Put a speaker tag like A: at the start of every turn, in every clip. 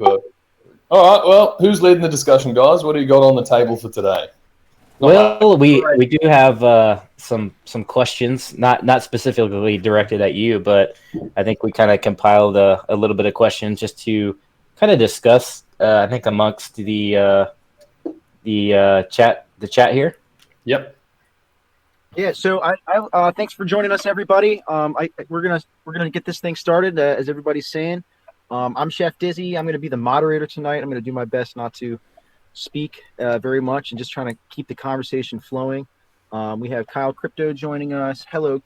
A: All right, well, who's leading the discussion, guys? What do you got on the table for today?
B: Well, we do have some questions, not specifically directed at you, but I think we kind of compiled a little bit of questions just to kind of discuss. I think amongst the chat here.
A: Yep.
C: Yeah. So I thanks for joining us, everybody. We're gonna get this thing started as everybody's saying. I'm Chef Dizzy. I'm gonna be the moderator tonight. I'm gonna do my best not to speak very much and just trying to keep the conversation flowing. We have Kyle Crypto joining us. Hello.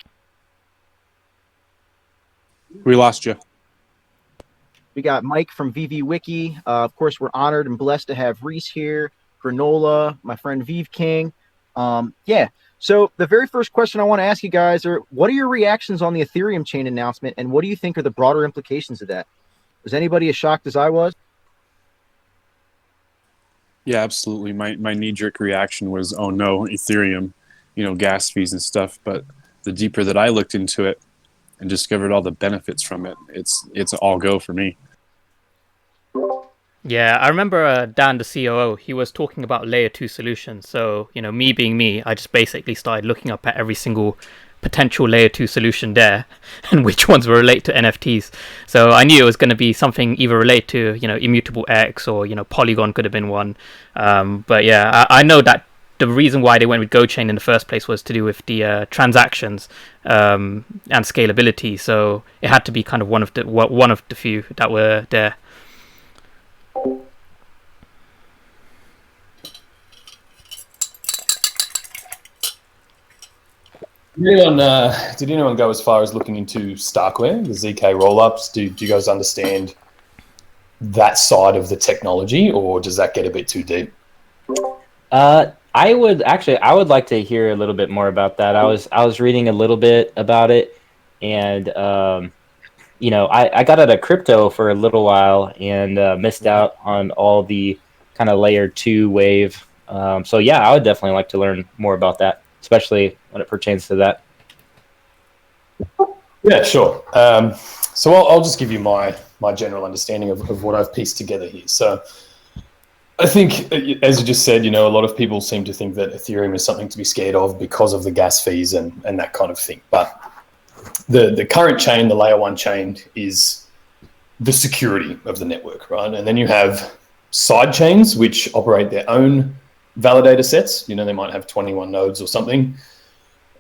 D: We lost you.
C: We got Mike from VV Wiki. Of course, we're honored and blessed to have Rhys here, Granola, my friend Veve King. Yeah. So the very first question I want to ask you guys are, what are your reactions on the Ethereum chain announcement, and what do you think are the broader implications of that? Was anybody as shocked as I was?
D: Yeah, absolutely. My knee-jerk reaction was, oh no, Ethereum, gas fees and stuff. But the deeper that I looked into it and discovered all the benefits from it, it's all go for me.
E: Yeah, I remember Dan, the COO, he was talking about layer 2 solutions. So, me being me, I just basically started looking up at every single potential layer 2 solution there and which ones were related to NFTs. So I knew it was going to be something either related to, Immutable X or, Polygon could have been one. But yeah, I know that the reason why they went with GoChain in the first place was to do with the transactions and scalability. So it had to be kind of one of the few that were there.
A: Did anyone go as far as looking into Starkware, the ZK rollups? Do you guys understand that side of the technology, or does that get a bit too deep?
B: I would like to hear a little bit more about that. I was reading a little bit about it, and I got out of crypto for a little while and missed out on all the kind of layer 2 wave. So yeah, I would definitely like to learn more about that, especially when it pertains to that.
A: Yeah, sure. So I'll just give you my general understanding of what I've pieced together here. So I think, as you just said, a lot of people seem to think that Ethereum is something to be scared of because of the gas fees and that kind of thing. But the current chain, the layer 1 chain, is the security of the network, right? And then you have side chains which operate their own validator sets. They might have 21 nodes or something.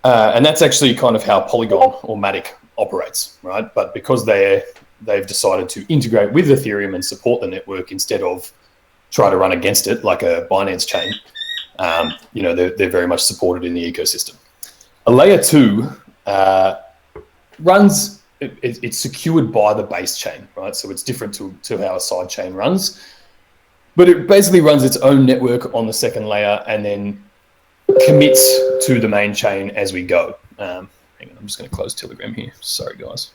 A: And that's actually kind of how Polygon or Matic operates, right? But because they've decided to integrate with Ethereum and support the network instead of try to run against it like a Binance chain, they're very much supported in the ecosystem. A layer 2 runs, it's secured by the base chain, right? So it's different to how a side chain runs. But it basically runs its own network on the second layer and then commits to the main chain as we go. Hang on, I'm just going to close Telegram here. Sorry, guys.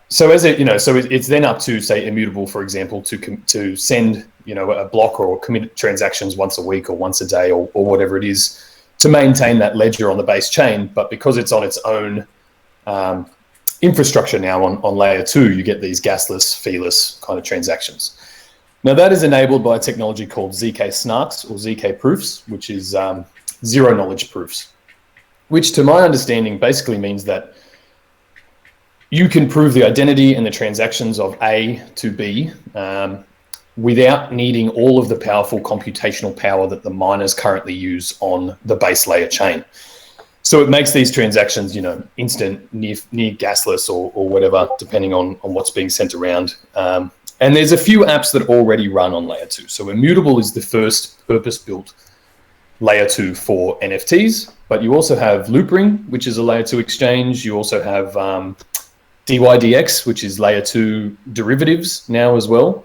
A: So it's then up to, say, Immutable, for example, to send a block or commit transactions once a week or once a day or whatever it is to maintain that ledger on the base chain. But because it's on its own infrastructure now on layer 2, you get these gasless, feeless kind of transactions. Now that is enabled by a technology called ZK snarks or ZK proofs, which is zero knowledge proofs, which to my understanding basically means that you can prove the identity and the transactions of A to B without needing all of the powerful computational power that the miners currently use on the base layer chain. So it makes these transactions, instant, near gasless or whatever, depending on what's being sent around. And there's a few apps that already run on layer 2. So Immutable is the first purpose-built layer 2 for NFTs, but you also have Loopring, which is a layer 2 exchange. You also have DYDX, which is layer 2 derivatives now as well.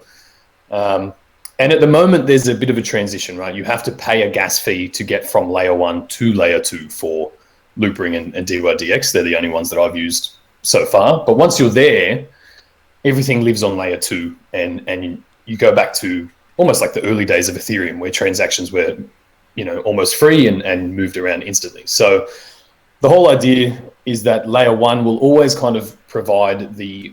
A: And at the moment, there's a bit of a transition, right? You have to pay a gas fee to get from layer 1 to layer 2 for Loopring and DYDX. They're the only ones that I've used so far. But once you're there, everything lives on layer 2, and you go back to almost like the early days of Ethereum, where transactions were, almost free and moved around instantly. So the whole idea is that layer 1 will always kind of provide the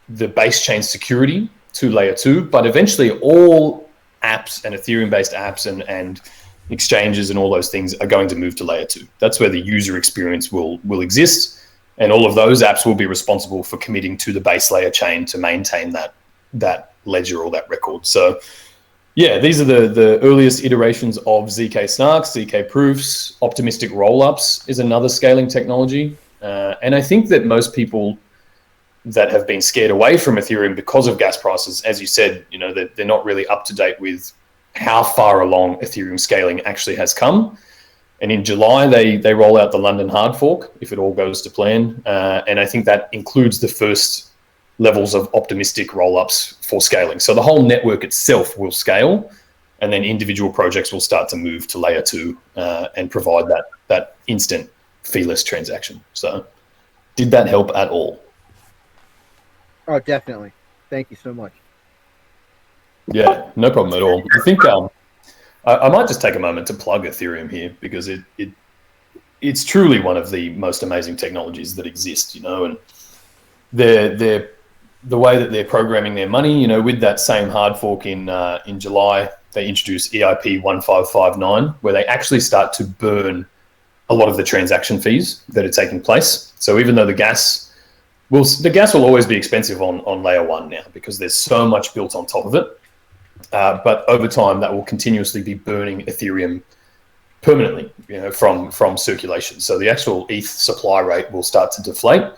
A: the base chain security to layer 2, but eventually all apps and Ethereum-based apps and exchanges and all those things are going to move to layer 2. That's where the user experience will exist, and all of those apps will be responsible for committing to the base layer chain to maintain that ledger or that record. So yeah, these are the earliest iterations of ZK snarks, ZK proofs. Optimistic rollups is another scaling technology. And I think that most people that have been scared away from Ethereum because of gas prices, as you said, they're not really up to date with how far along Ethereum scaling actually has come. And in July, they roll out the London hard fork, if it all goes to plan. And I think that includes the first levels of optimistic rollups for scaling. So the whole network itself will scale, and then individual projects will start to move to layer 2 and provide that instant feeless transaction. So did that help at all?
C: Oh, definitely. Thank you so much.
A: Yeah, no problem at all. I think I might just take a moment to plug Ethereum here, because it's truly one of the most amazing technologies that exist, and the way that they're programming their money, with that same hard fork in July, they introduced EIP 1559, where they actually start to burn a lot of the transaction fees that are taking place. So even though the gas will always be expensive on layer 1 now, because there's so much built on top of it. But over time, that will continuously be burning Ethereum permanently, from circulation. So the actual ETH supply rate will start to deflate.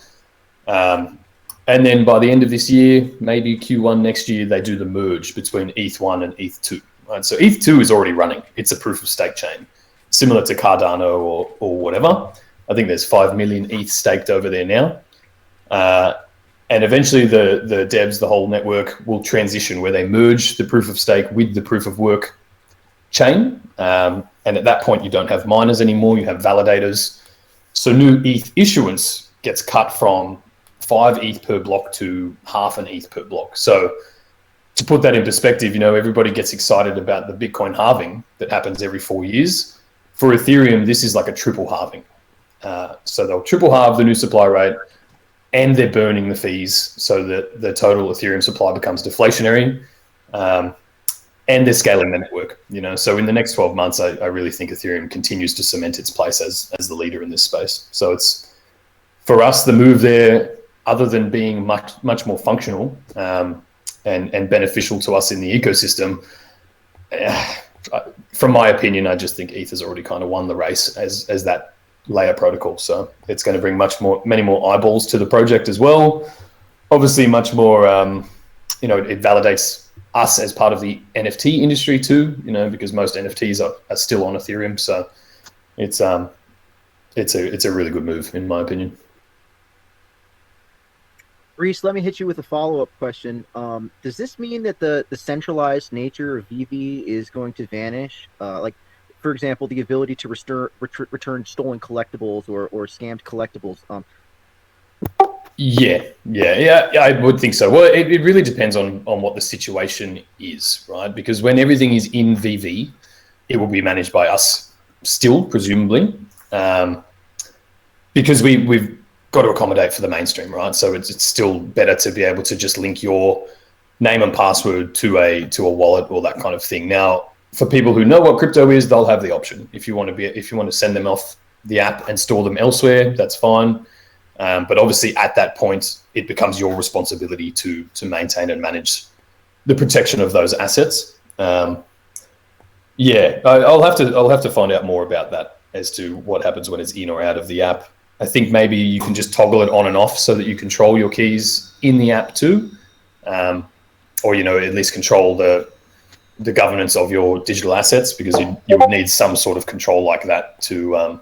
A: And then by the end of this year, maybe Q1 next year, they do the merge between ETH1 and ETH2. Right? So ETH2 is already running. It's a proof of stake chain, similar to Cardano or whatever. I think there's 5 million ETH staked over there now. And eventually the devs, the whole network, will transition where they merge the proof of stake with the proof of work chain. And at that point, you don't have miners anymore. You have validators. So new ETH issuance gets cut from 5 ETH per block to half an ETH per block. So to put that in perspective, everybody gets excited about the Bitcoin halving that happens every 4 years. For Ethereum, this is like a triple halving. So they'll triple halve the new supply rate, and they're burning the fees so that the total Ethereum supply becomes deflationary, and they're scaling the network. So in the next 12 months, I really think Ethereum continues to cement its place as the leader in this space. So it's, for us, the move there, other than being much more functional and beneficial to us in the ecosystem, from my opinion, I just think ETH has already kind of won the race as that layer protocol. So it's going to bring many more eyeballs to the project as well. Obviously, much more, it validates us as part of the NFT industry too, because most NFTs are still on Ethereum. So it's a really good move, in my opinion.
C: Rhys, let me hit you with a follow-up question. Does this mean that the centralized nature of Veve is going to vanish? Like, for example, the ability to return stolen collectibles or scammed collectibles?
A: Yeah, I would think so. Well, it really depends on what the situation is, right? Because when everything is in Veve, it will be managed by us still, presumably, because we've got to accommodate for the mainstream, right? So it's still better to be able to just link your name and password to a wallet or that kind of thing. Now, for people who know what crypto is, they'll have the option. If you want to send them off the app and store them elsewhere, that's fine. But obviously, at that point, it becomes your responsibility to maintain and manage the protection of those assets. I'll have to find out more about that as to what happens when it's in or out of the app. I think maybe you can just toggle it on and off so that you control your keys in the app too, or at least control the governance of your digital assets, because you would need some sort of control like that to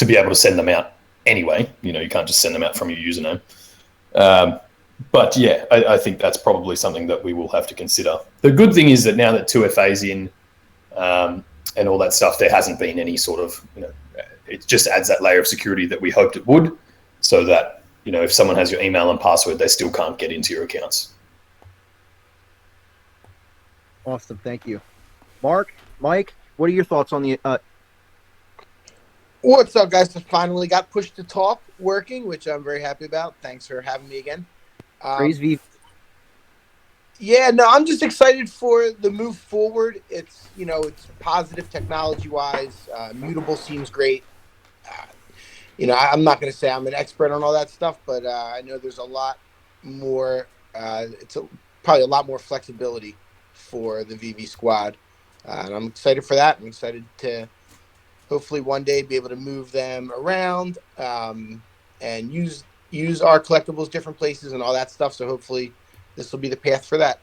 A: be able to send them out anyway. You can't just send them out from your username. But yeah, I think that's probably something that we will have to consider. The good thing is that now that 2FA's in and all that stuff, there hasn't been any sort of, it just adds that layer of security that we hoped it would, so that, if someone has your email and password, they still can't get into your accounts.
C: Awesome. Thank you. Mike, what are your thoughts on the...
F: What's up, guys? I finally got push to talk working, which I'm very happy about. Thanks for having me again.
C: Praise Veve.
F: Yeah, no, I'm just excited for the move forward. It's, you know, it's positive technology wise. Mutable seems great. You know, I'm not going to say I'm an expert on all that stuff, but I know there's a lot more. Probably a lot more flexibility for the VV squad, and I'm excited for that. I'm excited to hopefully one day be able to move them around and use our collectibles different places and all that stuff. So hopefully this will be the path for that.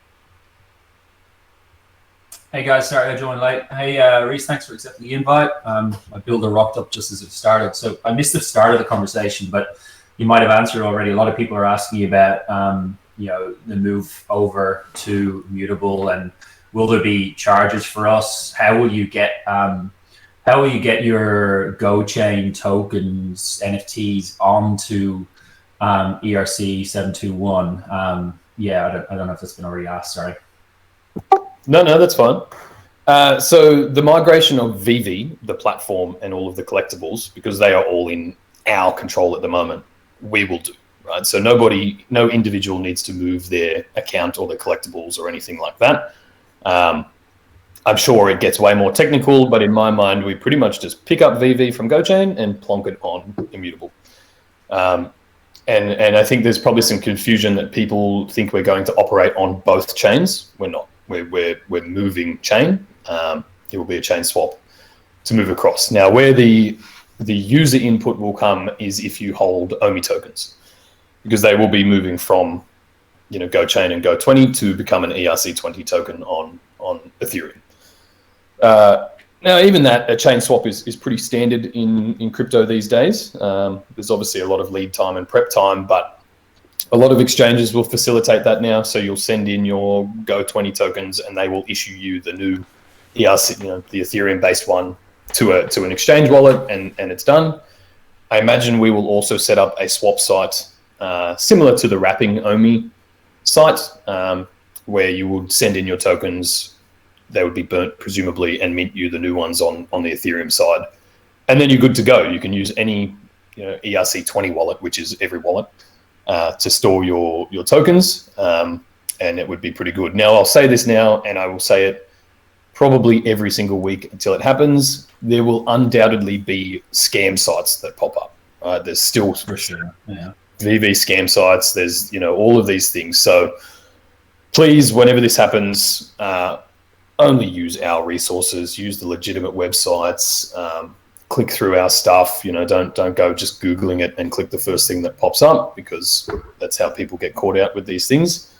G: Hey guys, sorry I joined late. Hey Rhys, thanks for accepting the invite. My builder rocked up just as it started, so I missed the start of the conversation, but you might have answered already. A lot of people are asking you about you know, the move over to mutable, and will there be charges for us? How will you get your GoChain tokens, NFTs onto ERC 721? Yeah, I don't know if that's been already asked. Sorry.
A: No, that's fine. So the migration of Veve, the platform, and all of the collectibles, because they are all in our control at the moment, we will do, right? So no individual needs to move their account or their collectibles or anything like that. I'm sure it gets way more technical, but in my mind, we pretty much just pick up Veve from GoChain and plonk it on Immutable. And I think there's probably some confusion that people think we're going to operate on both chains. We're not. We're moving chain. It will be a chain swap to move across. Now, where the user input will come is if you hold OMI tokens, because they will be moving from, you know, GoChain and Go20 to become an ERC20 token on Ethereum. Now, even that, a chain swap is pretty standard in crypto these days. There's obviously a lot of lead time and prep time, but a lot of exchanges will facilitate that now. So you'll send in your Go20 tokens, and they will issue you the new ERC, you know, the Ethereum-based one to an exchange wallet, and it's done. I imagine we will also set up a swap site similar to the wrapping OMI site, where you would send in your tokens. They would be burnt, presumably, and mint you the new ones on the Ethereum side. And then you're good to go. You can use any, you know, ERC20 wallet, which is every wallet, to store your tokens, and it would be pretty good. Now, I'll say this now, and I will say it probably every single week until it happens. There will undoubtedly be scam sites that pop up. There's still
G: For sure. Yeah.
A: Veve scam sites. There's, you know, all of these things. So please, whenever this happens, only use our resources, use the legitimate websites, click through our stuff, you know, don't go just Googling it and click the first thing that pops up, because that's how people get caught out with these things.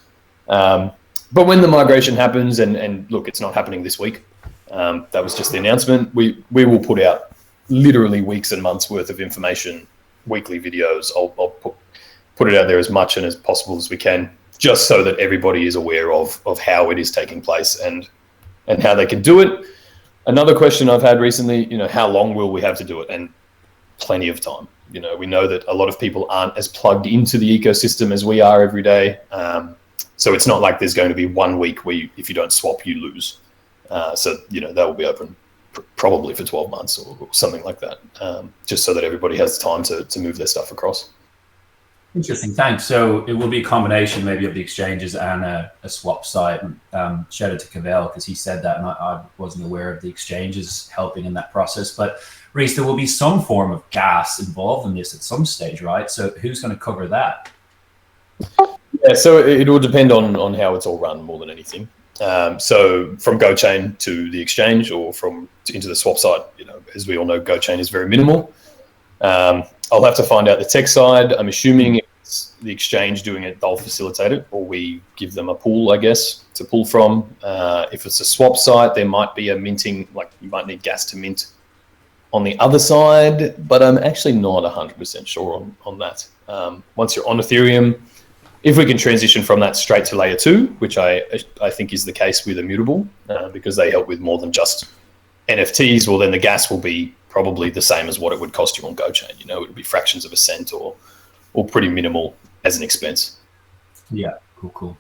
A: But when the migration happens, and look, it's not happening this week. That was just the announcement. We will put out literally weeks and months worth of information, weekly videos. I'll put it out there as much and as possible as we can, just so that everybody is aware of how it is taking place and how they can do it. Another question I've had recently, you know, how long will we have to do it? And plenty of time. You know, we know that a lot of people aren't as plugged into the ecosystem as we are every day. So it's not like there's going to be 1 week where if you don't swap, you lose. So, you know, that will be open probably for 12 months or something like that, just so that everybody has time to move their stuff across.
G: Interesting, thanks. So it will be a combination maybe of the exchanges and a swap site. Shout out to Cavell, because he said that, and I wasn't aware of the exchanges helping in that process. But Rhys, there will be some form of gas involved in this at some stage, right? So who's going to cover that?
A: Yeah, so it will depend on how it's all run more than anything. So from GoChain to the exchange, or into the swap site, you know, as we all know, GoChain is very minimal. I'll have to find out the tech side. I'm assuming it's the exchange doing it, they'll facilitate it, or we give them a pool, I guess, to pull from. If it's a swap site, there might be a minting, like you might need gas to mint on the other side, but I'm actually not 100% sure on that. Once you're on Ethereum, if we can transition from that straight to layer 2, which I think is the case with Immutable, because they help with more than just NFTs, well, then the gas will be probably the same as what it would cost you on GoChain. You know, it would be fractions of a cent or pretty minimal as an expense.
G: Yeah, cool.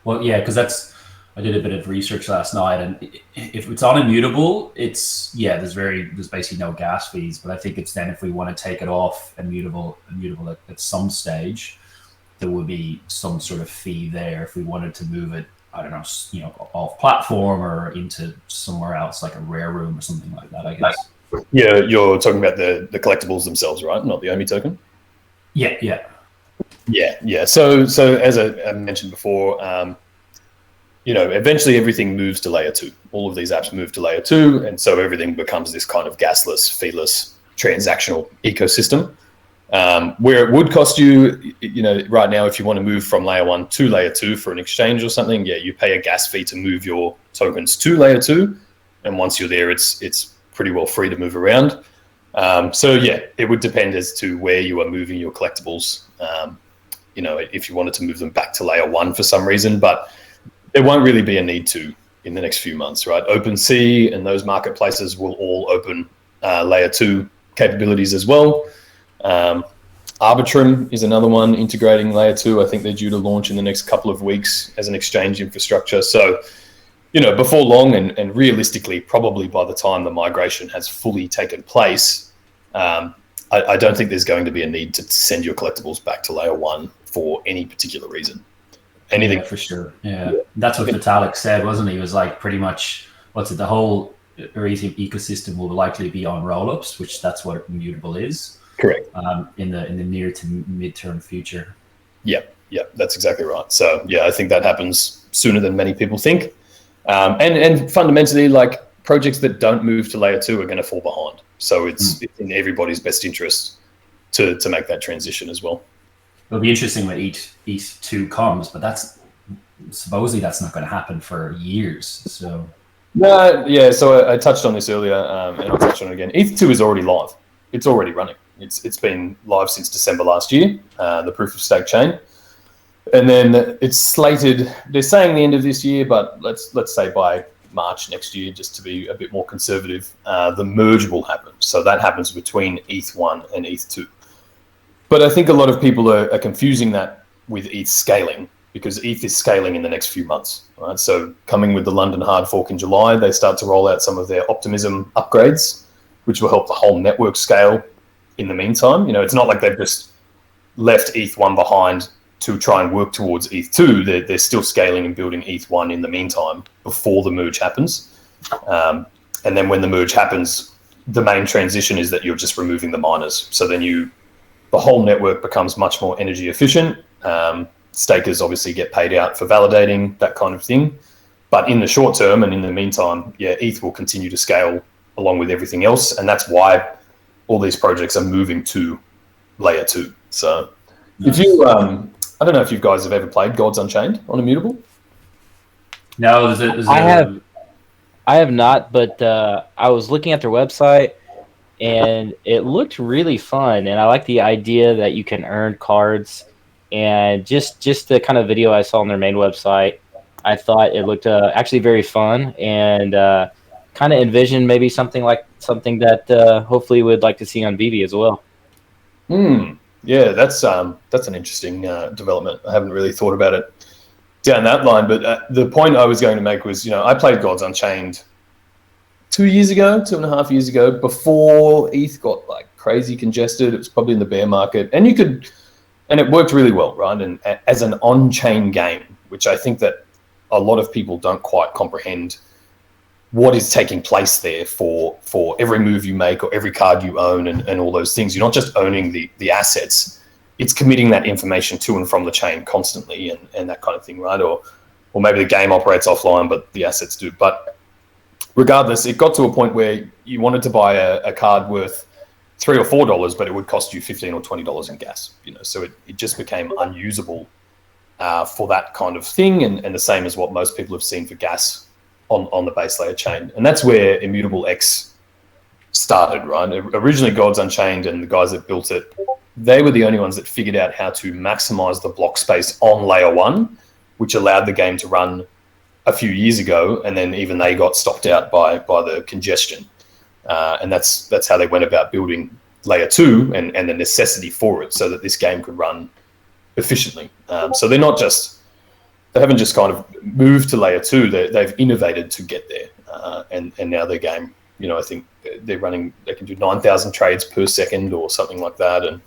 G: Well, yeah, because I did a bit of research last night, and if it's on Immutable, there's basically no gas fees. But I think it's then if we want to take it off Immutable at some stage, there would be some sort of fee there if we wanted to move it, I don't know, off platform or into somewhere else, like a rare room or something like that, I guess.
A: Yeah, you're talking about the collectibles themselves, right? Not the OMI token?
G: Yeah.
A: Yeah. So as I mentioned before, eventually everything moves to layer 2. All of these apps move to layer 2, and so everything becomes this kind of gasless, feeless, transactional ecosystem. Where it would cost you, right now, if you want to move from layer 1 to layer 2 for an exchange or something, you pay a gas fee to move your tokens to layer 2, and once you're there, it's pretty well free to move around. It would depend as to where you are moving your collectibles. If you wanted to move them back to layer 1 for some reason, but there won't really be a need to in the next few months, right? OpenSea and those marketplaces will all open layer 2 capabilities as well. Arbitrum is another one integrating layer 2. I think they're due to launch in the next couple of weeks as an exchange infrastructure. So, before long, and realistically, probably by the time the migration has fully taken place, I don't think there's going to be a need to send your collectibles back to layer 1 for any particular reason. Anything.
G: Yeah, for sure. Yeah. That's what Vitalik said, wasn't he? He was like, pretty much, the whole Ethereum ecosystem will likely be on rollups, which that's what Immutable is.
A: Correct.
G: In the near to midterm future.
A: Yeah, that's exactly right. So I think that happens sooner than many people think. And fundamentally, like, projects that don't move to layer 2 are going to fall behind. So it's in everybody's best interest to make that transition as well.
G: It'll be interesting when ETH 2 comes, but supposedly that's not going to happen for years. So
A: so I touched on this earlier, and I'll touch on it again. ETH 2 is already live. It's already running. It's been live since December last year, the proof of stake chain. And then it's slated, they're saying the end of this year, but let's say by March next year, just to be a bit more conservative, the merge will happen. So that happens between ETH 1 and ETH 2. But I think a lot of people are confusing that with ETH scaling, because ETH is scaling in the next few months. Right? So coming with the London hard fork in July, they start to roll out some of their optimism upgrades, which will help the whole network scale in the meantime. It's not like they've just left ETH 1 behind to try and work towards ETH 2. They're still scaling and building ETH 1 in the meantime before the merge happens. And then when the merge happens, the main transition is that you're just removing the miners. So then the whole network becomes much more energy efficient. Stakers obviously get paid out for validating, that kind of thing. But in the short term and in the meantime, ETH will continue to scale along with everything else. And that's why all these projects are moving to layer 2. So if you, I don't know if you guys have ever played Gods Unchained on Immutable.
G: No,
B: I have not, but I was looking at their website and it looked really fun. And I like the idea that you can earn cards, and just the kind of video I saw on their main website, I thought it looked actually very fun, and kind of envisioned maybe something that hopefully would like to see on Veve as well.
A: Yeah, that's an interesting development. I haven't really thought about it down that line, but the point I was going to make was, I played Gods Unchained 2.5 years ago, before ETH got like crazy congested. It was probably in the bear market, and it worked really well, right? And as an on-chain game, which I think that a lot of people don't quite comprehend what is taking place there for every move you make or every card you own and all those things. You're not just owning the assets, it's committing that information to and from the chain constantly and that kind of thing, right? Or maybe the game operates offline, but the assets do. But regardless, it got to a point where you wanted to buy a card worth $3 or $4, but it would cost you $15 or $20 in gas, so it just became unusable for that kind of thing. And the same as what most people have seen for gas on the base layer chain. And that's where Immutable X started, right? Originally Gods Unchained and the guys that built it, they were the only ones that figured out how to maximize the block space on layer 1, which allowed the game to run a few years ago, and then even they got stopped out by the congestion. And that's how they went about building layer 2 and the necessity for it, so that this game could run efficiently. So they haven't just kind of moved to layer 2, they've innovated to get there. And now their game, I think they can do 9,000 trades per second or something like that.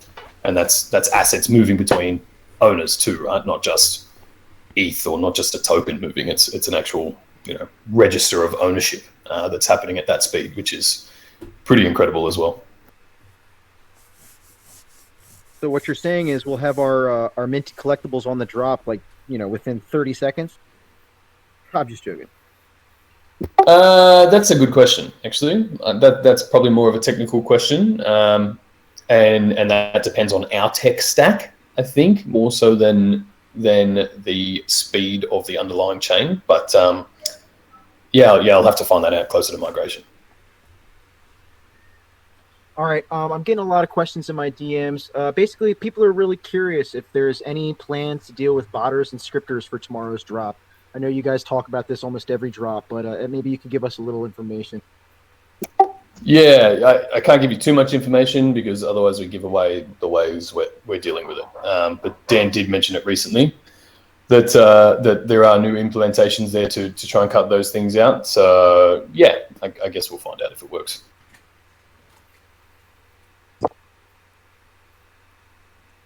A: And that's assets moving between owners too, right? Not just ETH or not just a token moving. It's an actual register of ownership that's happening at that speed, which is pretty incredible as well.
C: So what you're saying is we'll have our minty collectibles on the drop, like, within 30 seconds? I'm just joking.
A: That's a good question, actually. That's probably more of a technical question, and that depends on our tech stack, I think, more so than the speed of the underlying chain. But I'll have to find that out closer to migration.
C: All right. I'm getting a lot of questions in my DMs. Basically, people are really curious if there's any plans to deal with botters and scripters for tomorrow's drop. I know you guys talk about this almost every drop, but maybe you can give us a little information.
A: Yeah, I can't give you too much information because otherwise we give away the ways we're dealing with it. But Dan did mention it recently that there are new implementations there to try and cut those things out. So yeah, I guess we'll find out if it works.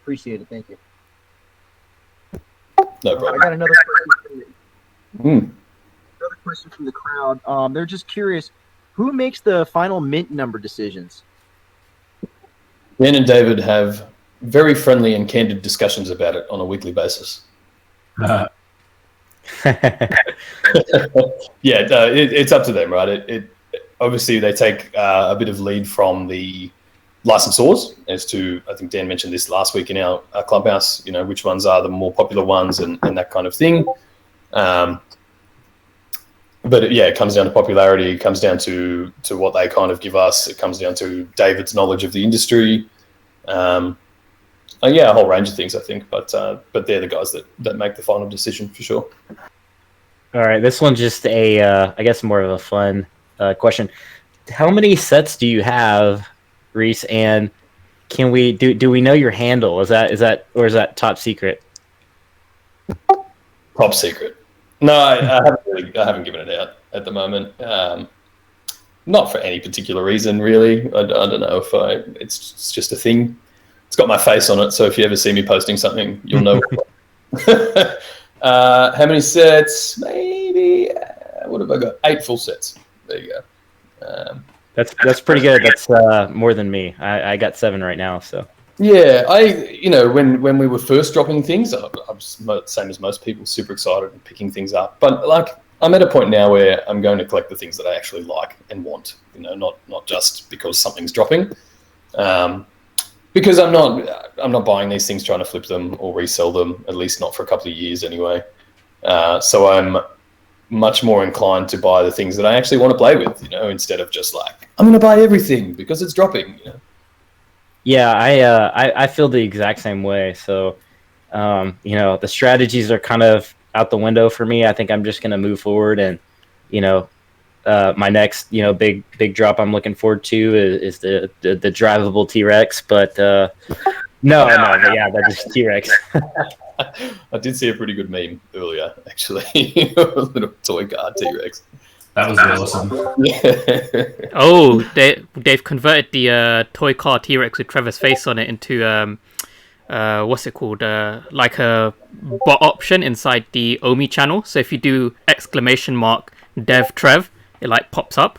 C: Appreciate it. Thank you.
A: No problem.
C: I got another question for you.
A: Mm.
C: Another question from the crowd. They're just curious, who makes the final mint number decisions?
A: Dan and David have very friendly and candid discussions about it on a weekly basis. It's up to them, right? It obviously they take a bit of lead from the licensors as to, I think Dan mentioned this last week in our clubhouse, which ones are the more popular ones and that kind of thing. But it comes down to popularity. It comes down to what they kind of give us. It comes down to David's knowledge of the industry. A whole range of things, I think. But they're the guys that make the final decision for sure.
B: All right, this one's just I guess more of a fun question. How many sets do you have, Rhys? And can we do we know your handle? Is that top secret?
A: Top secret. No, I haven't given it out at the moment. Not for any particular reason, really. I don't know if it's just a thing. It's got my face on it, so if you ever see me posting something, you'll know. How many sets? Maybe. What have I got? 8 full sets. There you go.
B: That's pretty good. That's more than me. I got 7 right now. So.
A: Yeah, when we were first dropping things, I'm same as most people, super excited and picking things up. But I'm at a point now where I'm going to collect the things that I actually like and want. Not just because something's dropping. Because I'm not buying these things trying to flip them or resell them, at least not for a couple of years anyway. So I'm much more inclined to buy the things that I actually want to play with, instead of just I'm going to buy everything because it's dropping.
B: Yeah, I feel the exact same way. So, the strategies are kind of out the window for me. I think I'm just going to move forward, and my next big drop I'm looking forward to is the drivable T-Rex. But but yeah, that's just T-Rex.
A: I did see a pretty good meme earlier, actually. A little toy car T-Rex.
G: That was awesome.
A: Yeah.
E: Oh, they've converted the toy car T-Rex with Trevor's face on it into what's it called? Like a bot option inside the OMI channel. So if you do !dev Trev, it pops up.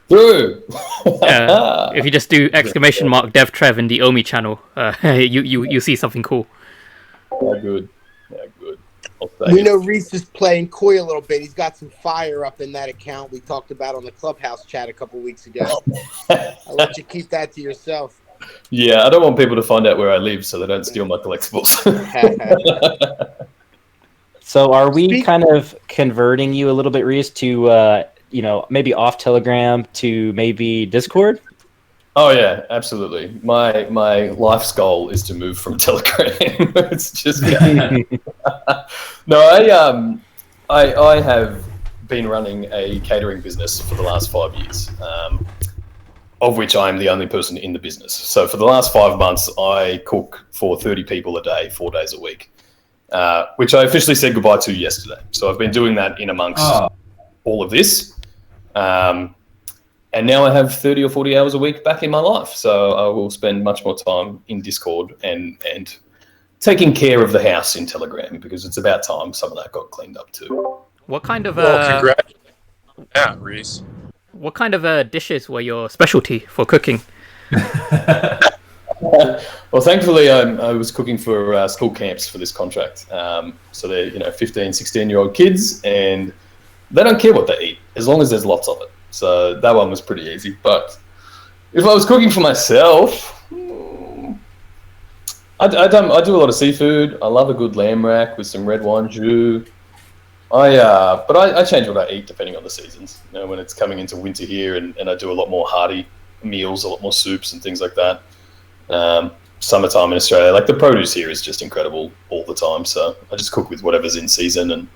A: True.
E: If you just do !dev Trev in the OMI channel, you see something cool.
A: Yeah, good.
F: We know Rhys is playing coy a little bit. He's got some fire up in that account we talked about on the Clubhouse chat a couple weeks ago. I'll let you keep that to yourself.
A: Yeah, I don't want people to find out where I live so they don't steal my collectibles.
B: So are we kind of converting you a little bit, Rhys, to maybe off Telegram to maybe Discord?
A: Oh yeah, absolutely. My life's goal is to move from Telegram. It's just no. I have been running a catering business for the last 5 years, of which I am the only person in the business. So for the last 5 months, I cook for 30 people a day, 4 days a week, which I officially said goodbye to yesterday. So I've been doing that in amongst all of this. And now I have 30 or 40 hours a week back in my life. So I will spend much more time in Discord and taking care of the house in Telegram, because it's about time some of that got cleaned up too.
E: What kind of
D: Well, congrats. Yeah, Rhys.
E: what kind of dishes were your specialty for cooking?
A: Well, thankfully, I was cooking for school camps for this contract. So they're 15, 16-year-old kids, and they don't care what they eat as long as there's lots of it. So that one was pretty easy. But if I was cooking for myself, I do a lot of seafood. I love a good lamb rack with some red wine jus. But I change what I eat depending on the seasons. When it's coming into winter here, and I do a lot more hearty meals, a lot more soups and things like that. Summertime in Australia, like the produce here is just incredible all the time. So I just cook with whatever's in season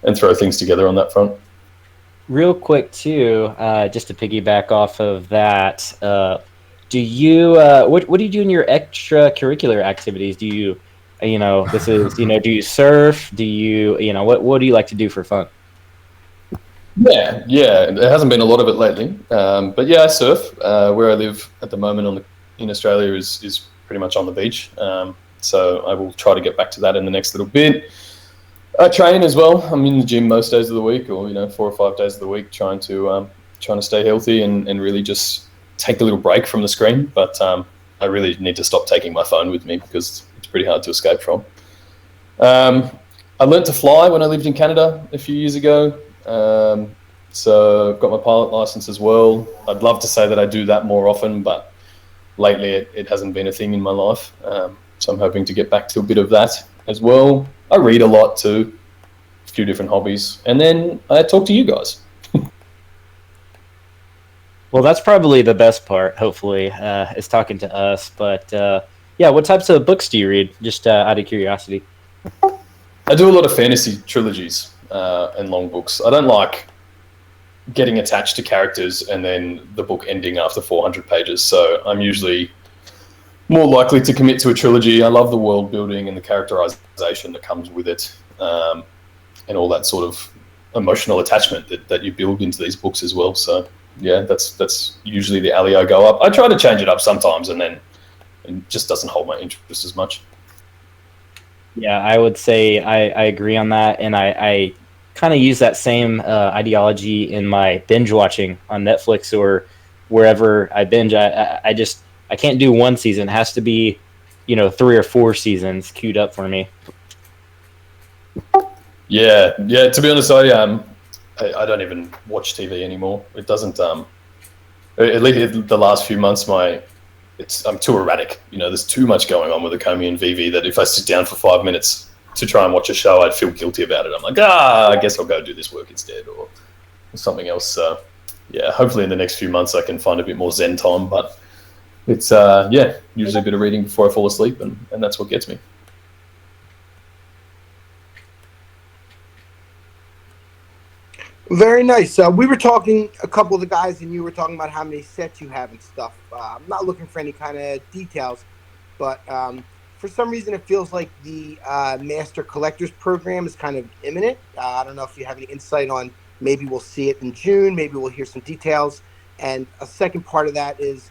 A: and throw things together on that front.
B: Real quick too, just to piggyback off of that, do you what do you do in your extracurricular activities? Do you do you surf? Do you what do you like to do for fun?
A: Yeah, there hasn't been a lot of it lately, but yeah, I surf. Where I live at the moment in Australia is pretty much on the beach, so I will try to get back to that in the next little bit. I train as well. I'm in the gym most days of the week, or 4 or 5 days of the week, trying to stay healthy and really just take a little break from the screen. But I really need to stop taking my phone with me because it's pretty hard to escape from. I learnt to fly when I lived in Canada a few years ago. So I've got my pilot license as well. I'd love to say that I do that more often, but lately it hasn't been a thing in my life. So I'm hoping to get back to a bit of that as well. I read a lot too, a few different hobbies. And then I talk to you guys.
B: Well, that's probably the best part, hopefully, is talking to us. But yeah, what types of books do you read, just out of curiosity?
A: I do a lot of fantasy trilogies and long books. I don't like getting attached to characters and then the book ending after 400 pages. So I'm usually more likely to commit to a trilogy. I love the world building and the characterization that comes with it, and all that sort of emotional attachment that you build into these books as well. So yeah, that's usually the alley I go up. I try to change it up sometimes, and then it just doesn't hold my interest as much.
B: Yeah, I would say I agree on that, and I kind of use that same ideology in my binge watching on Netflix or wherever I binge. I can't do one season. It has to be, 3 or 4 seasons queued up for me.
A: Yeah. To be honest, I don't even watch TV anymore. It doesn't. At least the last few months, I'm too erratic. There's too much going on with Ecomi and Veve that if I sit down for 5 minutes to try and watch a show, I'd feel guilty about it. I'm like, I guess I'll go do this work instead or something else. So yeah, hopefully in the next few months I can find a bit more zen time. But it's usually a bit of reading before I fall asleep, and that's what gets me.
F: Very nice. We were talking, a couple of the guys, and you were talking about how many sets you have and stuff. I'm not looking for any kind of details, but for some reason it feels like the Master Collectors program is kind of imminent. I don't know if you have any insight on, maybe we'll see it in June, maybe we'll hear some details. And a second part of that is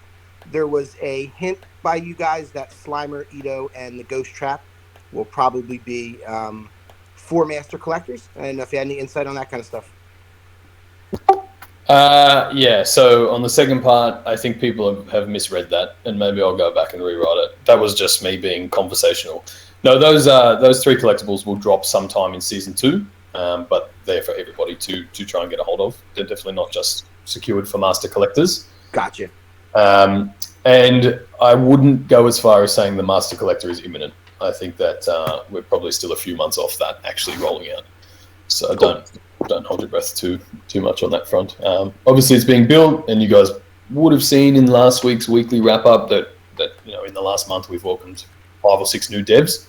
F: there was a hint by you guys that Slimer, Ito, and the Ghost Trap will probably be for Master Collectors. I don't know if you had any insight on that kind of stuff.
A: So on the second part, I think people have misread that, and maybe I'll go back and rewrite it. That was just me being conversational. No, those 3 collectibles will drop sometime in season 2, but they're for everybody to try and get a hold of. They're definitely not just secured for master collectors.
F: Gotcha.
A: And I wouldn't go as far as saying the master collector is imminent. I think that we're probably still a few months off that actually rolling out. So cool. Don't hold your breath too much on that front. Obviously, it's being built, and you guys would have seen in last week's weekly wrap up that in the last month we've welcomed 5 or 6 new devs,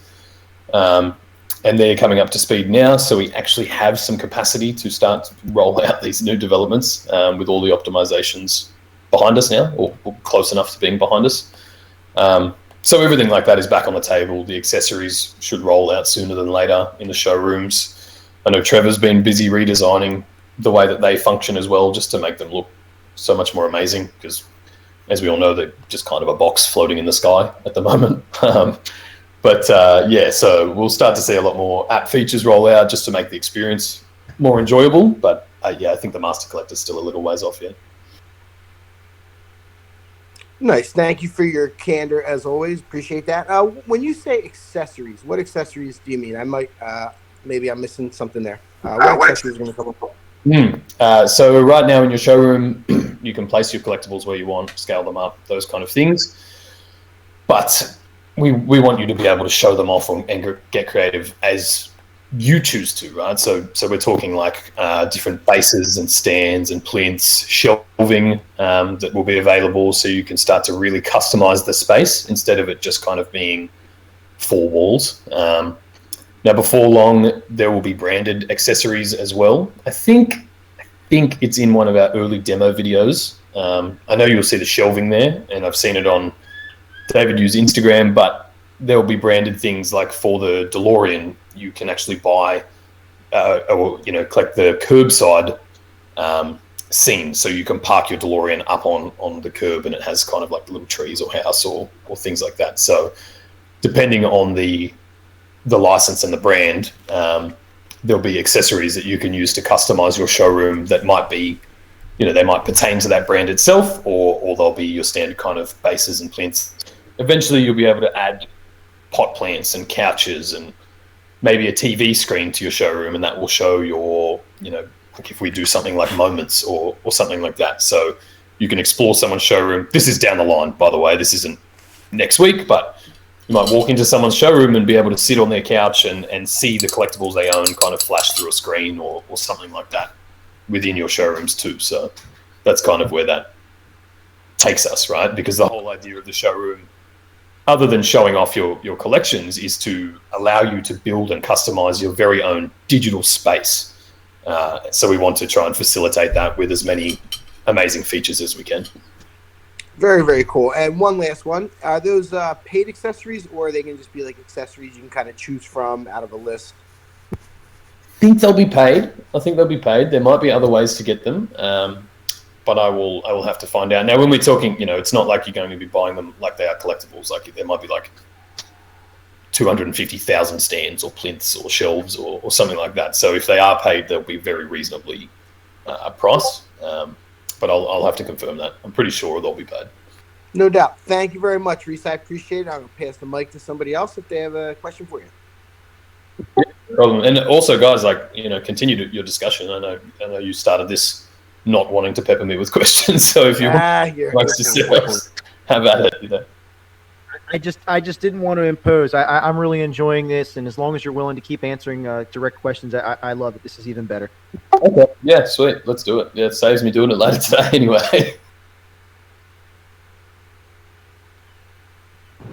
A: and they're coming up to speed now. So we actually have some capacity to start to roll out these new developments with all the optimizations behind us now, or close enough to being behind us. So everything like that is back on the table. The accessories should roll out sooner than later in the showrooms. I know Trevor's been busy redesigning the way that they function as well, just to make them look so much more amazing, because as we all know, they're just kind of a box floating in the sky at the moment. But yeah, so we'll start to see a lot more app features roll out just to make the experience more enjoyable. But yeah, I think the Master Collector's still a little ways off yet.
F: Nice. Thank you for your candor as always. Appreciate that. When you say accessories, what accessories do you mean? I might, maybe I'm missing something there. What accessories are going to come up?
A: So right now in your showroom, you can place your collectibles where you want, scale them up, those kind of things. But we want you to be able to show them off and get creative as you choose to, right? So we're talking like different bases and stands and plinths, shelving that will be available, so you can start to really customize the space instead of it just kind of being four walls. Now, before long, there will be branded accessories as well. I think it's in one of our early demo videos. I know you'll see the shelving there, and I've seen it on David Yu's Instagram, but there will be branded things like for the DeLorean, you can actually buy or collect the curbside scene, so you can park your DeLorean up on the curb, and it has kind of like little trees or house or things like that. So depending on the license and the brand, there'll be accessories that you can use to customize your showroom that might be, they might pertain to that brand itself, or they'll be your standard kind of bases and plinths. Eventually you'll be able to add pot plants and couches and maybe a TV screen to your showroom, and that will show your, like if we do something like moments or something like that. So you can explore someone's showroom. This is down the line, by the way. This isn't next week, but you might walk into someone's showroom and be able to sit on their couch and see the collectibles they own kind of flash through a screen or something like that within your showrooms too. So that's kind of where that takes us, right? Because the whole idea of the showroom, other than showing off your collections, is to allow you to build and customize your very own digital space. So we want to try and facilitate that with as many amazing features as we can.
F: Very, very cool. And one last one. Are those paid accessories, or are they going to just be like accessories you can kind of choose from out of a list?
A: I think they'll be paid. There might be other ways to get them, but I will have to find out. Now, when we're talking, it's not like you're going to be buying them like they are collectibles. Like there might be like 250,000 stands or plinths or shelves or something like that. So if they are paid, they'll be very reasonably priced. But I'll have to confirm that. I'm pretty sure they'll be paid.
F: No doubt. Thank you very much, Rhys. I appreciate it. I'm going to pass the mic to somebody else if they have a question for you.
A: Yeah, no problem. And also, guys, continue your discussion. I know you started this not wanting to pepper me with questions. So if you want to have at it,
C: I just didn't want to impose. I'm really enjoying this, and as long as you're willing to keep answering direct questions, I love it. This is even better.
A: Okay. Yeah, sweet. Let's do it. Yeah, it saves me doing it later today anyway.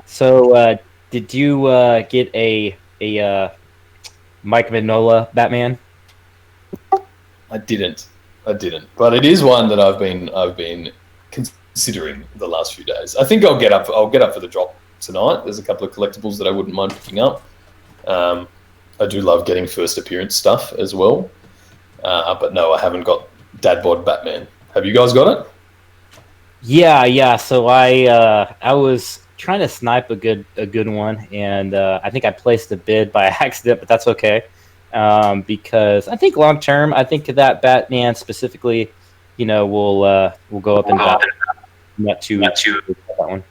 B: So, did you get a Mike Mignola Batman?
A: I didn't, but it is one that I've been considering the last few days. I think I'll get up for the drop tonight. There's a couple of collectibles that I wouldn't mind picking up. I do love getting first appearance stuff as well. But no, I haven't got Dad Bod Batman. Have you guys got it?
B: Yeah. So I was trying to snipe a good one, and I think I placed a bid by accident, but that's okay. Because I think long term, I think that Batman specifically, will go up and down. Not too that one.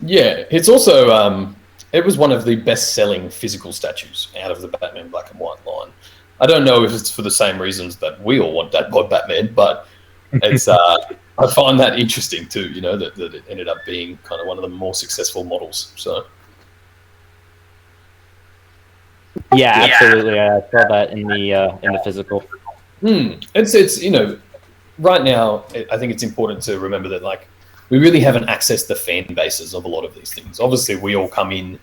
A: Yeah, it's also it was one of the best-selling physical statues out of the Batman Black and White line. I don't know if it's for the same reasons that we all want Dad Bod Batman, but it's I find that interesting too. That it ended up being kind of one of the more successful models. So.
B: Yeah, absolutely. I saw that in the physical.
A: It's right now I think it's important to remember that we really haven't accessed the fan bases of a lot of these things. Obviously, we all come in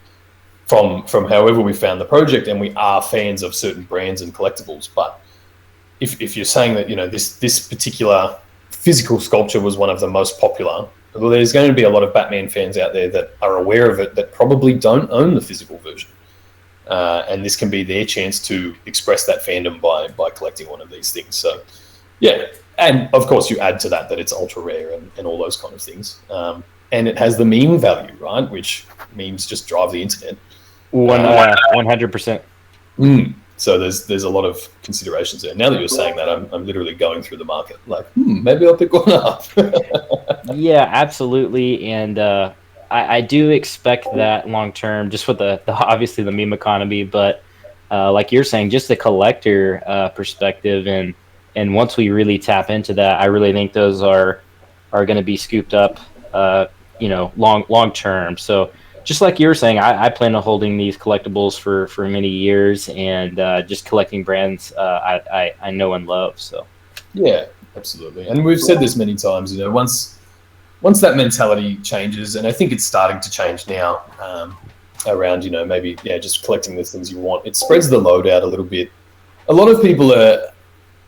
A: from however we found the project, and we are fans of certain brands and collectibles. But if you're saying that this particular physical sculpture was one of the most popular, well, there's going to be a lot of Batman fans out there that are aware of it that probably don't own the physical version. And this can be their chance to express that fandom by collecting one of these things. So, yeah. And, of course, you add to that it's ultra rare and all those kind of things. And it has the meme value, right, which memes just drive the internet.
B: 100%.
A: So there's a lot of considerations there. Now that you're saying that, I'm literally going through the market, like, maybe I'll pick one up.
B: Yeah, absolutely. And I do expect that long term, just with the obviously the meme economy, but like you're saying, just the collector perspective, and once we really tap into that, I really think those are going to be scooped up, long term. So just like you were saying, I plan on holding these collectibles for many years, and just collecting brands I know and love. So
A: Yeah, absolutely. And we've said this many times, once that mentality changes, and I think it's starting to change now, around, maybe, just collecting the things you want, it spreads the load out a little bit. A lot of people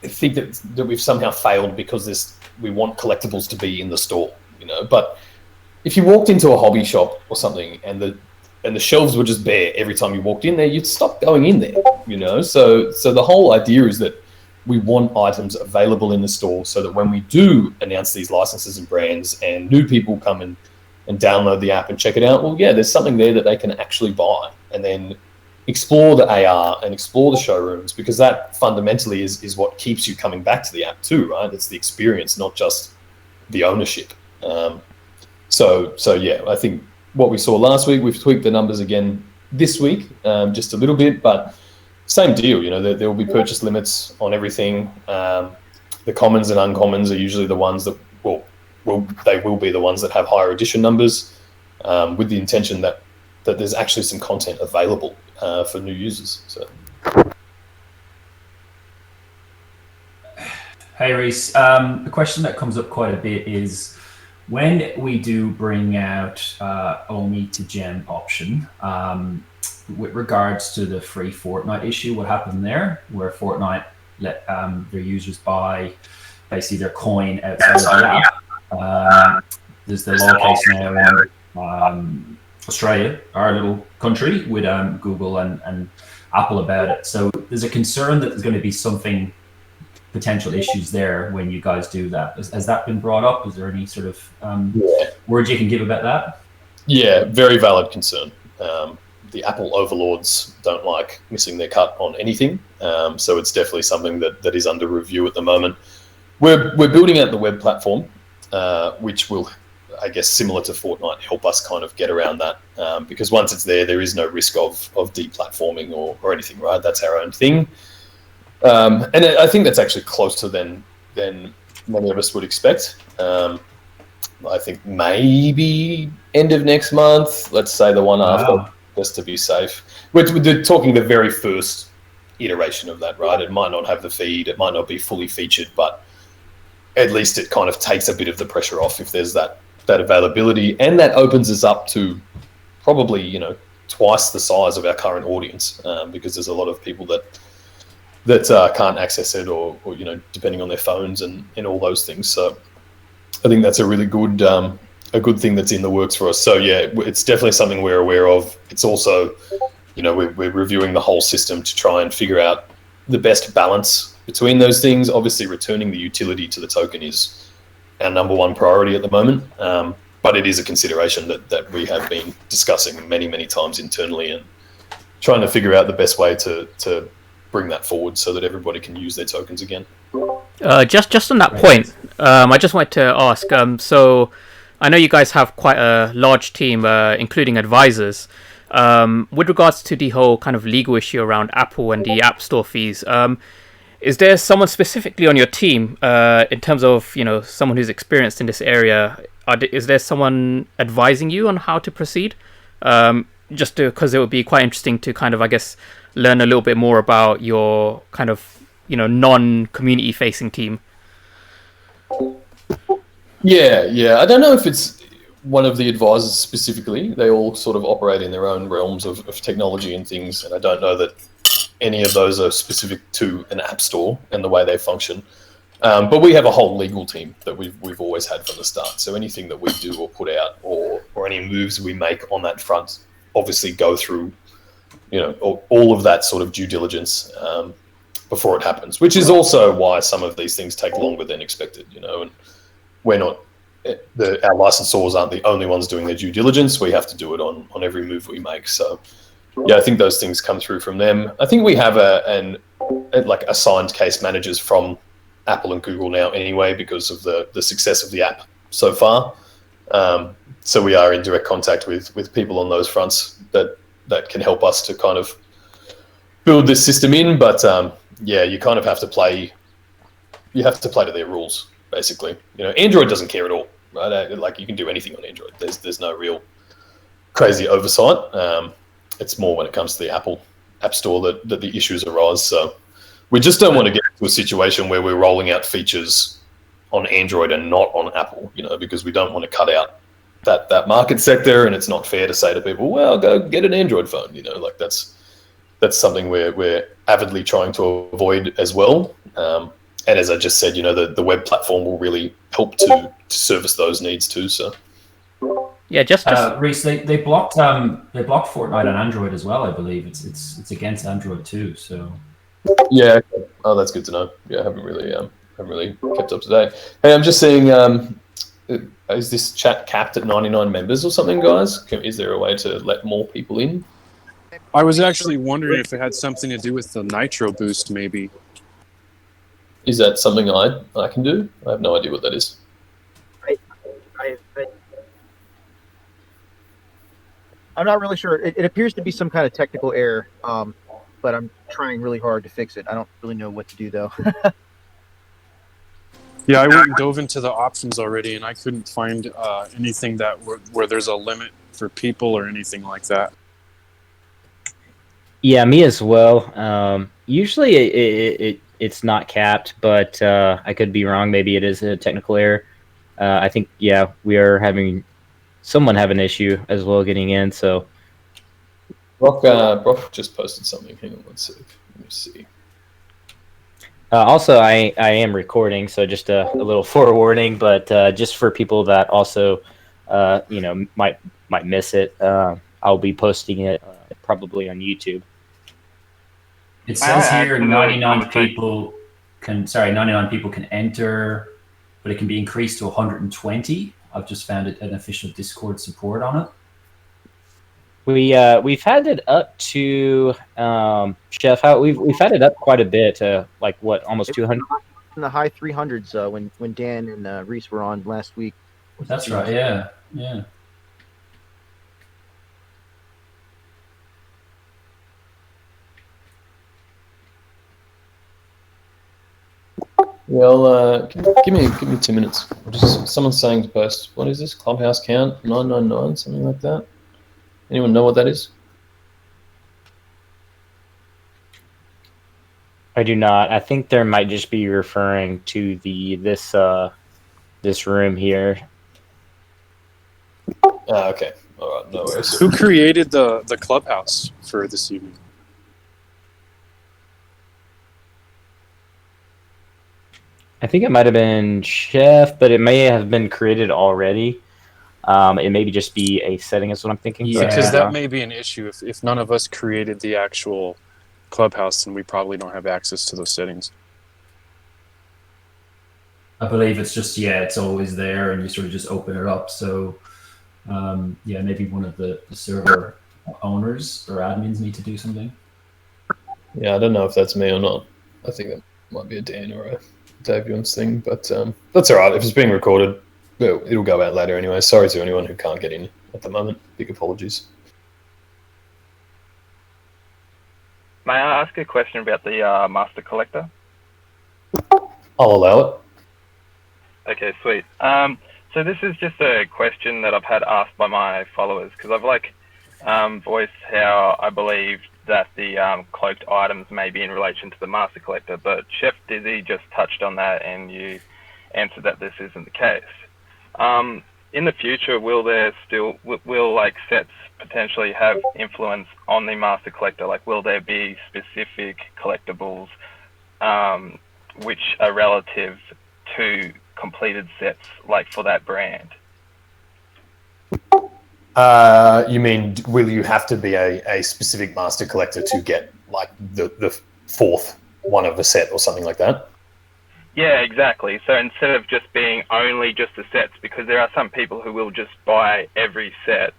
A: think that we've somehow failed because we want collectibles to be in the store, but if you walked into a hobby shop or something and the shelves were just bare every time you walked in there, you'd stop going in there, So the whole idea is that we want items available in the store so that when we do announce these licenses and brands and new people come and download the app and check it out, well, yeah, there's something there that they can actually buy and then explore the AR and explore the showrooms, because that fundamentally is what keeps you coming back to the app too, right? It's the experience, not just the ownership. So yeah, I think what we saw last week, we've tweaked the numbers again this week, just a little bit, but same deal. There will be purchase limits on everything. The commons and uncommons are usually the ones that they will be the ones that have higher edition numbers, with the intention that there's actually some content available for new users. So.
G: Hey, Rhys. A question that comes up quite a bit is, when we do bring out OMI to gem option, with regards to the free Fortnite issue, what happened there, where Fortnite let their users buy basically their coin outside of the app. There's the law case now in Australia, our little country, with Google and Apple about it. So there's a concern that there's going to be potential issues there when you guys do that. Has that been brought up? Is there any sort of words you can give about that?
A: Yeah, very valid concern. The Apple overlords don't like missing their cut on anything, so it's definitely something that is under review at the moment. We're building out the web platform, which will, I guess, similar to Fortnite, help us kind of get around that, because once it's there is no risk of deplatforming or anything, right? That's our own thing. And I think that's actually closer than many of us would expect. I think maybe end of next month, let's say the one after, just to be safe. We're talking the very first iteration of that, right? It might not have the feed, it might not be fully featured, but at least it kind of takes a bit of the pressure off if there's that availability, and that opens us up to probably, twice the size of our current audience, because there's a lot of people that can't access it or depending on their phones and all those things. So I think that's a really good thing that's in the works for us. So yeah, it's definitely something we're aware of. It's also, we're reviewing the whole system to try and figure out the best balance between those things. Obviously, returning the utility to the token is our number one priority at the moment. But it is a consideration that we have been discussing many, many times internally and trying to figure out the best way to bring that forward so that everybody can use their tokens again.
E: Just on that point, I just wanted to ask, so I know you guys have quite a large team, including advisors. With regards to the whole kind of legal issue around Apple and the App Store fees, is there someone specifically on your team, in terms of, someone who's experienced in this area? Is there someone advising you on how to proceed? Just because it would be quite interesting to kind of, I guess, learn a little bit more about your kind of, non-community facing team.
A: Yeah. I don't know if it's one of the advisors specifically. They all sort of operate in their own realms of technology and things, and I don't know that any of those are specific to an app store and the way they function. But we have a whole legal team that we've always had from the start. So anything that we do or put out or any moves we make on that front obviously go through, all of that sort of due diligence before it happens, which is also why some of these things take longer than expected, and we're not, our licensors aren't the only ones doing their due diligence. We have to do it on every move we make. So yeah, I think those things come through from them. I think we have like assigned case managers from Apple and Google now anyway, because of the success of the app so far. So we are in direct contact with people on those fronts that can help us to kind of build this system in. But yeah, you kind of have to play. You have to play to their rules, basically. Android doesn't care at all, right? Like, you can do anything on Android. There's no real crazy oversight. It's more when it comes to the Apple App Store that the issues arise. So we just don't want to get into a situation where we're rolling out features on Android and not on Apple, because we don't want to cut out that market sector, and it's not fair to say to people, well, go get an Android phone. Like, that's something we're avidly trying to avoid as well. And as I just said, the web platform will really help to service those needs too. So
E: yeah, just
G: Rhys, they blocked Fortnite on Android as well. I believe it's against Android too. So
A: yeah, oh, that's good to know. Yeah, I haven't really kept up to date. Hey, I'm just seeing, is this chat capped at 99 members or something, guys? Is there a way to let more people in?
D: I was actually wondering if it had something to do with the Nitro boost, maybe.
A: Is that something I can do? I have no idea what that is.
C: I'm not really sure. It appears to be some kind of technical error, but I'm trying really hard to fix it. I don't really know what to do, though.
D: Yeah, I went and dove into the options already, and I couldn't find anything where there's a limit for people or anything like that.
B: Yeah, me as well. Usually it's not capped, but I could be wrong. Maybe it is a technical error. I think, yeah, we are having someone have an issue as well getting in. So
A: Brock just posted something. Hang on one sec. Let me see.
B: also, I am recording, so just a little forewarning. But just for people that also, might miss it, I'll be posting it probably on YouTube.
G: it says here 99 people can enter, but it can be increased to 120. I've just found an official Discord support on it.
B: We've had it up to Chef. We've had it up quite a bit to almost 200
C: in the high 300s when Dan and Rhys were on last week.
G: That's right. Yeah.
A: Well, give me 2 minutes. Someone's saying to post. What is this? Clubhouse count 999, something like that. Anyone know what that is?
B: I do not. I think there might just be referring to this room here.
A: Okay. All right. No worries.
D: Who created the clubhouse for this evening?
B: I think it might have been Chef, but it may have been created already. It may just be a setting is what I'm thinking.
G: Yeah.
D: Because that may be an issue. If none of us created the actual clubhouse, then we probably don't have access to those settings.
G: I believe it's just, it's always there, and you sort of just open it up. So maybe one of the server owners or admins need to do something.
A: Yeah, I don't know if that's me or not. I think that might be a Dan or a Davion's thing, but that's all right. If it's being recorded, it'll go out later anyway. Sorry to anyone who can't get in at the moment. Big apologies.
H: May I ask a question about the Master Collector?
A: I'll allow it.
H: Okay, sweet. So this is just a question that I've had asked by my followers, because I've voiced how I believe that the cloaked items may be in relation to the Master Collector, but Chef Dizzy just touched on that, and you answered that this isn't the case. In the future, will sets potentially have influence on the Master Collector? Like, will there be specific collectibles which are relative to completed sets, like for that brand?
A: You mean, will you have to be a specific Master Collector to get like the fourth one of a set or something like that?
H: Yeah, exactly. So instead of just being only just the sets, because there are some people who will just buy every set,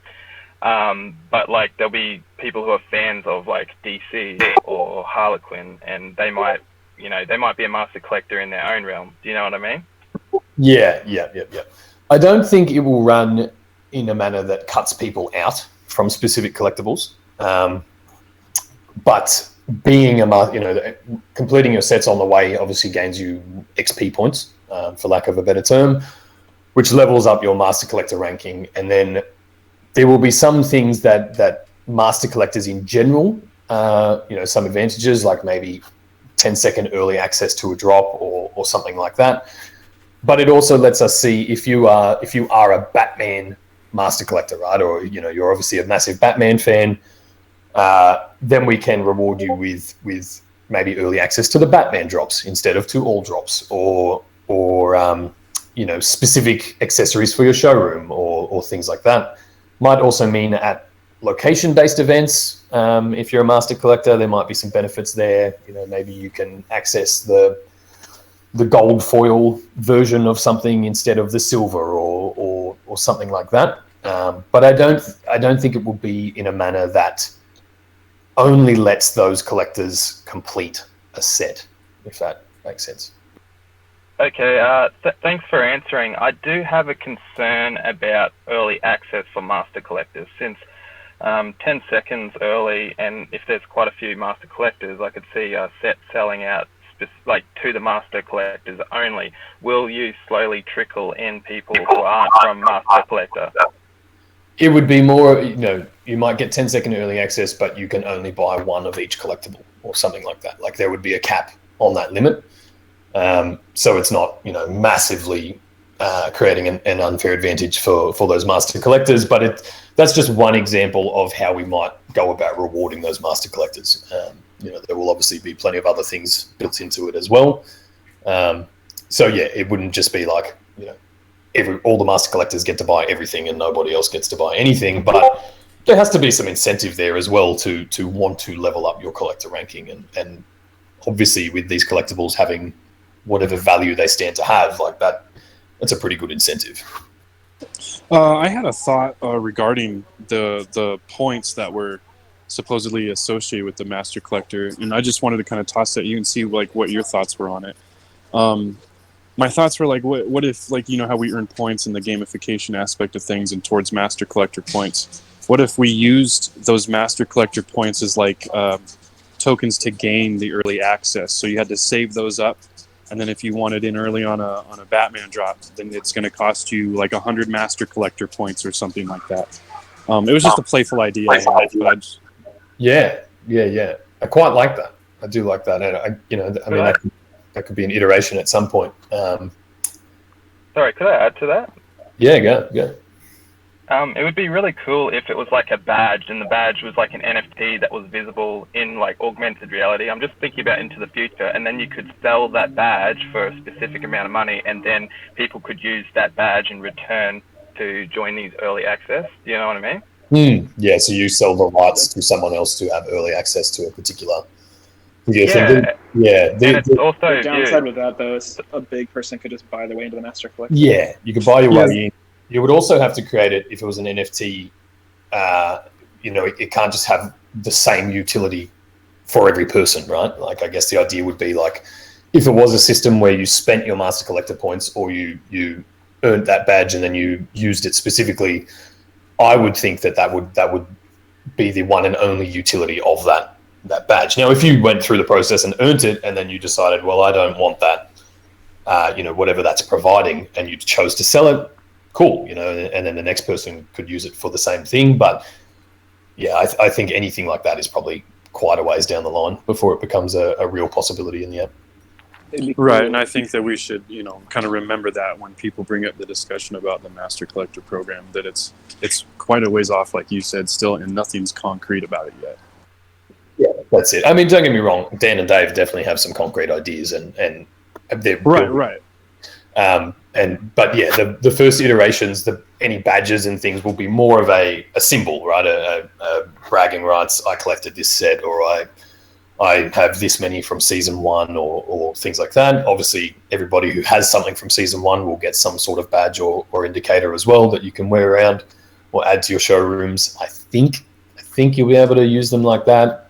H: But like there'll be people who are fans of like DC or Harlequin, and they might be a master collector in their own realm. Do you know what I mean?
A: Yeah. I don't think it will run in a manner that cuts people out from specific collectibles. But being completing your sets on the way obviously gains you XP points, for lack of a better term, which levels up your master collector ranking. And then there will be some things that master collectors in general, some advantages, like maybe 10-second early access to a drop or something like that. But it also lets us see if you are a Batman master collector, right? Or you're obviously a massive Batman fan. Then we can reward you with maybe early access to the Batman drops instead of to all drops, or specific accessories for your showroom or things like that. Might also mean at location-based events, if you're a master collector, there might be some benefits there. Maybe you can access the gold foil version of something instead of the silver or something like that. But I don't think it will be in a manner that only lets those collectors complete a set, if that makes sense.
H: Okay, thanks for answering. I do have a concern about early access for master collectors, since 10 seconds early, and if there's quite a few master collectors, I could see a set selling out to the master collectors only. Will you slowly trickle in people who aren't from master collector?
A: It would be more, you might get 10-second early access, but you can only buy one of each collectible or something like that. Like there would be a cap on that limit. So it's not, massively creating an unfair advantage for those master collectors, but that's just one example of how we might go about rewarding those master collectors. There will obviously be plenty of other things built into it as well. So yeah, it wouldn't just be like, all the master collectors get to buy everything and nobody else gets to buy anything, but there has to be some incentive there as well to want to level up your collector ranking, and obviously with these collectibles having whatever value they stand to have, like that's a pretty good incentive.
D: I had a thought regarding the points that were supposedly associated with the master collector, and I just wanted to kind of toss at you and see like what your thoughts were on it. My thoughts were like, what if, like, how we earn points in the gamification aspect of things and towards master collector points? What if we used those master collector points as like tokens to gain the early access? So you had to save those up, and then if you wanted in early on a Batman drop, then it's going to cost you like 100 master collector points or something like that. It was just a playful idea.
A: Yeah. I quite like that. I do like that, and that could be an iteration at some point.
H: Sorry, could I add to that?
A: Yeah, go.
H: It would be really cool if it was like a badge, and the badge was like an NFT that was visible in like augmented reality. I'm just thinking about into the future, and then you could sell that badge for a specific amount of money, and then people could use that badge in return to join these early access. Do you know what I mean?
A: Yeah, so you sell the rights to someone else to have early access to a particular.
H: And it's also
I: the downside with that, though, is a big person could just buy their way into the master collector.
A: Yeah, you could buy your way in. You would also have to create it if it was an NFT. It can't just have the same utility for every person, right? Like, I guess the idea would be like, if it was a system where you spent your master collector points, or you earned that badge and then you used it specifically, I would think that would be the one and only utility of that badge. Now, if you went through the process and earned it, and then you decided, well, I don't want that, whatever that's providing, and you chose to sell it, cool, and then the next person could use it for the same thing. But yeah, I think anything like that is probably quite a ways down the line before it becomes a real possibility in the app.
D: Right, and I think that we should, kind of remember that when people bring up the discussion about the master collector program, that it's quite a ways off, like you said, still, and nothing's concrete about it yet.
A: Yeah, that's it. I mean, don't get me wrong, Dan and Dave definitely have some concrete ideas, and they're
D: right.
A: But yeah, the first iterations, any badges and things will be more of a symbol, right? A bragging rights. I collected this set, or I have this many from season 1, or things like that. Obviously, everybody who has something from season 1 will get some sort of badge or indicator as well that you can wear around. or add to your showrooms. I think you'll be able to use them like that,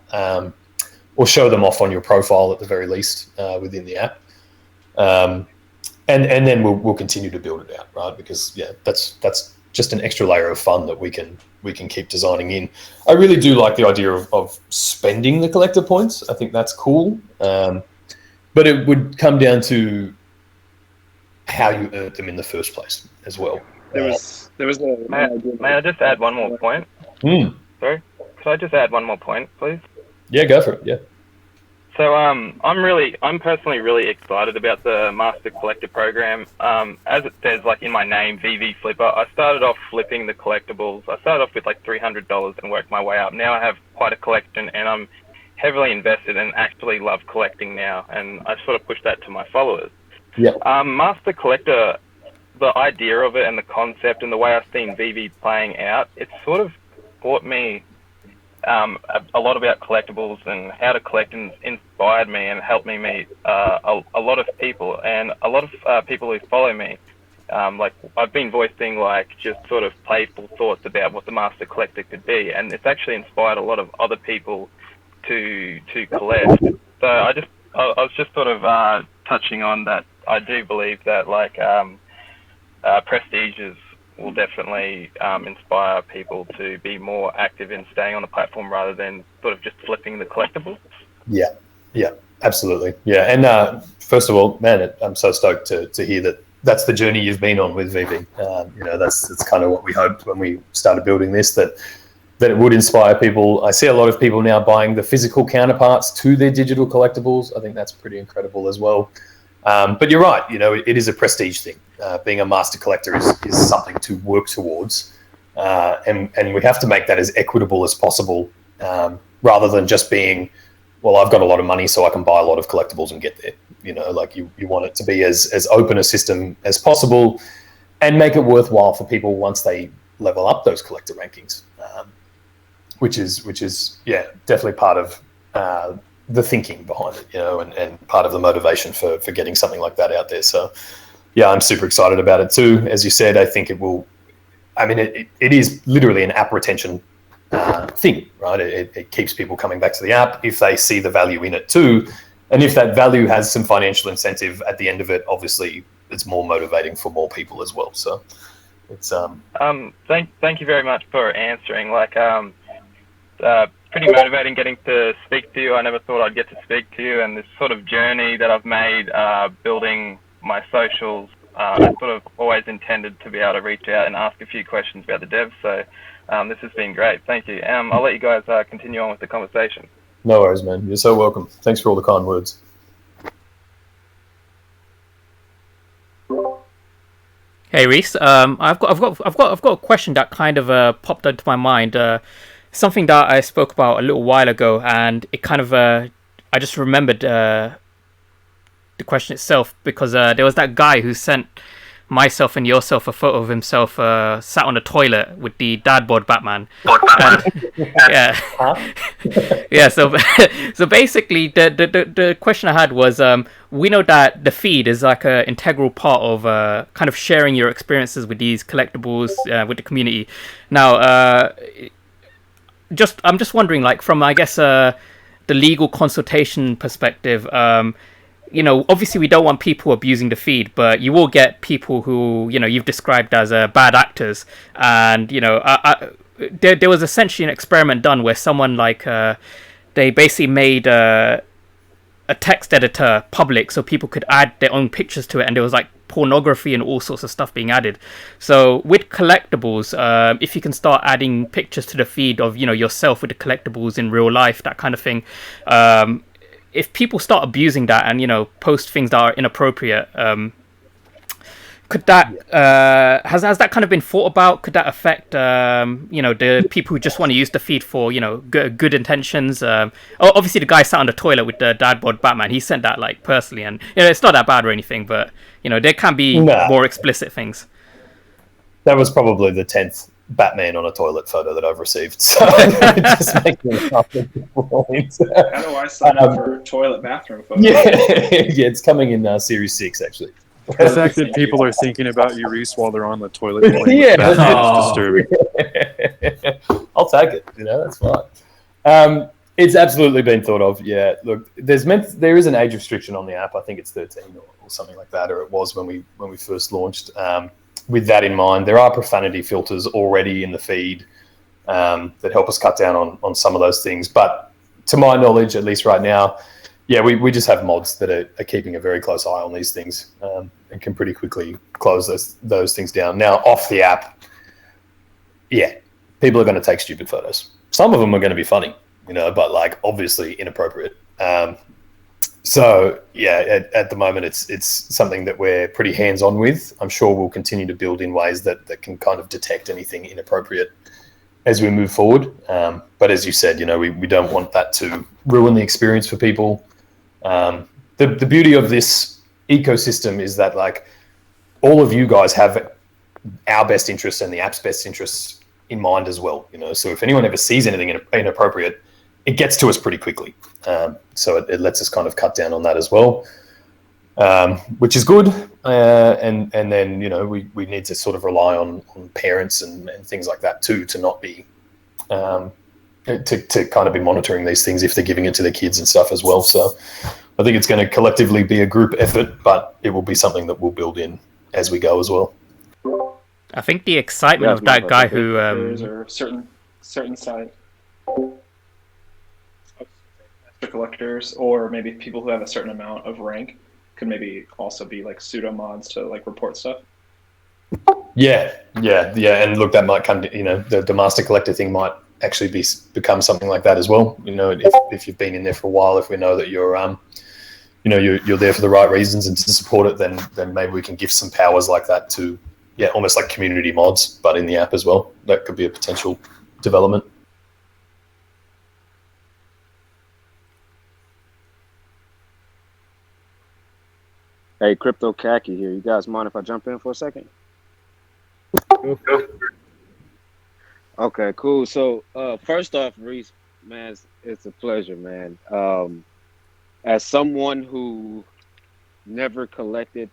A: or show them off on your profile at the very least within the app. And then we'll continue to build it out, right? Because that's just an extra layer of fun that we can keep designing in. I really do like the idea of spending the collector points. I think that's cool, but it would come down to how you earned them in the first place as well.
I: There was
H: May I just add one more point? Sorry, could I just add one more point, please?
A: Yeah, go for it. Yeah.
H: So I'm personally really excited about the Master Collector program. As it says, like in my name, VV Flipper, I started off flipping the collectibles. I started off with like $300 and worked my way up. Now I have quite a collection, and I'm heavily invested and actually love collecting now. And I sort of push that to my followers.
A: Yeah.
H: Master Collector, the idea of it and the concept and the way I've seen VV playing out, it's sort of taught me a lot about collectibles and how to collect, and inspired me and helped me meet a lot of people, and a lot of people who follow me. Like I've been voicing like just sort of playful thoughts about what the Master Collector could be, and it's actually inspired a lot of other people to collect. So I was just sort of touching on that. I do believe that like prestiges will definitely inspire people to be more active in staying on the platform rather than sort of just flipping the collectibles.
A: Yeah, absolutely. Yeah, and first of all, man, I'm so stoked to hear that that's the journey you've been on with VV. That's kind of what we hoped when we started building this, that it would inspire people. I see a lot of people now buying the physical counterparts to their digital collectibles. I think that's pretty incredible as well. But you're right, it is a prestige thing. Being a master collector is something to work towards, and we have to make that as equitable as possible, rather than just being, well, I've got a lot of money so I can buy a lot of collectibles and get there. Like you want it to be as open a system as possible, and make it worthwhile for people once they level up those collector rankings, which is definitely part of the thinking behind it, and part of the motivation for getting something like that out there. So yeah, I'm super excited about it too. As you said, I think it is literally an app retention thing, right? It keeps people coming back to the app if they see the value in it too. And if that value has some financial incentive at the end of it, obviously it's more motivating for more people as well. So it's
H: thank you very much for answering. Like pretty motivating getting to speak to you. I never thought I'd get to speak to you, and this sort of journey that I've made building my socials, I sort of always intended to be able to reach out and ask a few questions about the devs. So this has been great. Thank you. I'll let you guys continue on with the conversation.
A: No worries, man. You're so welcome. Thanks for all the kind words.
E: Hey Rhys, I've got a question that kind of popped into my mind. Something that I spoke about a little while ago, and it kind of I just remembered the question itself, because there was that guy who sent myself and yourself a photo of himself sat on a toilet with the dad bod Batman. Yeah. So basically, the question I had was, we know that the feed is like an integral part of kind of sharing your experiences with these collectibles with the community. Now, I'm just wondering, like, from I guess the legal consultation perspective. Obviously we don't want people abusing the feed, but you will get people who, you've described as bad actors. And, there was essentially an experiment done where someone they basically made a text editor public so people could add their own pictures to it. And there was like pornography and all sorts of stuff being added. So with collectibles, if you can start adding pictures to the feed of, yourself with the collectibles in real life, that kind of thing, if people start abusing that and post things that are inappropriate, could that has that kind of been thought about? Could that affect the people who just want to use the feed for good intentions? Obviously the guy sat on the toilet with the dad bod Batman. He sent that like personally, and it's not that bad or anything, but there can be more explicit things.
A: That was probably the 10th Batman on a toilet photo that I've received, so it just makes me laugh at the point.
I: How do I sign up for toilet bathroom photos?
A: Yeah, it's coming in Series 6 actually.
D: The fact that people are thinking about you, Rhys, while they're on the toilet playing
A: Yeah.
D: with Batman is
G: Oh.
D: disturbing.
A: I'll take it. That's fine. It's absolutely been thought of. Yeah. Look, there is an age restriction on the app. I think it's 13 or something like that, or it was when we first launched. With that in mind, there are profanity filters already in the feed that help us cut down on some of those things. But to my knowledge, at least right now, yeah, we just have mods that are keeping a very close eye on these things and can pretty quickly close those things down. Now, off the app, yeah, people are going to take stupid photos. Some of them are going to be funny, but like obviously inappropriate. So yeah, at the moment, it's something that we're pretty hands-on with. I'm sure we'll continue to build in ways that can kind of detect anything inappropriate as we move forward. But as you said, we don't want that to ruin the experience for people. The beauty of this ecosystem is that like all of you guys have our best interests and the app's best interests in mind as well. So if anyone ever sees anything inappropriate, it gets to us pretty quickly. So it lets us kind of cut down on that as well, which is good. And then, we need to sort of rely on parents and things like that too, to not be, to kind of be monitoring these things if they're giving it to their kids and stuff as well. So I think it's going to collectively be a group effort, but it will be something that we'll build in as we go as well.
E: I think the excitement of that guy who
I: or certain side extra collectors, or maybe people who have a certain amount of rank could maybe also be like pseudo mods to like report stuff.
A: Yeah, and look, that might come to, the master collector thing might actually become something like that as well. If you've been in there for a while, if we know that you're you're there for the right reasons and to support it, then maybe we can give some powers like that to, almost like community mods, but in the app as well. That could be a potential development.
J: Hey, Crypto Khaki here. You guys mind if I jump in for a second? Okay, cool. So first off, Rhys, man, it's a pleasure, man. As someone who never collected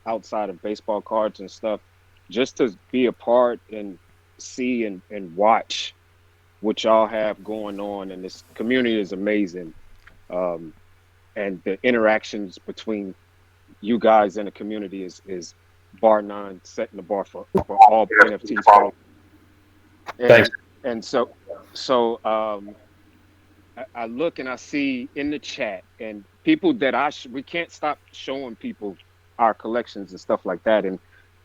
J: outside of baseball cards and stuff, just to be a part and see and watch what y'all have going on, and this community is amazing. And the interactions between you guys and the community is bar none, setting the bar for all NFTs. And so I look and I see in the chat and people that we can't stop showing people our collections and stuff like that. And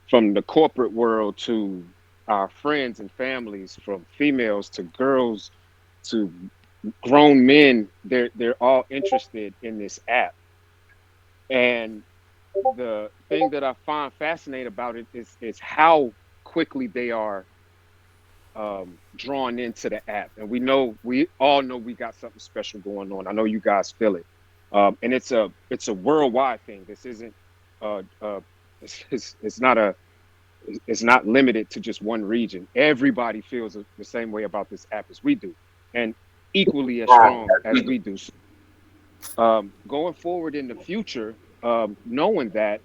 J: from the corporate world to our friends and families, from females to girls to grown men, they're all interested in this app. And the thing that I find fascinating about it is how quickly they are drawn into the app. And we all know we got something special going on. I know you guys feel it. And it's a worldwide thing. This isn't it's not limited to just one region. Everybody feels the same way about this app as we do, and equally as strong as we do. Going forward in the future, knowing that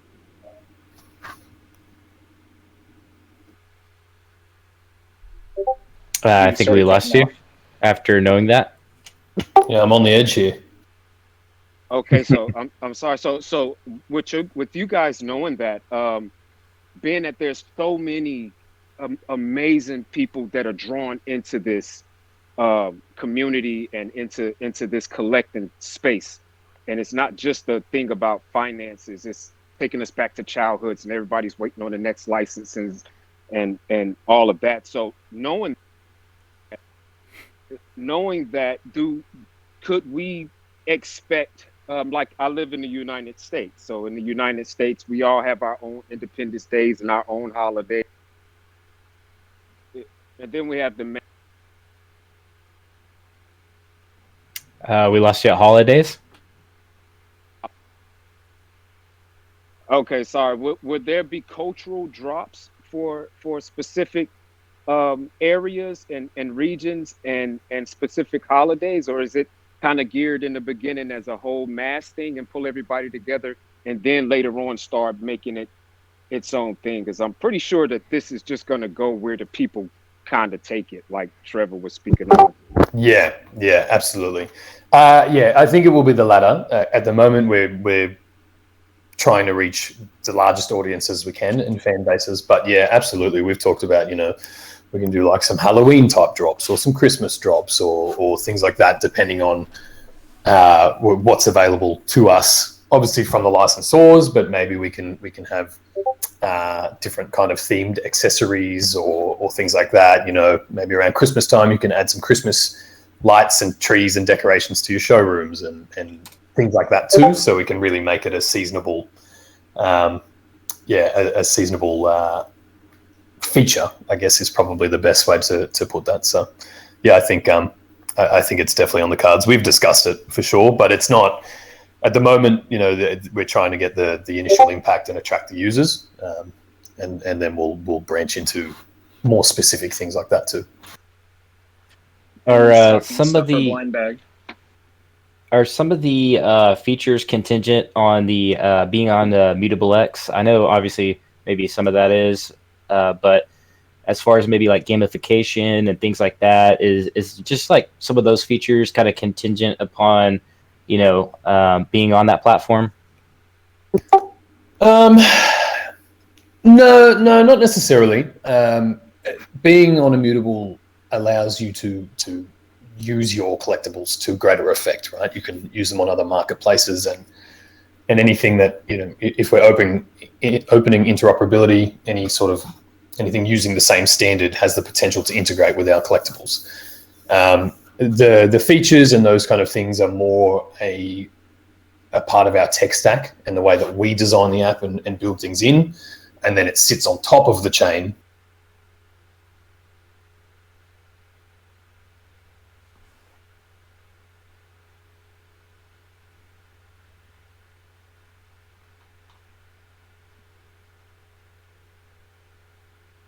B: I think we lost you after knowing that.
A: Yeah, I'm on the edge here.
J: Okay, so I'm sorry. So with you guys knowing that, being that there's so many amazing people that are drawn into this community and into this collecting space, and it's not just the thing about finances. It's taking us back to childhoods, and everybody's waiting on the next licenses and all of that. So knowing that, could we expect, like I live in the United States. So in the United States, we all have our own Independence Days and our own holidays. And then we have the...
B: We lost you at holidays.
J: Okay, sorry. Would there be cultural drops for specific areas and regions and specific holidays, or is it kind of geared in the beginning as a whole mass thing and pull everybody together and then later on start making it its own thing. Because I'm pretty sure that this is just going to go where the people kind of take it, like Trevor was speaking on.
A: Yeah, absolutely. Yeah, I think it will be the latter. At the moment, we're trying to reach the largest audiences we can and fan bases. But yeah, absolutely. We've talked about, we can do like some Halloween type drops or some Christmas drops or things like that, depending on what's available to us, obviously from the licensors, but maybe we can have different kind of themed accessories or things like that. Maybe around Christmas time, you can add some Christmas lights and trees and decorations to your showrooms and things like that too. So we can really make it a seasonable, a seasonable feature, I guess, is probably the best way to put that. So yeah, I think it's definitely on the cards. We've discussed it for sure, but it's not at the moment. We're trying to get the initial impact and attract the users, and then we'll branch into more specific things like that too.
B: Are some of the
I: blind bag.
B: Are some of the features contingent on the being on the Mutable X? I know obviously maybe some of that is, but as far as maybe like gamification and things like that, is just like some of those features kind of contingent upon, being on that platform?
A: No, not necessarily. Being on Immutable allows you to use your collectibles to greater effect, right? You can use them on other marketplaces and anything that, if we're opening interoperability, anything using the same standard has the potential to integrate with our collectibles. The features and those kind of things are more a part of our tech stack and the way that we design the app and build things in, and then it sits on top of the chain.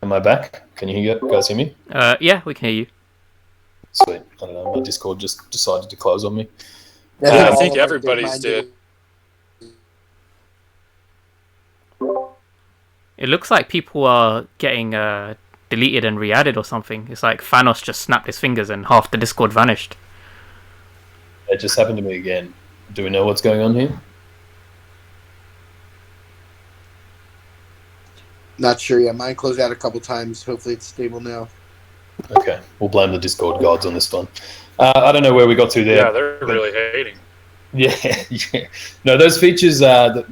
A: Am I back? Can you guys hear me?
E: Yeah, we can hear you.
A: Sweet. I don't know. My Discord just decided to close on me.
D: I think everybody's did.
E: It looks like people are getting deleted and re-added or something. It's like Thanos just snapped his fingers and half the Discord vanished.
A: It just happened to me again. Do we know what's going on here?
F: Not sure yet. Mine closed out a couple times. Hopefully it's stable now.
A: Okay, we'll blame the Discord gods on this one. I don't know where we got to there.
D: Yeah, they're really hating.
A: Yeah. No, those features, the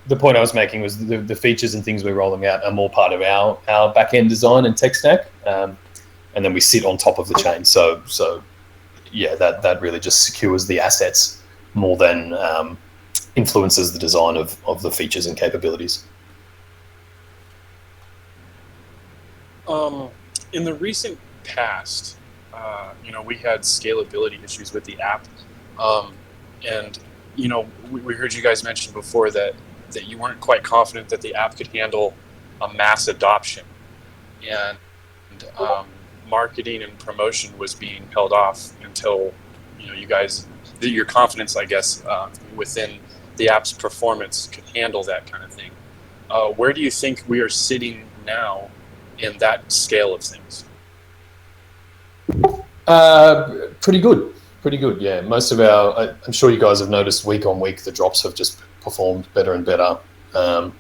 A: point I was making was the features and things we're rolling out are more part of our back-end design and tech stack, and then we sit on top of the chain. So yeah, that really just secures the assets more than influences the design of the features and capabilities.
D: In the recent past, we had scalability issues with the app, and we heard you guys mention before that you weren't quite confident that the app could handle a mass adoption, and marketing and promotion was being held off until your confidence, I guess, within the app's performance could handle that kind of thing. Where do you think we are sitting now in that scale of things?
A: Pretty good. Yeah, most of I'm sure you guys have noticed week on week the drops have just performed better and better. The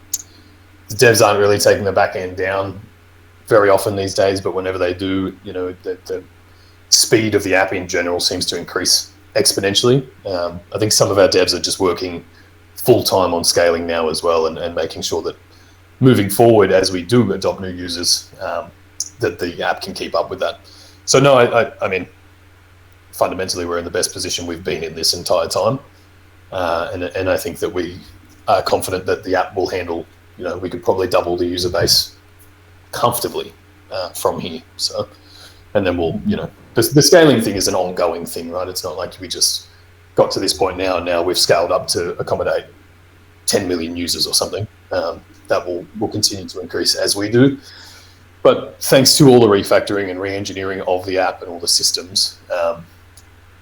A: devs aren't really taking the back end down very often these days, but whenever they do, the speed of the app in general seems to increase exponentially. I think some of our devs are just working full time on scaling now as well, and making sure that moving forward, as we do adopt new users, that the app can keep up with that. So no, I mean, fundamentally, we're in the best position we've been in this entire time, and I think that we are confident that the app will handle. We could probably double the user base comfortably from here. So, and then we'll, the scaling thing is an ongoing thing, right? It's not like we just got to this point now, and now we've scaled up to accommodate 10 million users or something. That will continue to increase as we do. But thanks to all the refactoring and re-engineering of the app and all the systems,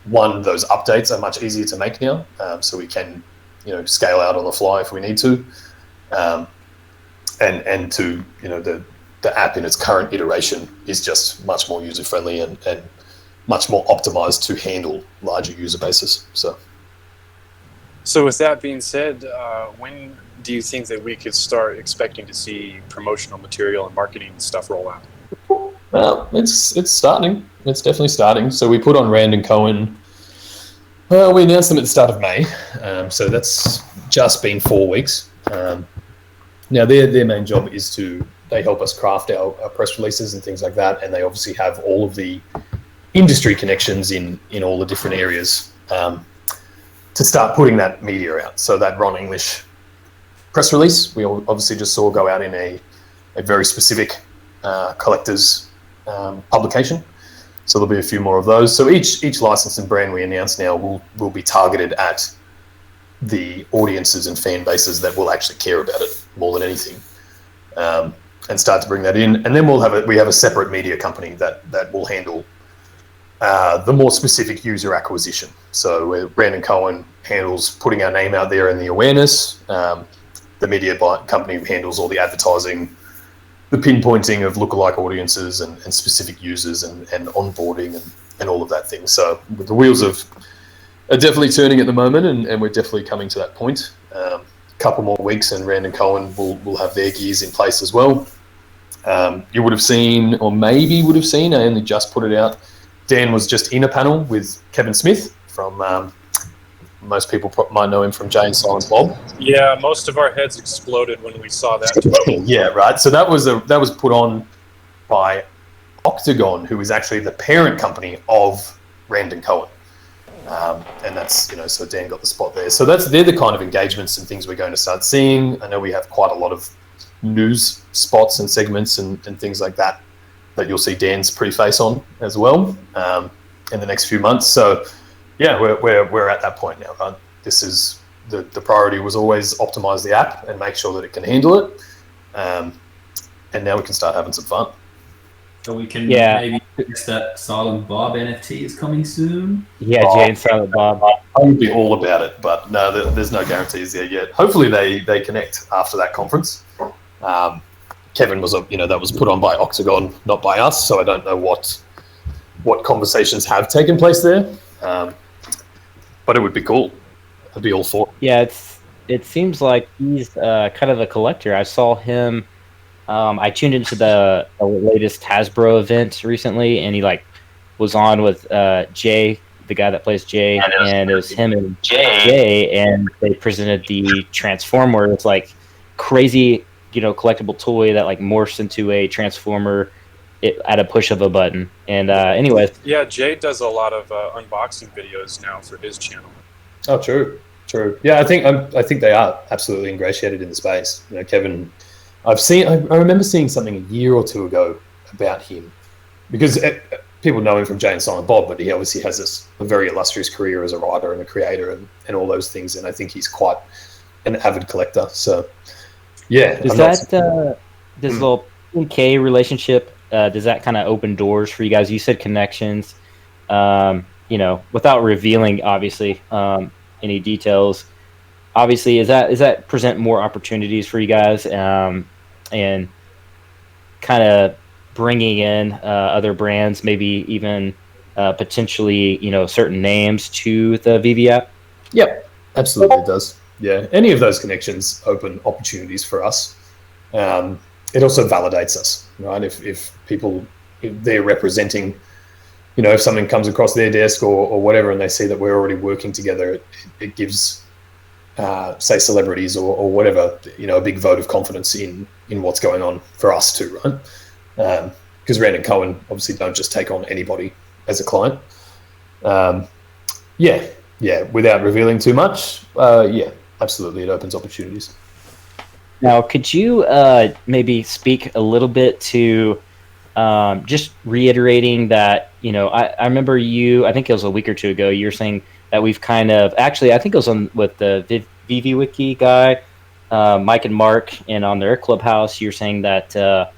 A: those updates are much easier to make now. So we can scale out on the fly if we need to, and to the app in its current iteration is just much more user friendly and much more optimized to handle larger user bases.
D: So with that being said, when do you think that we could start expecting to see promotional material and marketing stuff roll out?
A: Well, it's starting. It's definitely starting. So we put on Rand and Cohen. Well, we announced them at the start of May. So that's just been 4 weeks. Now their main job is they help us craft our press releases and things like that. And they obviously have all of the industry connections in all the different areas to start putting that media out. So that Ron English press release, we obviously just saw go out in a very specific collector's publication. So there'll be a few more of those. So each license and brand we announce now will be targeted at the audiences and fan bases that will actually care about it more than anything, and start to bring that in. And then we have a separate media company that will handle the more specific user acquisition. So where Brandon Cohen handles putting our name out there and the awareness, the media company handles all the advertising, the pinpointing of lookalike audiences and specific users and onboarding and all of that thing. So the wheels are definitely turning at the moment, and we're definitely coming to that point. Couple more weeks and Rand and Cohen will have their gears in place as well. You would have seen, or maybe would have seen, I only just put it out, Dan was just in a panel with Kevin Smith from, most people might know him from Jay and Silent Bob.
D: Yeah, most of our heads exploded when we saw that.
A: Yeah, right. So that was put on by Octagon, who is actually the parent company of Rand and Cohen. And that's, so Dan got the spot there. So they're the kind of engagements and things we're going to start seeing. I know we have quite a lot of news spots and segments and things like that you'll see Dan's preface on as well in the next few months. So yeah, we're at that point now, right? This is the priority was always optimize the app and make sure that it can handle it. And now we can start having some fun.
G: So we can maybe fix that Silent Bob NFT is coming soon.
B: Yeah, Jay and Silent Bob.
A: I would be all about it, but no, there's no guarantees there yet. Hopefully they connect after that conference. Kevin was that was put on by Octagon, not by us, so I don't know what conversations have taken place there. But it would be cool. I'd be all for it.
B: Yeah, it seems like he's kind of a collector. I saw him. I tuned into the latest Hasbro event recently, and he was on with Jay, the guy that plays Jay, and it was him and Jay, and they presented the Transformer. It's crazy, collectible toy that morphs into a Transformer at a push of a button. And anyways,
D: yeah, Jay does a lot of unboxing videos now for his channel.
A: Oh, true. Yeah, I think they are absolutely ingratiated in the space. Kevin, I remember seeing something a year or two ago about him, because people know him from Jay and Silent Bob, but he obviously has a very illustrious career as a writer and a creator and all those things. And I think he's quite an avid collector. So yeah.
B: Does this little K relationship, does that kind of open doors for you guys? You said connections, without revealing obviously any details. Obviously, is that present more opportunities for you guys, and kind of bringing in other brands, maybe even potentially certain names to the Veve app?
A: Yep, absolutely it does. Yeah, any of those connections open opportunities for us. It also validates us, right? If they're representing, if something comes across their desk or whatever, and they see that we're already working together, it gives, say, celebrities or whatever, a big vote of confidence in what's going on for us too, right? Because Rand and Cohen obviously don't just take on anybody as a client. Yeah, without revealing too much, yeah, absolutely, it opens opportunities.
B: Now, could you maybe speak a little bit to just reiterating that, I remember I think it was a week or two ago, you were saying that we've kind of, actually, I think it was on with the Veve Wiki guy, Mike and Mark, and on their Clubhouse, you're saying that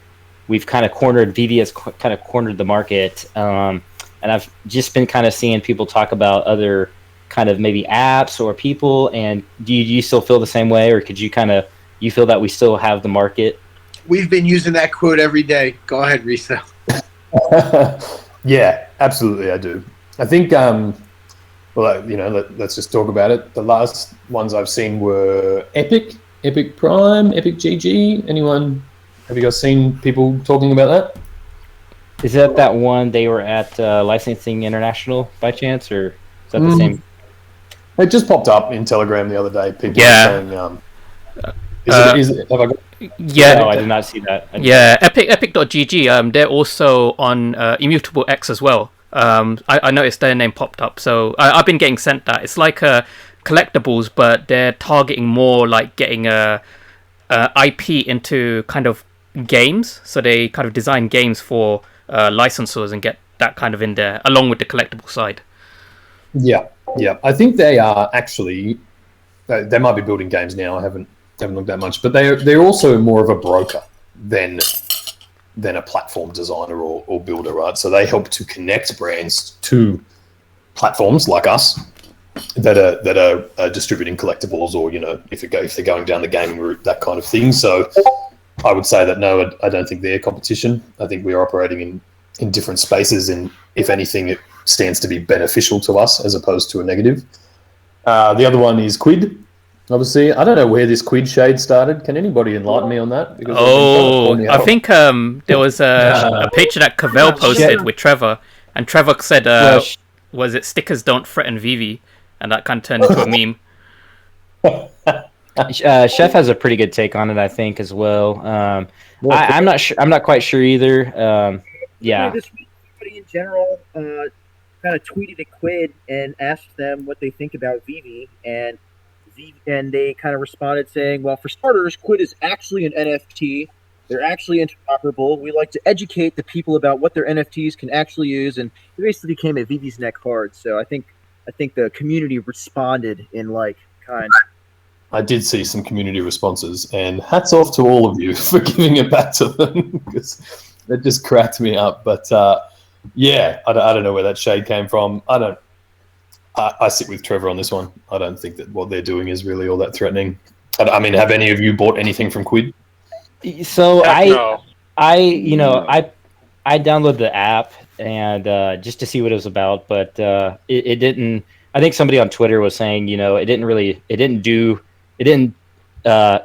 B: we've kind of cornered, Veve has kind of cornered the market. And I've just been kind of seeing people talk about other kind of maybe apps or people? And do you still feel the same way, or could you you feel that we still have the market?
F: We've been using that quote every day. Go ahead, Rhys.
A: Yeah, absolutely, I do. I think, well, let's just talk about it. The last ones I've seen were Epic Prime, Epic GG. Anyone? Have you guys seen people talking about that?
B: Is that one they were at Licensing International by chance, or is that the same?
A: It just popped up in Telegram the other day. People were saying, have I got?
E: Yeah,
B: no, I did not see that.
E: Yeah, Epic.gg. They're also on Immutable X as well. I noticed their name popped up, so I've been getting sent that. It's like collectibles, but they're targeting more like getting IP into kind of games. So they kind of design games for licensors and get that kind of in there, along with the collectible side. Yeah.
A: I think they are actually. They might be building games now. I haven't looked that much, but they're also more of a broker than a platform designer or builder, right? So they help to connect brands to platforms like us that are distributing collectibles, or if they're going down the gaming route, that kind of thing. So I would say that no, I don't think they're competition. I think we're operating in different spaces, and if anything, it stands to be beneficial to us as opposed to a negative. The other one is Quid. Obviously, I don't know where this Quid shade started. Can anybody enlighten me on that? Because
E: I think there was a picture that Cavell posted with Trevor, and Trevor said, was it stickers don't threaten Veve? And that kind of turned into a meme.
B: Chef has a pretty good take on it, I think, as well. I'm not sure. I'm not quite sure either. Yeah.
C: This week, everybody in general kind of tweeted at Quid and asked them what they think about Veve, and they kind of responded saying, well, for starters, Quid is actually an NFT. They're actually interoperable. We like to educate the people about what their NFTs can actually use, and it basically came at Veve's neck hard. So I think the community responded in kind.
A: I did see some community responses, and hats off to all of you for giving it back to them, because that just cracked me up. But yeah, I don't know where that shade came from. I sit with Trevor on this one. I don't think that what they're doing is really all that threatening. I mean, have any of you bought anything from Quid?
B: So I downloaded the app and just to see what it was about, but it didn't. I think somebody on Twitter was saying, it didn't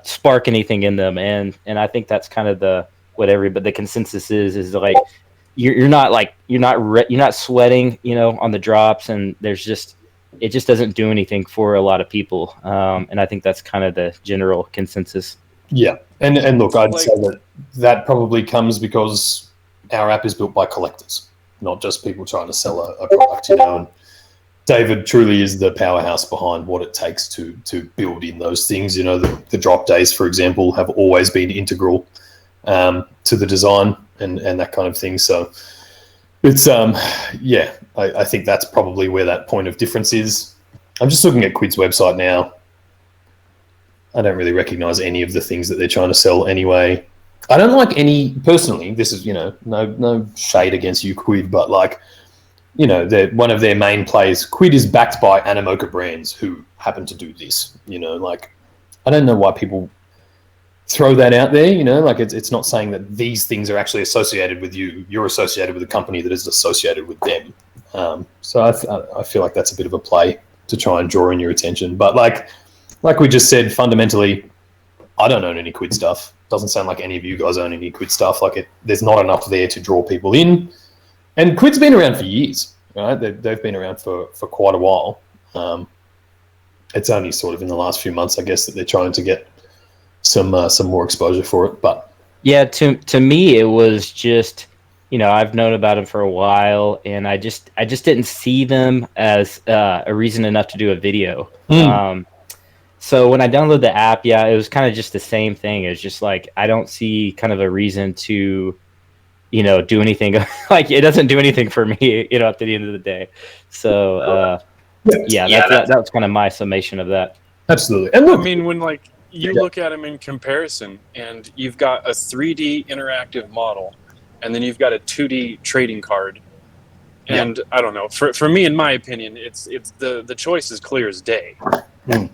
B: spark anything in them, and I think that's kind of the consensus is like you're not sweating, on the drops, and it just doesn't do anything for a lot of people, and I think that's kind of the general consensus.
A: Yeah, and look, I'd say that probably comes because our app is built by collectors, not just people trying to sell a product, And David truly is the powerhouse behind what it takes to build in those things. The drop days, for example, have always been integral to the design and that kind of thing. So it's I think that's probably where that point of difference is. I'm just looking at Quid's website now. I don't really recognize any of the things that they're trying to sell anyway. I don't like any, personally, this is, no shade against you, Quid, but one of their main plays, Quid is backed by Animoca brands who happen to do this, I don't know why people throw that out there, it's not saying that these things are actually associated with you. You're associated with a company that is associated with them. So I feel like that's a bit of a play to try and draw in your attention. But like we just said, fundamentally, I don't own any Quid stuff. Doesn't sound like any of you guys own any Quid stuff. There's not enough there to draw people in. And Quid's been around for years, right? They've been around for quite a while. It's only sort of in the last few months, I guess, that they're trying to get some more exposure for it. But
B: yeah, to me, it was just, I've known about them for a while, and I just didn't see them as a reason enough to do a video. So when I downloaded the app, it was kind of just the same thing. It's just I don't see kind of a reason to, do anything. It doesn't do anything for me, at the end of the day. So that was kind of my summation of that.
A: Absolutely. And look,
D: I mean, when you look at them in comparison, and you've got a 3D interactive model, and then you've got a 2D trading card, And I don't know. For me, in my opinion, it's the choice is clear as day.
A: Mm.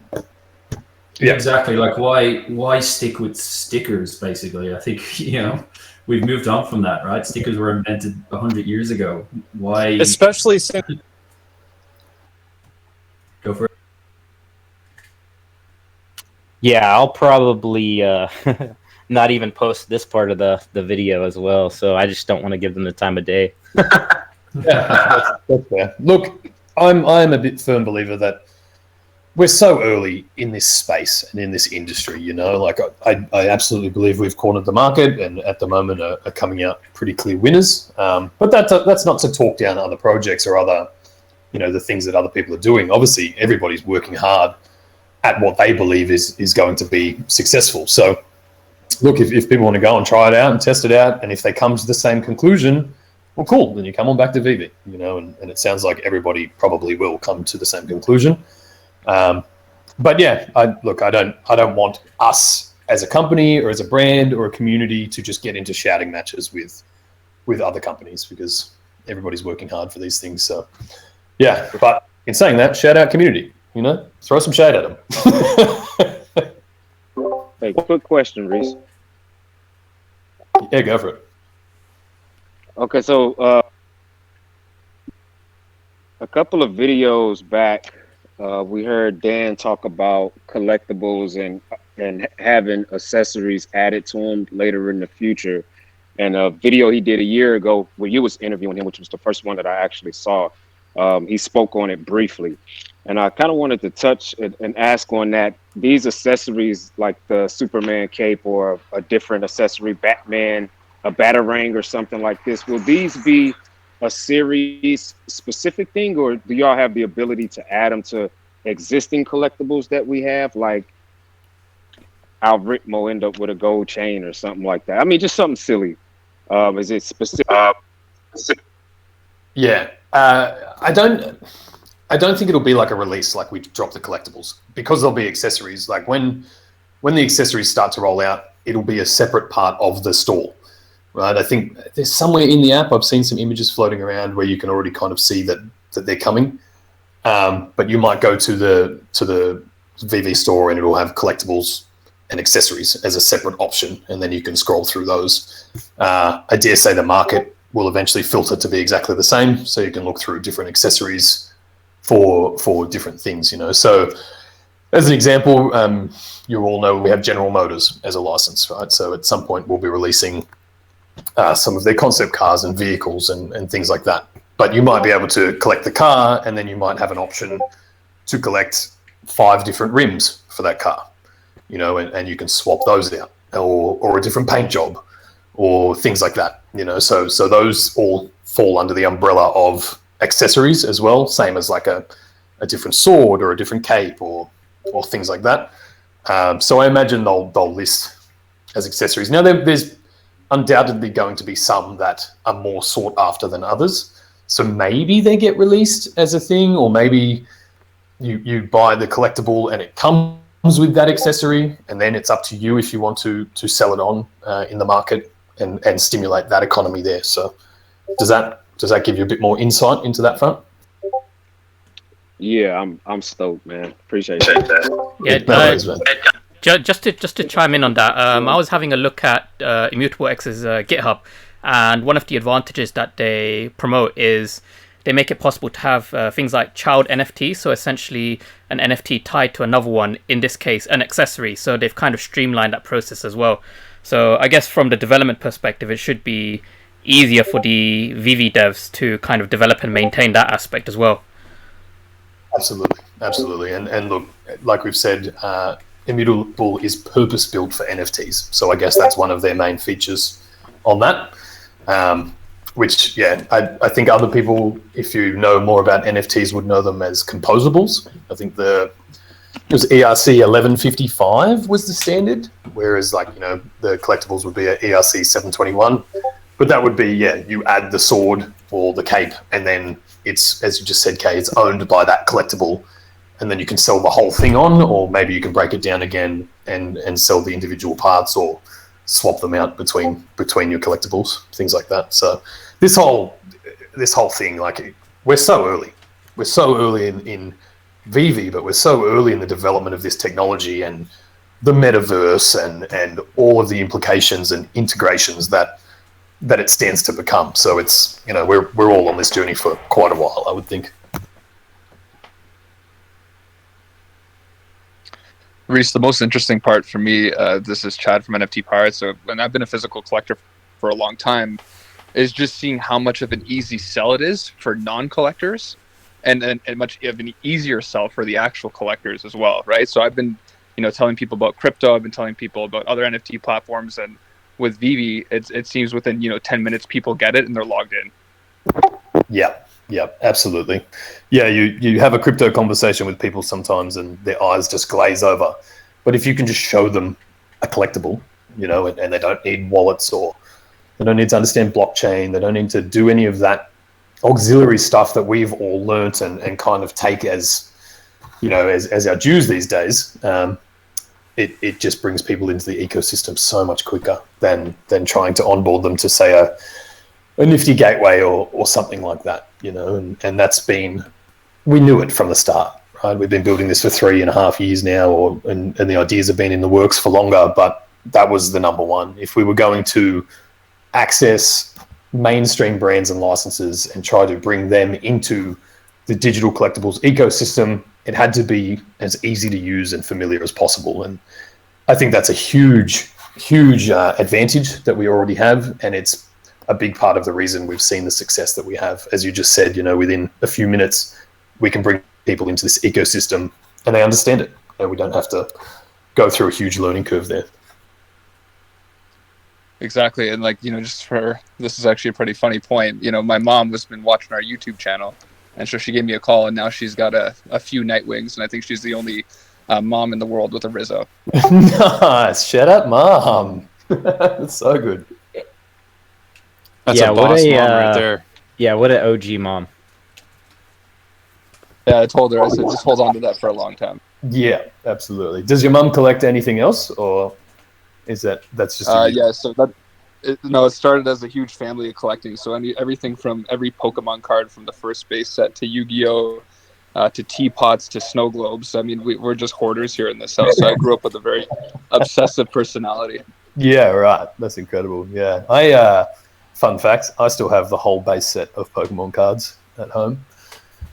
G: Yeah, exactly. Like, why stick with stickers? Basically, I think we've moved on from that, right? Stickers were invented 100 years ago. Why?
D: Especially since.
G: Go for it.
B: Yeah, I'll probably not even post this part of the video as well. So I just don't want to give them the time of day.
A: Yeah, that's fair. Look, I'm a bit firm believer that we're so early in this space and in this industry. Like I absolutely believe we've cornered the market, and at the moment are coming out pretty clear winners. But that's not to talk down other projects or other, the things that other people are doing. Obviously, everybody's working hard at what they believe is going to be successful. So, look, if people want to go and try it out and test it out, and if they come to the same conclusion, well, cool. Then you come on back to Veve, and it sounds like everybody probably will come to the same conclusion. But yeah, I don't want us as a company or as a brand or a community to just get into shouting matches with other companies, because everybody's working hard for these things. So yeah, but in saying that, shout out community, throw some shade at them.
J: Hey, quick question, Rhys.
A: Yeah, go for it.
J: Okay, so a couple of videos back, we heard Dan talk about collectibles and having accessories added to them later in the future. And a video he did a year ago where you was interviewing him, which was the first one that I actually saw, he spoke on it briefly. And I kind of wanted to touch and ask on that. These accessories, like the Superman cape or a different accessory, Batman, a Batarang or something like this, will these be a series specific thing, or do y'all have the ability to add them to existing collectibles that we have, like Algorithm end up with a gold chain or something like that? I mean, just something silly. Is it specific?
A: Yeah, I don't think it'll be like a release like we drop the collectibles, because there'll be accessories. Like when the accessories start to roll out, it'll be a separate part of the store. Right, I think there's somewhere in the app I've seen some images floating around where you can already kind of see that they're coming. But you might go to the Veve store and it'll have collectibles and accessories as a separate option, and then you can scroll through those. I dare say the market will eventually filter to be exactly the same, so you can look through different accessories for different things. So, as an example, you all know we have General Motors as a license, right? So at some point we'll be releasing some of their concept cars and vehicles and things like that. But you might be able to collect the car, and then you might have an option to collect 5 different rims for that car, and you can swap those out, or a different paint job, or things like that, So those all fall under the umbrella of accessories as well, same as like a different sword or a different cape or things like that. So I imagine they'll list as accessories. Now there's undoubtedly going to be some that are more sought after than others. So maybe they get released as a thing, or maybe you buy the collectible and it comes with that accessory, and then it's up to you if you want to sell it on in the market and stimulate that economy there. So does that give you a bit more insight into that front?
J: Yeah, I'm stoked, man. Appreciate that.
E: Yeah, just to chime in on that, I was having a look at Immutable X's GitHub, and one of the advantages that they promote is they make it possible to have things like child NFT, so essentially an NFT tied to another one, in this case an accessory. So they've kind of streamlined that process as well. So I guess from the development perspective, it should be easier for the Veve devs to kind of develop and maintain that aspect as well.
A: Absolutely. And look, like we've said, Immutable is purpose-built for NFTs. So I guess that's one of their main features on that. Which, yeah, I think other people, if you know more about NFTs, would know them as composables. I think it was ERC 1155 was the standard, whereas the collectibles would be a ERC 721. But that would be, you add the sword or the cape, and then it's, as you just said, Kay, it's owned by that collectible, and then you can sell the whole thing on, or maybe you can break it down again and sell the individual parts, or swap them out between your collectibles, things like that. So this whole this whole thing, like we're so early. We're so early in Veve, but we're so early in the development of this technology and the metaverse and all of the implications and integrations that it stands to become. So it's, we're all on this journey for quite a while, I would think.
K: Rhys, the most interesting part for me, this is Chad from NFT Pirates, and I've been a physical collector for a long time, is just seeing how much of an easy sell it is for non-collectors and much of an easier sell for the actual collectors as well, right? So I've been, telling people about crypto, I've been telling people about other NFT platforms, and with Veve, it seems within 10 minutes people get it and they're logged in.
A: Yeah, absolutely. Yeah, you have a crypto conversation with people sometimes and their eyes just glaze over. But if you can just show them a collectible, and they don't need wallets, or they don't need to understand blockchain, they don't need to do any of that auxiliary stuff that we've all learnt and kind of take as our dues these days, it just brings people into the ecosystem so much quicker than trying to onboard them to, say, a nifty gateway or something like that, and that's been, we knew it from the start, right? We've been building this for 3.5 years now, and the ideas have been in the works for longer, but that was the number one. If we were going to access mainstream brands and licenses and try to bring them into the digital collectibles ecosystem, it had to be as easy to use and familiar as possible. And I think that's a huge advantage that we already have, and it's a big part of the reason we've seen the success that we have. As you just said, within a few minutes, we can bring people into this ecosystem and they understand it, and we don't have to go through a huge learning curve there.
K: Exactly. And just for, this is actually a pretty funny point. My mom has been watching our YouTube channel, and so she gave me a call, and now she's got a few Nightwings, and I think she's the only mom in the world with a Rizzo.
A: Nice. Shut up, Mom. That's so good.
D: That's a boss mom right there.
B: Yeah, what an OG mom.
K: Yeah, I told her, I said, just hold on to that for a long time.
A: Yeah, absolutely. Does your mom collect anything else, or is that's just
K: yeah, so it started as a huge family of collecting. So everything from every Pokemon card from the first base set to Yu-Gi-Oh, to teapots to snow globes. I mean, we're just hoarders here in this house. So I grew up with a very obsessive personality.
A: Yeah, right. That's incredible. Yeah, fun fact, I still have the whole base set of Pokemon cards at home.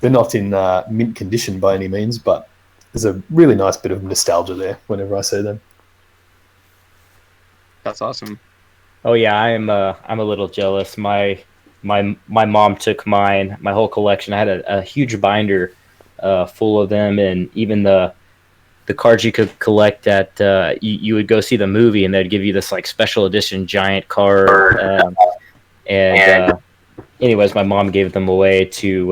A: They're not in mint condition by any means, but there's a really nice bit of nostalgia there whenever I see them.
K: That's awesome.
B: Oh yeah, I'm a little jealous. My mom took my whole collection. I had a huge binder full of them, and even the cards you could collect at you would go see the movie, and they'd give you this special edition giant card. Anyways, my mom gave them away to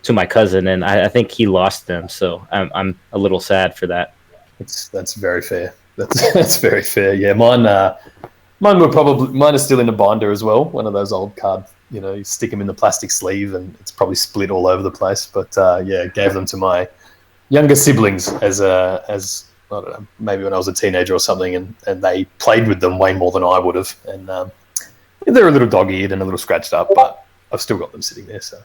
B: my cousin, and I think he lost them. So I'm a little sad for that.
A: That's very fair. That's very fair. Yeah, mine are still in a binder as well. One of those old cards, you stick them in the plastic sleeve and it's probably split all over the place. But gave them to my younger siblings as I don't know, maybe when I was a teenager or something, and they played with them way more than I would have. And they're a little dog-eared and a little scratched up, but I've still got them sitting there. So.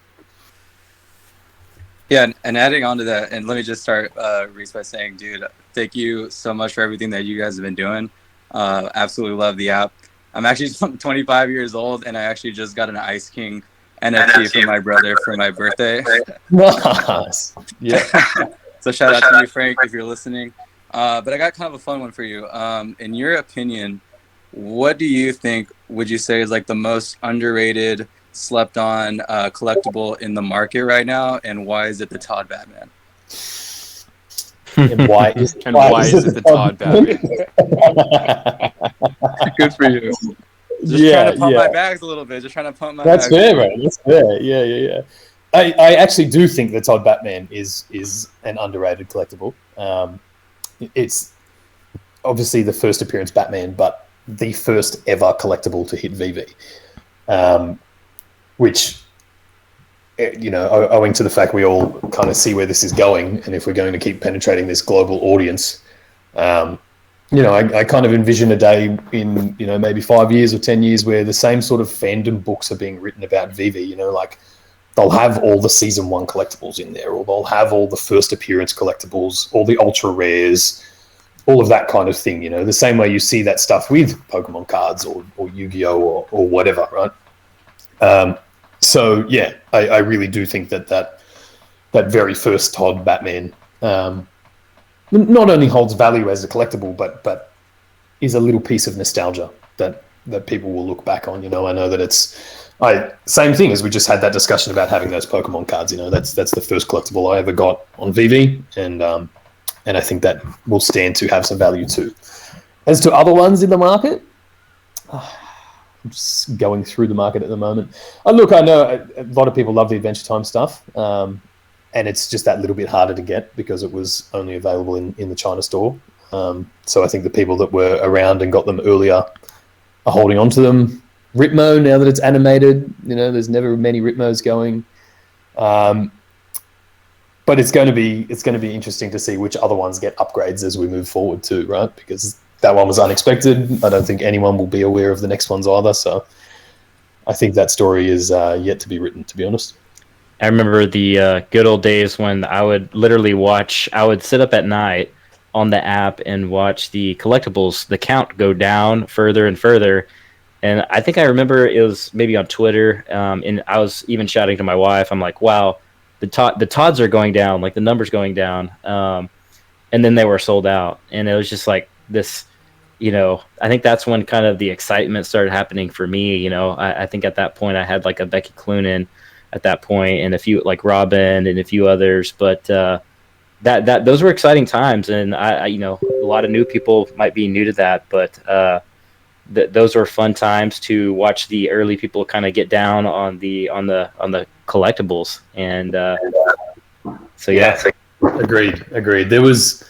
L: Yeah, and adding on to that, and let me just start, Rhys, by saying, dude, thank you so much for everything that you guys have been doing. Absolutely love the app. I'm actually 25 years old, and I actually just got an Ice King NFT for my brother for my birthday.
A: Nice. Yeah.
L: So shout out to you, Frank, if you're listening. But I got kind of a fun one for you. In your opinion, what do you think, would you say, is the most underrated, slept on collectible in the market right now, and why is it the Todd Batman?
A: And why is it
D: the Todd Batman?
K: Good for you.
L: Just trying to pump my bags a little bit. Just trying to pump my
A: That's
L: bags.
A: fair, man. That's fair. Yeah. I actually do think that Todd Batman is an underrated collectible. It's obviously the first appearance Batman, but the first ever collectible to hit Veve. Which, owing to the fact we all kind of see where this is going, and if we're going to keep penetrating this global audience, you know, I kind of envision a day in, you know, maybe 5 years or 10 years where the same sort of fandom books are being written about Veve, you know, like they'll have all the season 1 collectibles in there, or they'll have all the first appearance collectibles, all the ultra rares, all of that kind of thing, you know, the same way you see that stuff with Pokemon cards or Yu-Gi-Oh or whatever, right? So yeah, I really do think that very first Todd Batman not only holds value as a collectible, but is a little piece of nostalgia that people will look back on. You know, I know that it's same thing as we just had that discussion about having those Pokemon cards. You know, that's the first collectible I ever got on Veve, and I think that will stand to have some value too. As to other ones in the market, I'm just going through the market at the moment. Look, I know a lot of people love the Adventure Time stuff. And it's just that little bit harder to get because it was only available in the China store. So I think the people that were around and got them earlier are holding on to them. Ritmo, now that it's animated, you know, there's never many Ritmos going. But it's going to be interesting to see which other ones get upgrades as we move forward too, right? Because that one was unexpected. I don't think anyone will be aware of the next ones either. So I think that story is yet to be written, to be honest.
B: I remember the good old days when I would literally I would sit up at night on the app and watch the collectibles, the count go down further and further. And I think I remember it was maybe on Twitter, and I was even shouting to my wife, I'm like, wow, the Todds are going down, like the numbers going down. And then they were sold out. And it was just like this, you know, I think that's when kind of the excitement started happening for me. You know, I think at that point I had like a Becky Cloonan at that point, and a few like Robin and a few others, but that those were exciting times, and I you know, a lot of new people might be new to that, but those were fun times to watch the early people kind of get down on the collectibles, and so yeah.
A: Agreed. There was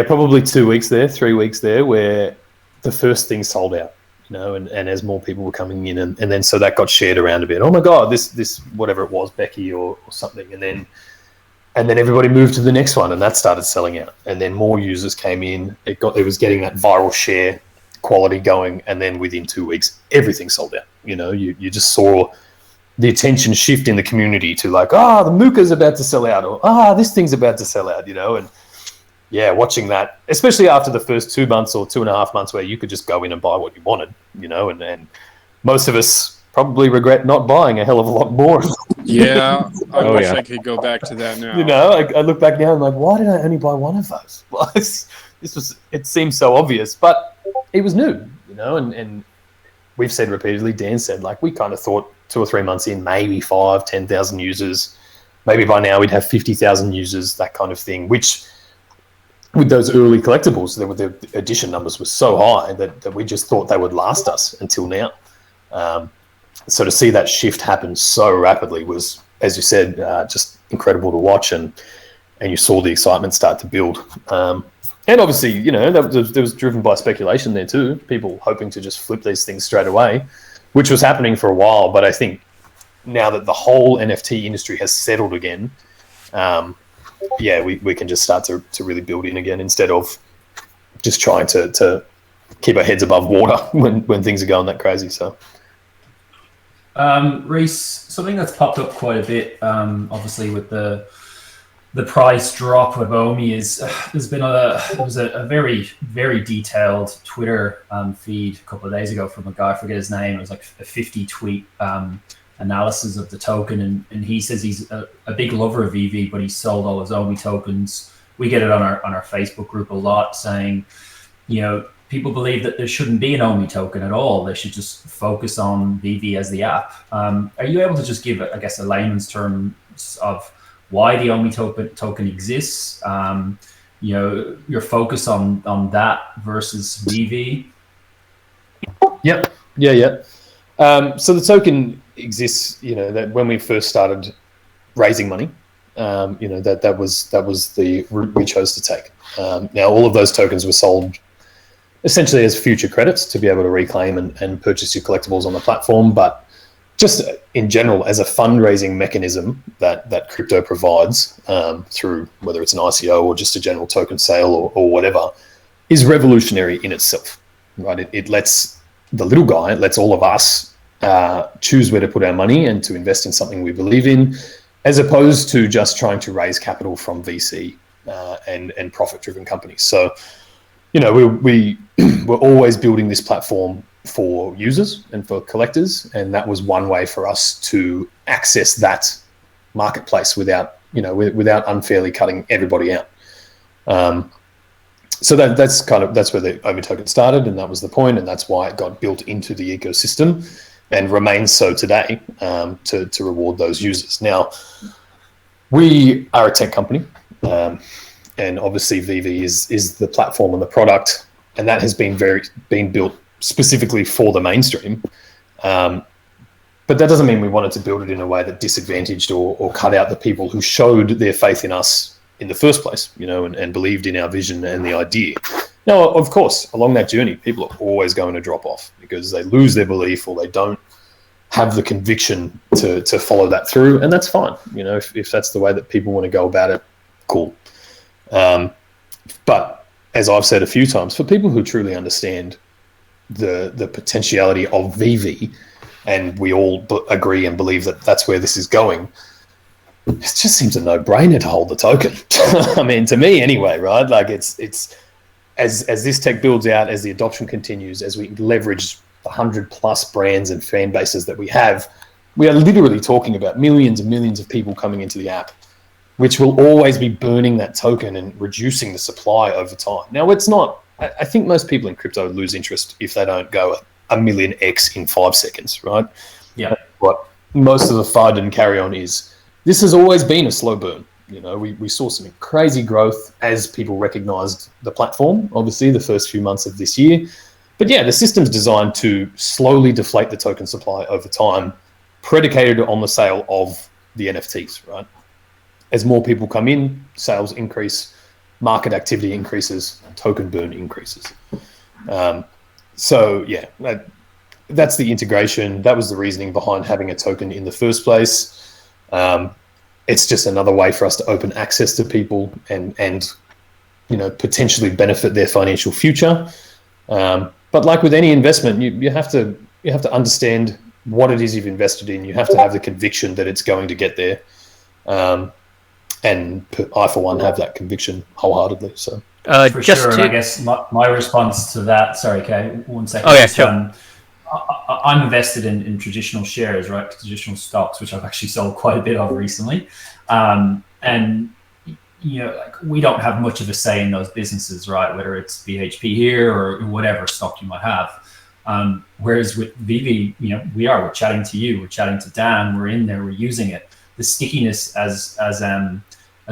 A: probably 2 weeks there, 3 weeks there where the first thing sold out. You know, and as more people were coming in, and then so that got shared around a bit. Oh my God, this whatever it was, Becky or something, and then everybody moved to the next one, and that started selling out. And then more users came in. It was getting that viral share quality going, and then within 2 weeks, everything sold out. You know, you just saw the attention shift in the community to like, the Mooka's about to sell out, or this thing's about to sell out. You know, and yeah, watching that, especially after the first 2 months or 2.5 months where you could just go in and buy what you wanted, you know, and most of us probably regret not buying a hell of a lot more.
D: Yeah, I wish I could go back to that now.
A: You know, I look back now and I'm like, why did I only buy one of those? Well, it seems so obvious, but it was new, you know, and we've said repeatedly, Dan said, like, we kind of thought 2 or 3 months in, maybe 10,000 users, maybe by now we'd have 50,000 users, that kind of thing, which with those early collectibles, the edition numbers were so high that we just thought they would last us until now. So to see that shift happen so rapidly was, as you said, just incredible to watch, and you saw the excitement start to build. And obviously, you know, that was driven by speculation there too, people hoping to just flip these things straight away, which was happening for a while. But I think now that the whole NFT industry has settled again, we can just start to really build in again instead of just trying to keep our heads above water when things are going that crazy. So,
G: Rhys, something that's popped up quite a bit, obviously with the price drop of OMI is there was a very, very detailed Twitter feed a couple of days ago from a guy, I forget his name. It was like a 50 tweet analysis of the token, and he says he's a big lover of Veve, but he sold all his OMI tokens. We get it on our Facebook group a lot, saying, you know, people believe that there shouldn't be an OMI token at all. They should just focus on Veve as the app. Are you able to just give, I guess, a layman's terms of why the OMI token exists? You know, your focus on that versus Veve.
A: Yep. Yeah. So the token exists, you know, that when we first started raising money, you know, that was the route we chose to take. Now all of those tokens were sold essentially as future credits to be able to reclaim and purchase your collectibles on the platform, but just in general as a fundraising mechanism that crypto provides through whether it's an ICO or just a general token sale or whatever, is revolutionary in itself, right? It lets the little guy, it lets all of us choose where to put our money and to invest in something we believe in, as opposed to just trying to raise capital from VC and profit-driven companies. So, you know, we're always building this platform for users and for collectors, and that was one way for us to access that marketplace without unfairly cutting everybody out. So that's where the OMI token started, and that was the point, and that's why it got built into the ecosystem and remains so today, to reward those users. Now, we are a tech company, and obviously Veve is the platform and the product, and that has been built specifically for the mainstream. But that doesn't mean we wanted to build it in a way that disadvantaged or cut out the people who showed their faith in us in the first place, you know, and believed in our vision and the idea. Now, of course, along that journey, people are always going to drop off because they lose their belief or they don't have the conviction to follow that through, and that's fine. You know, if that's the way that people want to go about it, cool. But as I've said a few times, for people who truly understand the potentiality of Veve, and we all agree and believe that that's where this is going, it just seems a no-brainer to hold the token. I mean, to me anyway, right? Like it's as this tech builds out, as the adoption continues, as we leverage the 100+ brands and fan bases that we have, we are literally talking about millions and millions of people coming into the app, which will always be burning that token and reducing the supply over time. Now, it's not, I think most people in crypto lose interest if they don't go a million X in 5 seconds, right?
G: Yeah.
A: What most of the FUD and carry on is, this has always been a slow burn. You know, we saw some crazy growth as people recognized the platform, obviously, the first few months of this year. But yeah, the system's designed to slowly deflate the token supply over time, predicated on the sale of the NFTs, right? As more people come in, sales increase, market activity increases, token burn increases. So yeah, that's the integration. That was the reasoning behind having a token in the first place. It's just another way for us to open access to people and you know, potentially benefit their financial future. But like with any investment, you have to understand what it is you've invested in. You have to have the conviction that it's going to get there. And I, for one, have that conviction wholeheartedly. So
G: for sure. And I guess my response to that. Sorry, Kay, 1 second.
E: Oh yeah, sure.
G: I'm invested in traditional shares, right? Traditional stocks, which I've actually sold quite a bit of recently. And you know, like, we don't have much of a say in those businesses, right? Whether it's BHP here or whatever stock you might have. Whereas with Veve, you know, we're chatting to you, we're chatting to Dan, we're in there, we're using it. The stickiness, as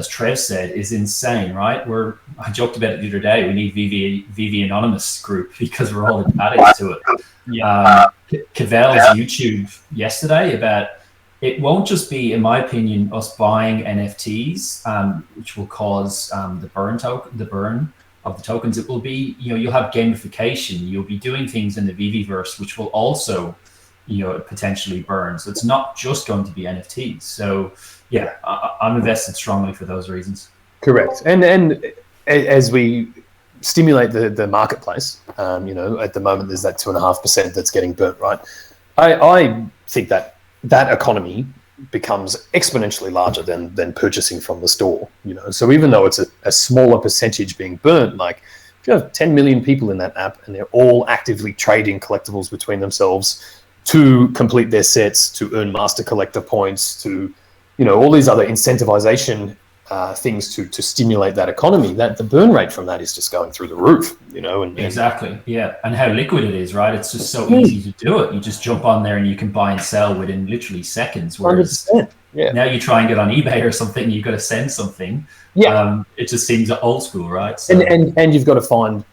G: Trev said, is insane, right? I joked about it the other day. We need Veve Anonymous group because we're all addicts to it. Yeah. Cavel's YouTube yesterday about it won't just be, in my opinion, us buying NFTs, which will cause the burn of the tokens. It will be, you know, you'll have gamification. You'll be doing things in the Veveverse, which will also, you know, potentially burn. So it's not just going to be NFTs. So yeah, I'm invested strongly for those reasons.
A: Correct. And as we stimulate the marketplace, you know, at the moment there's that 2.5% that's getting burnt, right? I think that economy becomes exponentially larger than purchasing from the store, you know. So even though it's a smaller percentage being burnt, like if you have 10 million people in that app and they're all actively trading collectibles between themselves to complete their sets, to earn master collector points, to, you know, all these other incentivization things to stimulate that economy, that the burn rate from that is just going through the roof, you know. And
G: exactly, yeah. And how liquid it is, right? It's just so easy to do it. You just jump on there and you can buy and sell within literally seconds. Whereas now you try and get on eBay or something, you've got to send something. Yeah. It just seems old school, right? So,
A: and you've got to find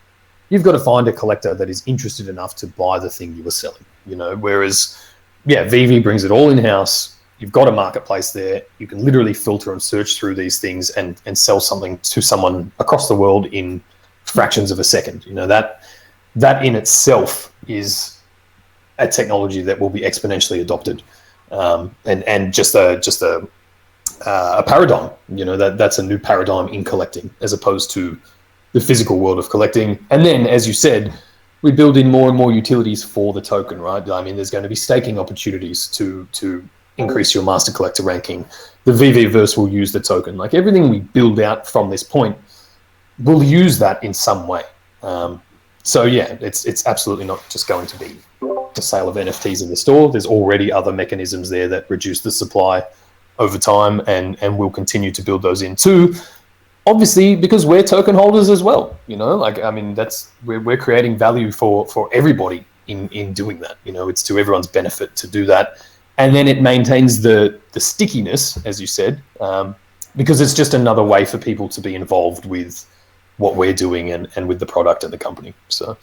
A: a collector that is interested enough to buy the thing you were selling, you know. Whereas, yeah, Veve brings it all in house. You've got a marketplace there. You can literally filter and search through these things and sell something to someone across the world in fractions of a second. You know, that in itself is a technology that will be exponentially adopted, and just a paradigm. You know, that's a new paradigm in collecting, as opposed to the physical world of collecting. And then, as you said, we build in more and more utilities for the token, right? I mean, there's going to be staking opportunities to increase your master collector ranking. The Veveverse will use the token. Like everything we build out from this point, we'll use that in some way. So yeah, it's absolutely not just going to be the sale of NFTs in the store. There's already other mechanisms there that reduce the supply over time, and we'll continue to build those in too. Obviously, because we're token holders as well, you know, like, I mean, we're creating value for everybody in doing that. You know, it's to everyone's benefit to do that. And then it maintains the stickiness, as you said, because it's just another way for people to be involved with what we're doing and with the product and the company. So,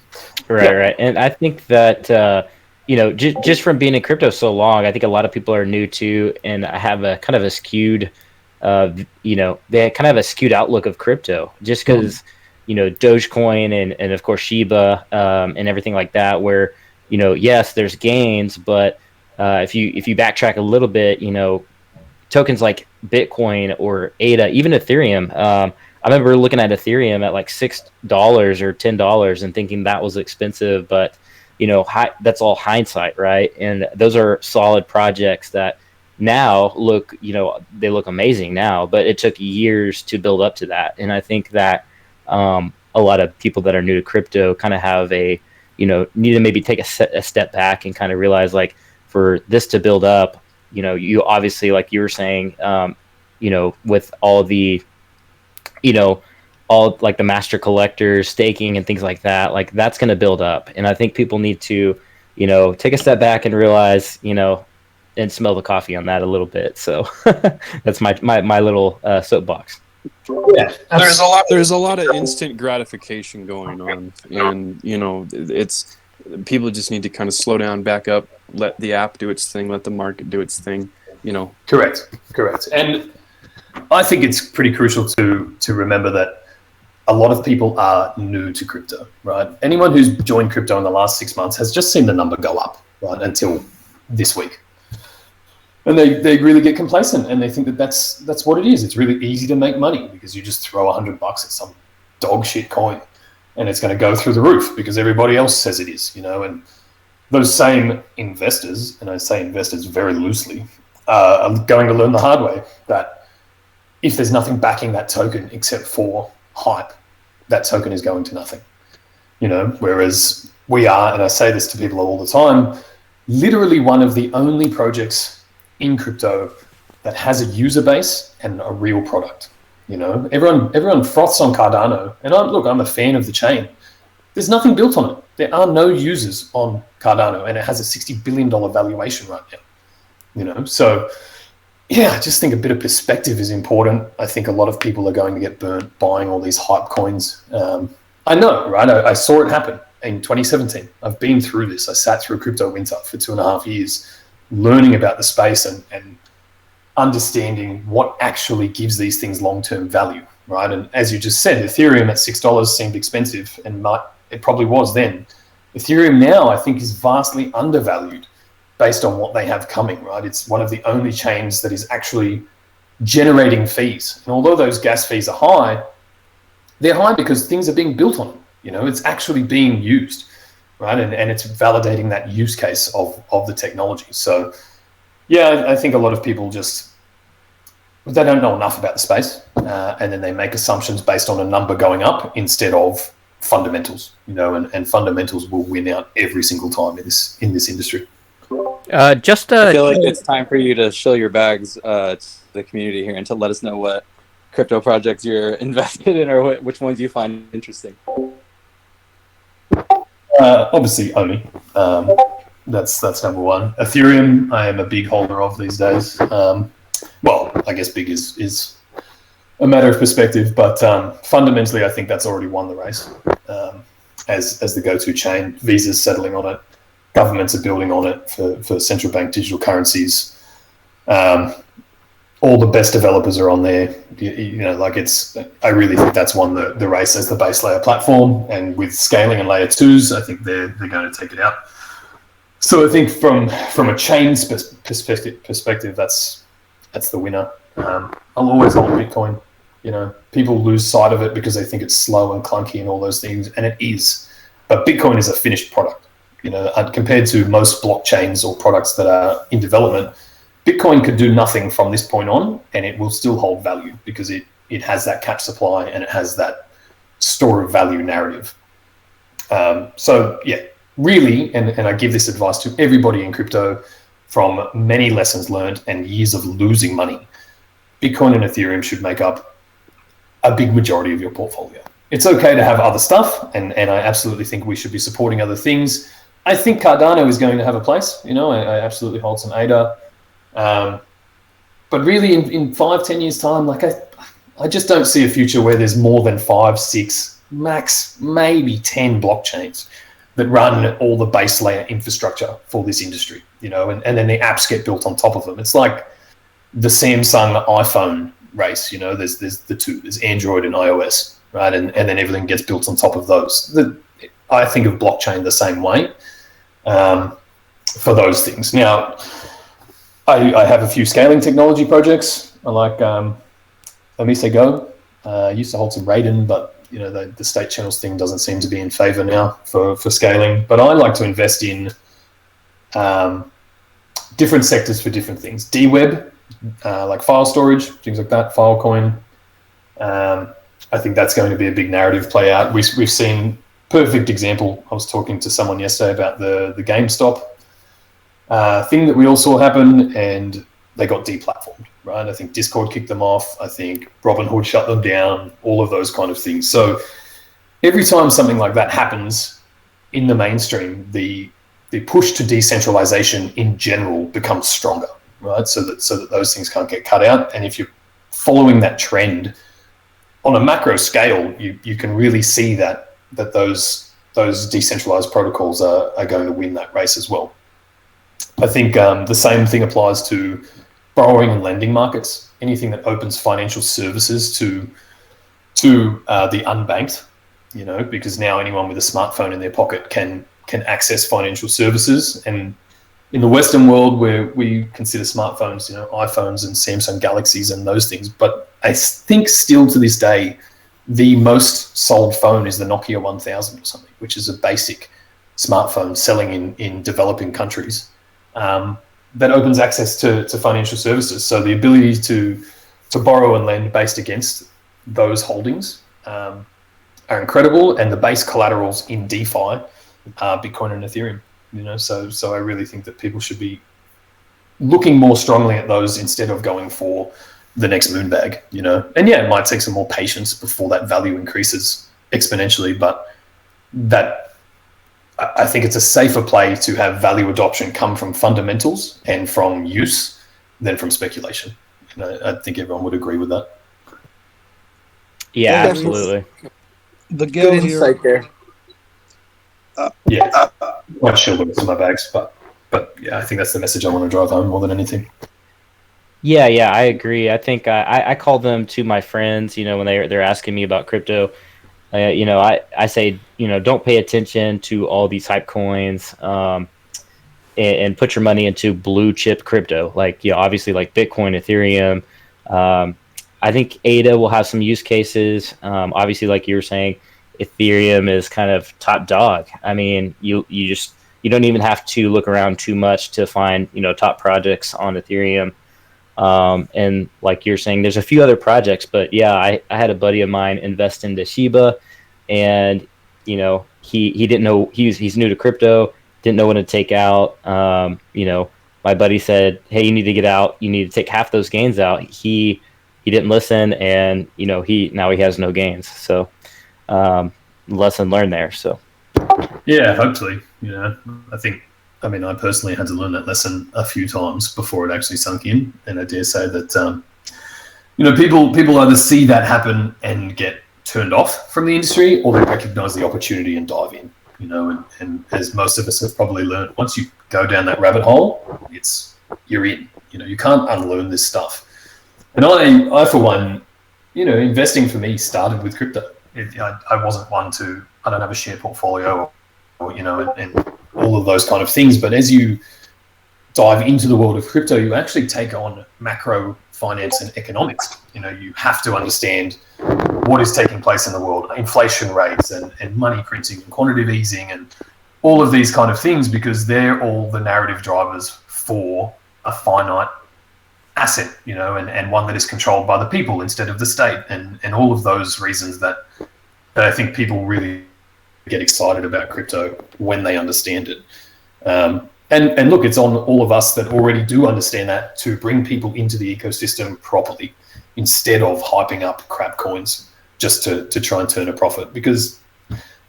B: Right. And I think that, you know, just from being in crypto so long, I think a lot of people are new to, and have a kind of a skewed, you know, they kind of have a skewed outlook of crypto just because, you know, Dogecoin and of course Shiba and everything like that, where, you know, yes, there's gains, but if you backtrack a little bit, you know, tokens like Bitcoin or ADA, even Ethereum. I remember looking at Ethereum at like $6 or $10 and thinking that was expensive, but you know, that's all hindsight, right? And those are solid projects that now look, you know, they look amazing now, but it took years to build up to that. And I think that a lot of people that are new to crypto kind of have a, you know, need to maybe take a step back and kind of realize, like, for this to build up, you know, you obviously, like you were saying, you know, with all the, you know, all like the master collectors, staking and things like that, like that's going to build up. And I think people need to, you know, take a step back and realize, you know, and smell the coffee on that a little bit. So that's my little soapbox.
A: Yeah,
D: there's a lot of instant gratification going on, and you know, it's people just need to kind of slow down, back up, let the app do its thing, let the market do its thing, you know.
A: Correct. And I think it's pretty crucial to remember that a lot of people are new to crypto, right? Anyone who's joined crypto in the last 6 months has just seen the number go up, right, until this week. And they really get complacent, and they think that that's what it is. It's really easy to make money because you just throw $100 at some dog shit coin and it's going to go through the roof because everybody else says it is, you know. And those same investors, and I say investors very loosely, are going to learn the hard way that if there's nothing backing that token except for hype, that token is going to nothing, you know. Whereas we are, and I say this to people all the time, literally one of the only projects in crypto that has a user base and a real product. You know, everyone froths on Cardano, and I'm a fan of the chain. There's nothing built on it. There are no users on Cardano, and it has a $60 billion valuation right now. You know, so yeah, I just think a bit of perspective is important. I think a lot of people are going to get burnt buying all these hype coins. I know, right? I saw it happen in 2017. I've been through this. I sat through crypto winter for 2.5 years, learning about the space and understanding what actually gives these things long-term value, right? And as you just said, Ethereum at $6 seemed expensive, and it probably was then. Ethereum now, I think, is vastly undervalued based on what they have coming, right? It's one of the only chains that is actually generating fees. And although those gas fees are high, they're high because things are being built on them. You know, it's actually being used, right? And it's validating that use case of the technology. So yeah, I think a lot of people they don't know enough about the space, and then they make assumptions based on a number going up instead of fundamentals, you know, and fundamentals will win out every single time in this industry.
L: I feel like it's time for you to show your bags to the community here and to let us know what crypto projects you're invested in, or which ones you find interesting.
A: Obviously, OMI. That's number one. Ethereum, I am a big holder of these days. Well, I guess big is a matter of perspective, but fundamentally, I think that's already won the race as the go-to chain. Visa's settling on it. Governments are building on it for central bank digital currencies. All the best developers are on there. You know, like I really think that's won the race as the base layer platform, and with scaling and layer twos, I think they're going to take it out. So I think from a chain perspective, that's the winner. I'll always hold Bitcoin. You know, people lose sight of it because they think it's slow and clunky and all those things, and it is. But Bitcoin is a finished product. You know, compared to most blockchains or products that are in development, Bitcoin could do nothing from this point on, and it will still hold value because it has that catch supply and it has that store of value narrative. So yeah, really, and I give this advice to everybody in crypto from many lessons learned and years of losing money. Bitcoin and Ethereum should make up a big majority of your portfolio. It's okay to have other stuff, and I absolutely think we should be supporting other things. I think Cardano is going to have a place. You know, I absolutely hold some ADA. But really, in 5-10 years' time, like I just don't see a future where there's more than 5, 6, max, maybe 10 blockchains that run all the base layer infrastructure for this industry, you know, and then the apps get built on top of them. It's like the Samsung iPhone race, you know, there's the two, there's Android and iOS, right? And then everything gets built on top of those. I think of blockchain the same way for those things. Now, I have a few scaling technology projects. I like Omise Go. I used to hold some Raiden, but you know, the state channels thing doesn't seem to be in favor now for scaling. But I like to invest in different sectors for different things. DWeb, like file storage, things like that, Filecoin. I think that's going to be a big narrative play out. We've seen perfect example. I was talking to someone yesterday about the GameStop thing that we all saw happen, and they got deplatformed, right? I think Discord kicked them off. I think Robinhood shut them down, all of those kind of things. So every time something like that happens in the mainstream, the push to decentralization in general becomes stronger, right? So that those things can't get cut out. And if you're following that trend on a macro scale, you can really see that those decentralized protocols are going to win that race as well. I think the same thing applies to borrowing and lending markets. Anything that opens financial services to the unbanked, you know, because now anyone with a smartphone in their pocket can access financial services. And in the Western world, where we consider smartphones, you know, iPhones and Samsung Galaxies and those things, but I think still to this day, the most sold phone is the Nokia 1000 or something, which is a basic smartphone selling in developing countries. That opens access to financial services. So the ability to borrow and lend based against those holdings are incredible, and the base collaterals in DeFi are Bitcoin and Ethereum. You know, so I really think that people should be looking more strongly at those instead of going for the next moonbag. You know, and yeah, it might take some more patience before that value increases exponentially, but I think it's a safer play to have value adoption come from fundamentals and from use than from speculation. And I think everyone would agree with that.
B: Yeah, absolutely.
M: The Good insight there.
A: Yeah, not sure what's in my bags, but yeah, I think that's the message I want to drive home more than anything.
B: Yeah, I agree. I think I call them to my friends, you know, when they're asking me about crypto. You know, I say, you know, don't pay attention to all these hype coins, and put your money into blue chip crypto. Like, you know, obviously like Bitcoin, Ethereum. I think ADA will have some use cases. Obviously, like you were saying, Ethereum is kind of top dog. I mean, you don't even have to look around too much to find, you know, top projects on Ethereum. And like you're saying, there's a few other projects, but yeah, I had a buddy of mine invest into Shiba, and you know, he didn't know, he's new to crypto, didn't know when to take out. You know, my buddy said, hey, you need to get out, you need to take half those gains out. He didn't listen, and you know, now he has no gains. So lesson learned there. So
A: yeah, hopefully, you know, I mean, I personally had to learn that lesson a few times before it actually sunk in, and I dare say that you know, people either see that happen and get turned off from the industry, or they recognize the opportunity and dive in. You know, and as most of us have probably learned, once you go down that rabbit hole, you're in. You know, you can't unlearn this stuff. And I for one, you know, investing for me started with crypto. I wasn't one I don't have a share portfolio or you know, and all of those kind of things. But as you dive into the world of crypto, you actually take on macro finance and economics. You have to understand what is taking place in the world, inflation rates and money printing and quantitative easing and all of these kind of things, because they're all the narrative drivers for a finite asset, and one that is controlled by the people instead of the state, and all of those reasons that I think people really get excited about crypto when they understand it. And look, it's on all of us that already do understand that to bring people into the ecosystem properly, instead of hyping up crap coins just to try and turn a profit. Because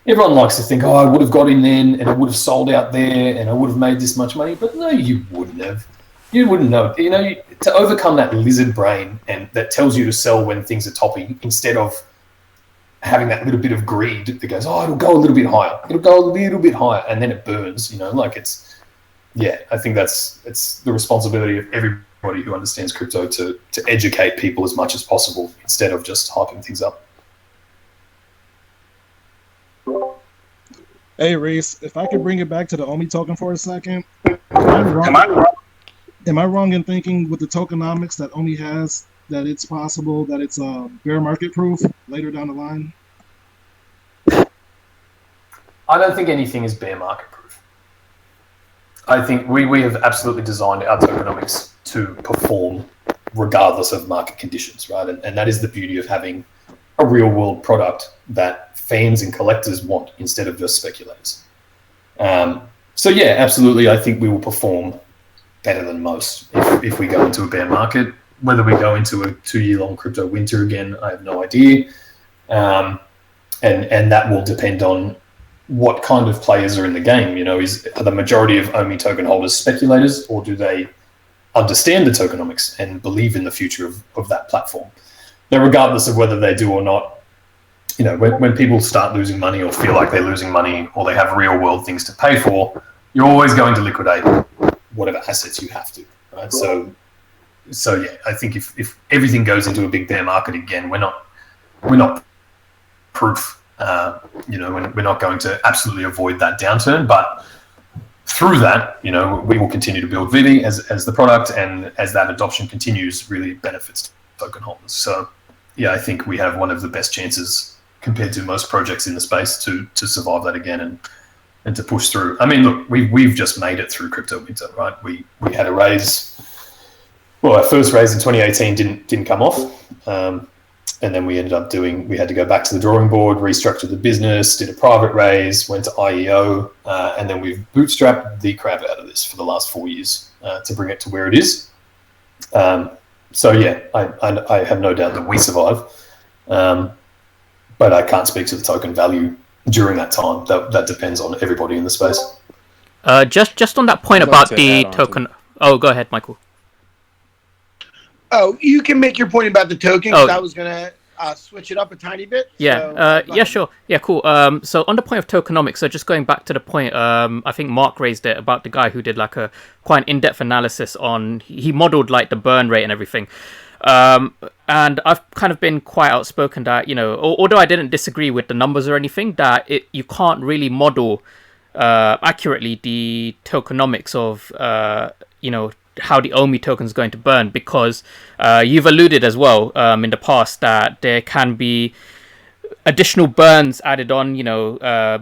A: everyone likes to think, I would have got in then and I would have sold out there and I would have made this much money. But no, you wouldn't have. You wouldn't know. To overcome that lizard brain and that tells you to sell when things are topping, instead of having that little bit of greed that goes, it'll go a little bit higher. It'll go a little bit higher, and then it burns. I think it's the responsibility of everybody who understands crypto to educate people as much as possible, instead of just hyping things up.
M: Hey, Rhys, if I could bring it back to the OMI token for a second. Am I wrong in thinking with the tokenomics that OMI has that it's possible that it's bear market proof later down the line?
A: I don't think anything is bear market proof. I think we have absolutely designed our tokenomics to perform regardless of market conditions, right? And that is the beauty of having a real world product that fans and collectors want, instead of just speculators. So yeah, absolutely. I think we will perform better than most if we go into a bear market. Whether we go into a 2-year-long crypto winter again, I have no idea. And that will depend on what kind of players are in the game. Are the majority of OMI token holders speculators, or do they understand the tokenomics and believe in the future of that platform? Now, regardless of whether they do or not, when people start losing money or feel like they're losing money, or they have real world things to pay for, you're always going to liquidate whatever assets you have to, right? So yeah, I think if everything goes into a big bear market again, we're not proof. We're not going to absolutely avoid that downturn, but through that, we will continue to build Veve as the product, and as that adoption continues, really benefits token holders. So yeah, I think we have one of the best chances compared to most projects in the space to survive that again and to push through. I mean, look, we've just made it through crypto winter, right? We had a raise. Well, our first raise in 2018 didn't come off. And then we ended up we had to go back to the drawing board, restructure the business, did a private raise, went to IEO, and then we've bootstrapped the crap out of this for the last 4 years to bring it to where it is. So yeah, I have no doubt that we survive, but I can't speak to the token value during that time. That depends on everybody in the space.
E: Just on that point about the token. Oh, go ahead, Michael.
F: Oh, you can make your point about the token, because I was going to switch it up a tiny bit.
E: Yeah, yeah, sure. Yeah, cool. So on the point of tokenomics, so just going back to the point, I think Mark raised it about the guy who did like quite an in-depth analysis on, he modeled like the burn rate and everything. And I've kind of been quite outspoken that, although I didn't disagree with the numbers or anything, that you can't really model accurately the tokenomics of, how the OMI token is going to burn, because you've alluded as well in the past that there can be additional burns added on,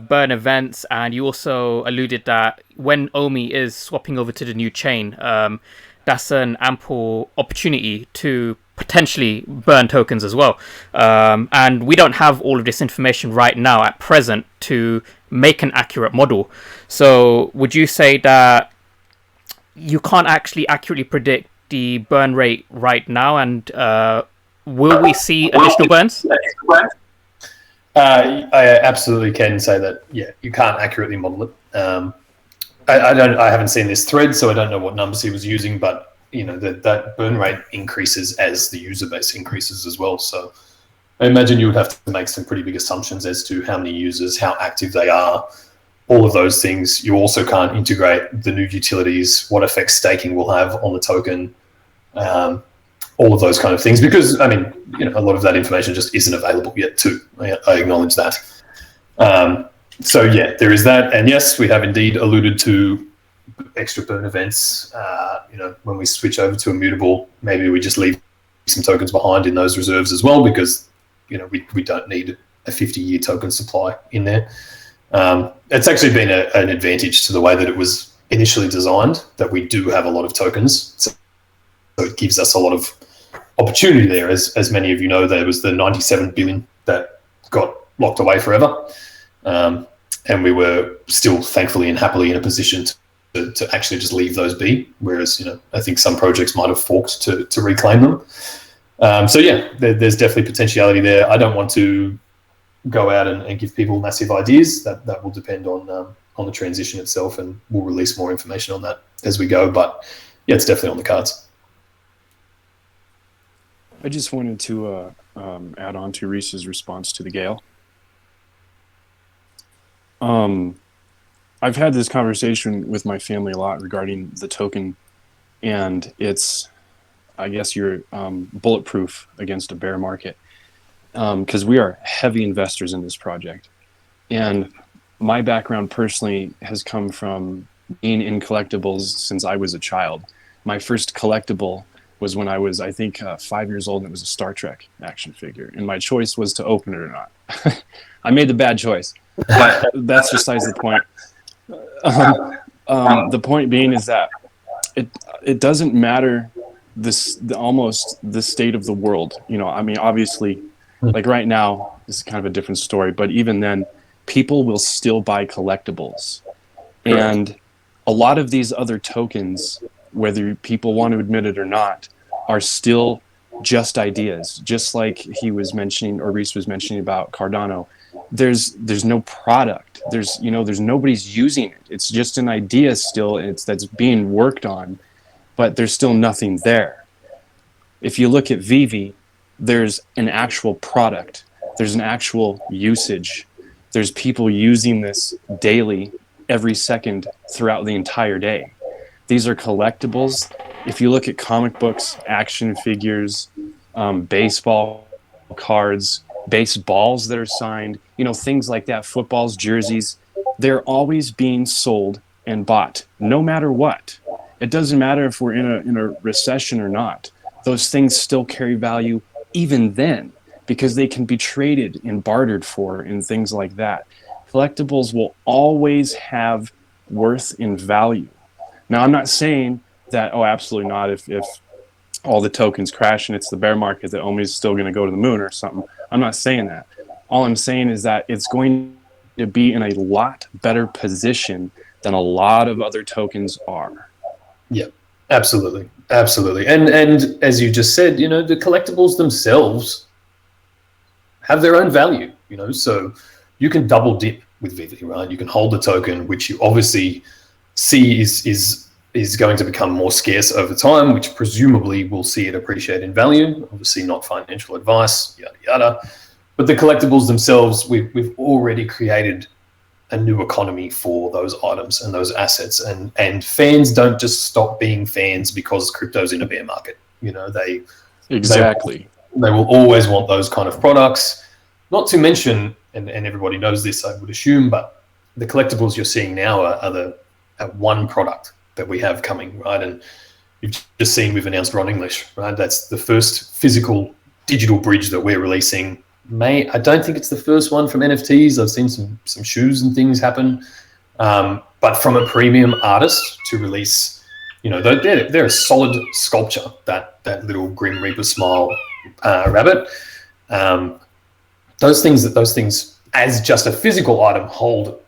E: burn events, and you also alluded that when OMI is swapping over to the new chain, that's an ample opportunity to potentially burn tokens as well. And we don't have all of this information right now at present to make an accurate model. So would you say that you can't actually accurately predict the burn rate right now, and will we see additional burns?
A: I absolutely can say that. Yeah, you can't accurately model it. I haven't seen this thread, so I don't know what numbers he was using, but that burn rate increases as the user base increases as well. So I imagine you would have to make some pretty big assumptions as to how many users, how active they are, all of those things. You also can't integrate the new utilities, what effect staking will have on the token, all of those kind of things, because a lot of that information just isn't available yet too. I acknowledge that. So yeah, there is that. And yes, we have indeed alluded to extra burn events. When we switch over to immutable, maybe we just leave some tokens behind in those reserves as well, because we don't need a 50-year token supply in there. It's actually been an advantage to the way that it was initially designed, that we do have a lot of tokens. So it gives us a lot of opportunity there. As many of you know, there was the 97 billion that got locked away forever. And we were still thankfully and happily in a position to actually just leave those be. Whereas, I think some projects might have forked to reclaim them. So yeah, there's definitely potentiality there. I don't want to go out and give people massive ideas. That will depend on the transition itself, and we'll release more information on that as we go. But yeah, it's definitely on the cards.
D: I just wanted to add on to Rhys's response to the Gale. I've had this conversation with my family a lot regarding the token, and it's, I guess, you're bulletproof against a bear market, because we are heavy investors in this project. And my background personally has come from being in collectibles since I was a child. My first collectible was when I was, I think, 5 years old, and it was a Star Trek action figure. And my choice was to open it or not. I made the bad choice, but that's besides the point. The point being is that it doesn't matter almost the state of the world. I mean, obviously, like right now, this is kind of a different story, but even then, people will still buy collectibles. And a lot of these other tokens, whether people want to admit it or not, are still just ideas. Just like he was mentioning, or Rhys was mentioning about Cardano, there's no product. There's nobody's using it. It's just an idea still. That's being worked on, but there's still nothing there. If you look at Veve, there's an actual product. There's an actual usage. There's people using this daily, every second throughout the entire day. These are collectibles. If you look at comic books, action figures, baseball cards, baseballs that are signed, things like that, footballs, jerseys, they're always being sold and bought, no matter what. It doesn't matter if we're in a recession or not. Those things still carry value even then, because they can be traded and bartered for and things like that. Collectibles will always have worth and value. Now, I'm not saying that, absolutely not, if all the tokens crash and it's the bear market, that OMI is still going to go to the moon or something. I'm not saying that. All I'm saying is that it's going to be in a lot better position than a lot of other tokens are.
A: Yeah, absolutely. Absolutely. And as you just said, the collectibles themselves have their own value, so you can double dip with Veve, right? You can hold the token, which you obviously see is going to become more scarce over time, which presumably will see it appreciate in value. Obviously not financial advice, yada, yada. But the collectibles themselves, we've already created a new economy for those items and those assets. And fans don't just stop being fans because crypto's in a bear market. They will always want those kind of products. Not to mention, and everybody knows this, I would assume, but the collectibles you're seeing now are one product that we have coming, right? And you've just seen we've announced Ron English, right? That's the first physical digital bridge that we're releasing. I don't think it's the first one from NFTs. I've seen some shoes and things happen, but from a premium artist to release, they're a solid sculpture. That little Grim Reaper smile rabbit. Those things as just a physical item hold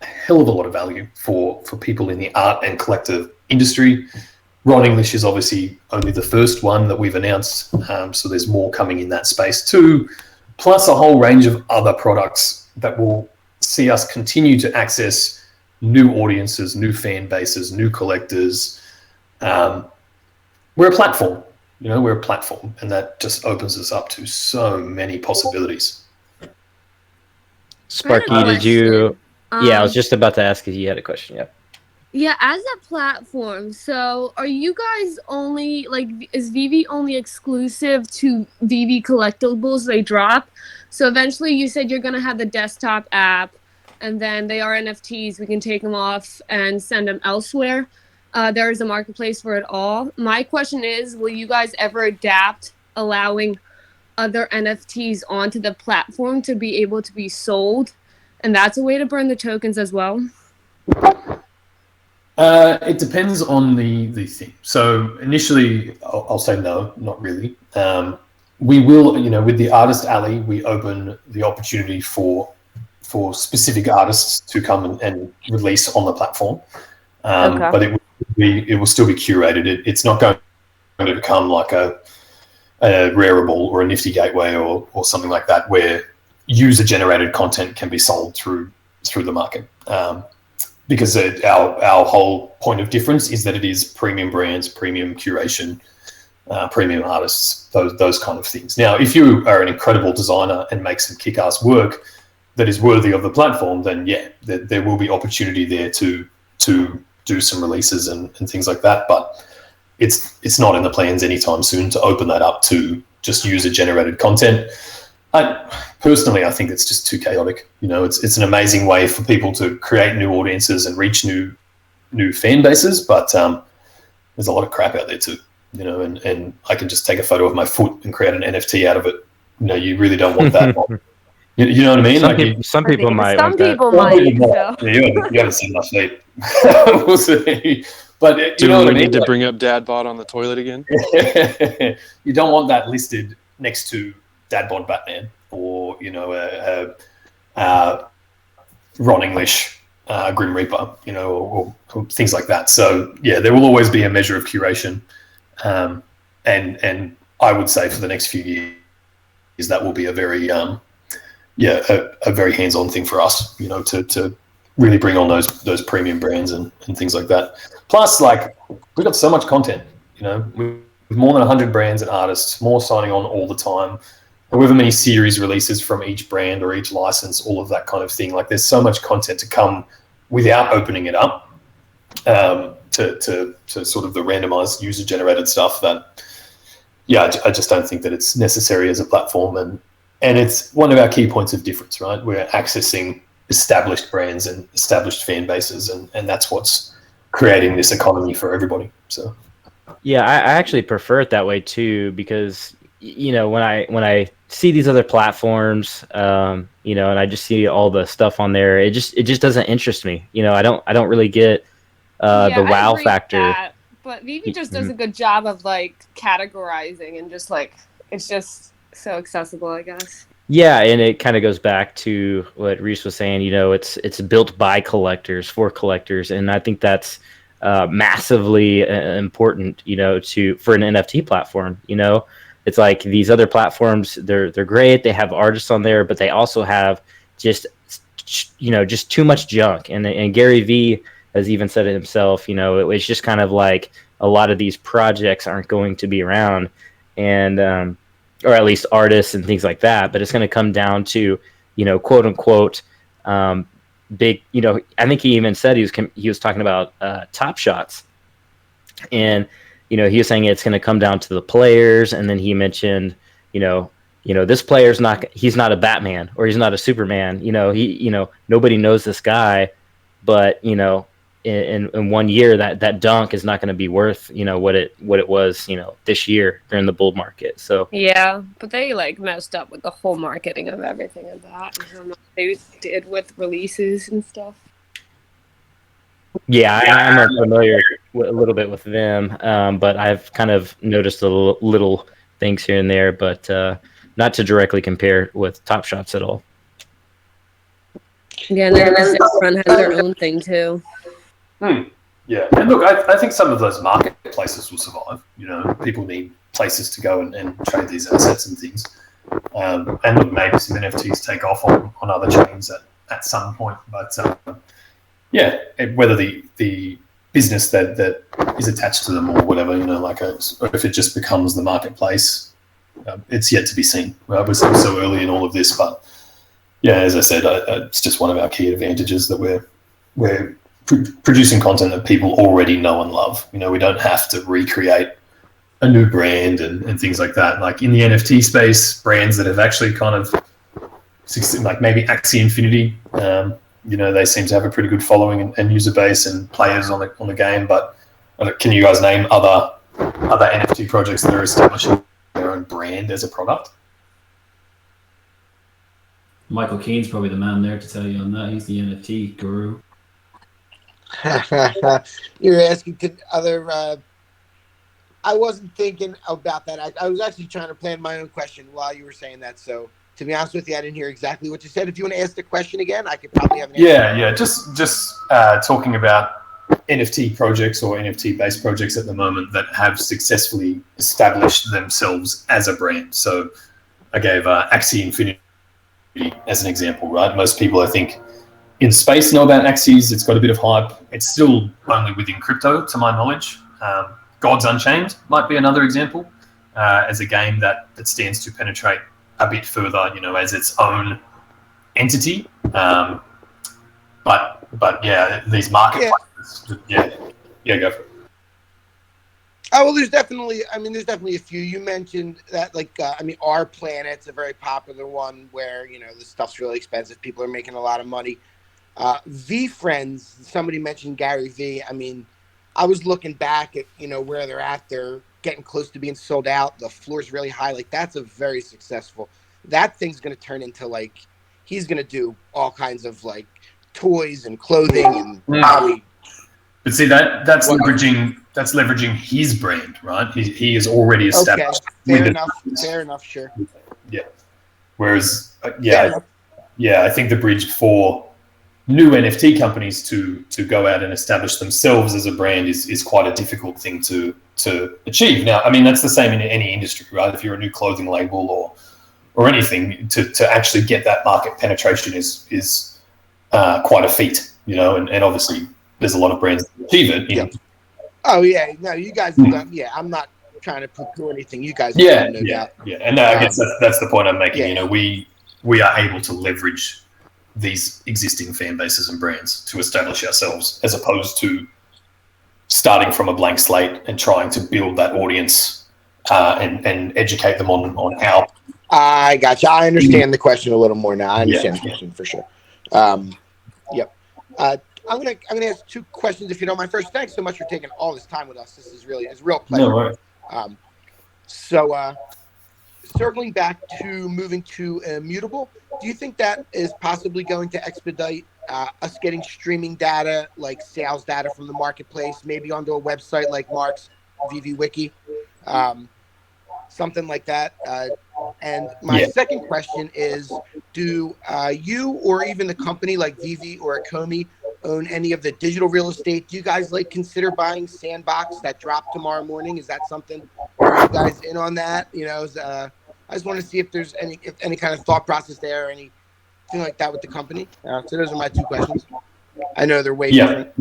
A: a hell of a lot of value for people in the art and collective industry. Ron English is obviously only the first one that we've announced, so there's more coming in that space too, plus a whole range of other products that will see us continue to access new audiences, new fan bases, new collectors. We're a platform, and that just opens us up to so many possibilities.
B: Sparky, did you? Yeah, I was just about to ask if you had a question. Yeah.
N: Yeah, as a platform, so are you guys only, is Veve only exclusive to Veve collectibles they drop? So eventually you said you're going to have the desktop app, and then they are NFTs. We can take them off and send them elsewhere. There is a marketplace for it all. My question is, will you guys ever adapt allowing other NFTs onto the platform to be able to be sold, and that's a way to burn the tokens as well?
A: It depends on the thing. So initially, I'll say no, not really. We will, with the Artist Alley, we open the opportunity for specific artists to come and release on the platform.
N: Okay.
A: But it will still be curated. It's not going to become like a Rareable or a Nifty Gateway or something like that, where user-generated content can be sold through the market. Because our whole point of difference is that it is premium brands, premium curation, premium artists, those kind of things. Now, if you are an incredible designer and make some kick-ass work that is worthy of the platform, then yeah, there will be opportunity there to do some releases and things like that. But it's not in the plans anytime soon to open that up to just user-generated content. Personally, I think it's just too chaotic. It's an amazing way for people to create new audiences and reach new fan bases, but there's a lot of crap out there too. And I can just take a photo of my foot and create an NFT out of it. You really don't want that. You know what I mean?
B: Some people might.
N: Some people might. So.
A: Yeah, you haven't seen my feet. We'll see. But
D: do we need to bring up Dadbot on the toilet again?
A: You don't want that listed next to Dadbot Batman or Ron English Grim Reaper, or things like that. So yeah, there will always be a measure of curation, and I would say for the next few years that will be a very a very hands-on thing for us, to really bring on those premium brands and things like that. Plus, like, we've got so much content, with more than 100 brands and artists, more signing on all the time, however many series releases from each brand or each license, all of that kind of thing. Like, there's so much content to come without opening it up to sort of the randomized user-generated stuff that, I just don't think that it's necessary as a platform. And it's one of our key points of difference, right? We're accessing established brands and established fan bases, and that's what's creating this economy for everybody. So
B: yeah, I actually prefer it that way too, because when I see these other platforms, and I just see all the stuff on there, it just doesn't interest me. I don't really get the wow factor.
N: But Veve just does a good job of like categorizing and just like it's just so accessible, I guess.
B: Yeah, and it kind of goes back to what Rhys was saying. It's built by collectors for collectors, and I think that's massively important. For an NFT platform. It's like these other platforms. They're great. They have artists on there, but they also have just too much junk. And Gary Vee has even said it himself. It's just kind of like a lot of these projects aren't going to be around, and or at least artists and things like that. But it's going to come down to, quote unquote, big, I think he even said he was talking about Top Shots, and, he was saying it's going to come down to the players. And then he mentioned, this player's he's not a Batman or he's not a Superman. Nobody knows this guy, but, in 1 year that dunk is not going to be worth what it was this year during the bull market. So
N: yeah, but they like messed up with the whole marketing of everything and that. I don't know what they did with releases and stuff.
B: Yeah, I'm familiar a little bit with them, but I've kind of noticed the little things here and there, but not to directly compare with Top Shots at all.
N: Yeah, and then Run has their own thing too.
A: Yeah, and look, I think some of those marketplaces will survive. People need places to go and trade these assets and things. And look, maybe some NFTs take off on other chains at some point. But whether the business that is attached to them or whatever, or if it just becomes the marketplace, it's yet to be seen. Right? We're still so early in all of this, but yeah, as I said, it's just one of our key advantages that we're producing content that people already know and love. We don't have to recreate a new brand and things like that. Like in the NFT space, brands that have actually kind of like maybe Axie Infinity, they seem to have a pretty good following and user base and players on the game. But can you guys name other NFT projects that are establishing their own brand as a product.
G: Michael Keane's probably the man there to tell you on that. He's the NFT guru.
F: You're asking to other. I wasn't thinking about that. I was actually trying to plan my own question while you were saying that. So to be honest with you, I didn't hear exactly what you said. If you want to ask the question again, I could probably have an answer.
A: Yeah. Just talking about NFT projects or NFT-based projects at the moment that have successfully established themselves as a brand. So I gave Axie Infinity as an example, right? Most people, I think, in space know about Axies. It's got a bit of hype. It's still only within crypto, to my knowledge. Gods Unchained might be another example as a game that stands to penetrate a bit further, as its own entity. But yeah, these marketplaces, yeah, go for it.
F: Oh, well, there's definitely a few. You mentioned that, Our Planet's a very popular one where, the stuff's really expensive. People are making a lot of money. VeeFriends, somebody mentioned Gary V. I was looking back at, where they're at. They're getting close to being sold out. The floor's really high. That's a very successful. That thing's going to turn into, he's going to do all kinds of, toys and clothing and probably.
A: But see, that's leveraging his brand, right? He is already established.
F: Okay, fair enough, sure.
A: Yeah. Whereas, I think the bridge for new NFT companies to go out and establish themselves as a brand is quite a difficult thing to achieve. Now, that's the same in any industry, right? If you're a new clothing label or anything, to actually get that market penetration is quite a feat, and obviously there's a lot of brands that achieve it.
F: Yeah. Oh yeah, no, you guys have done. Yeah, I'm not trying to poo-poo anything. You guys, have done, no doubt.
A: Yeah, and I guess that's the point I'm making.
F: Yeah.
A: We are able to leverage these existing fan bases and brands to establish ourselves, as opposed to starting from a blank slate and trying to build that audience and educate them on how.
F: I got you. I understand the question a little more now. I understand the question for sure. Yep. I'm gonna ask two questions if you don't mind. First, thanks so much for taking all this time with us. This is it's a real pleasure.
A: No worries.
F: So circling back to moving to Immutable, do you think that is possibly going to expedite us getting streaming data, like sales data from the marketplace, maybe onto a website like Mark's VV Wiki, something like that? And my second question is, do you or even the company like Veve or Ecomi own any of the digital real estate? Do you guys consider buying Sandbox that dropped tomorrow morning? Is that something? Are you guys in on that? I just want to see if there's any kind of thought process there or anything like that with the company. So those are my two questions. I know they're way different.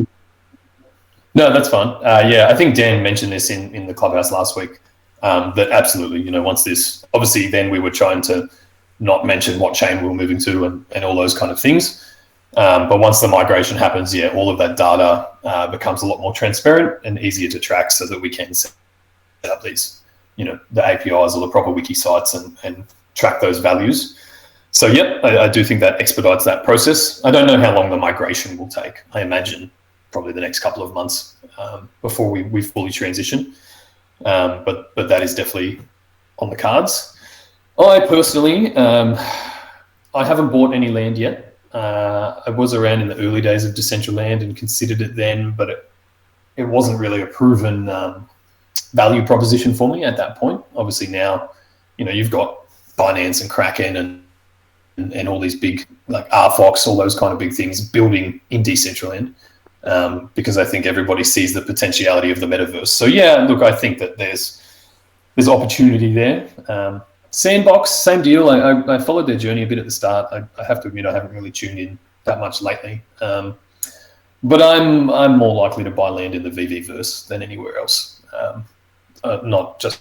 A: No, that's fine. I think Dan mentioned this in the clubhouse last week. That absolutely, once this, obviously then we were trying to not mention what chain we were moving to and all those kind of things. But once the migration happens, all of that data becomes a lot more transparent and easier to track so that we can set up these, the APIs or the proper wiki sites and track those values. So, I do think that expedites that process. I don't know how long the migration will take. I imagine probably the next couple of months before we fully transition. But that is definitely on the cards. I personally, I haven't bought any land yet. I was around in the early days of Decentraland and considered it then, but it wasn't really a proven value proposition for me at that point. Obviously now, you've got Binance and Kraken and all these big, like RFox, all those kind of big things building in Decentraland, because I think everybody sees the potentiality of the metaverse. So look, I think that there's opportunity there. Sandbox, same deal. I followed their journey a bit at the start. I have to admit I haven't really tuned in that much lately. But I'm more likely to buy land in the Veveverse than anywhere else. Not just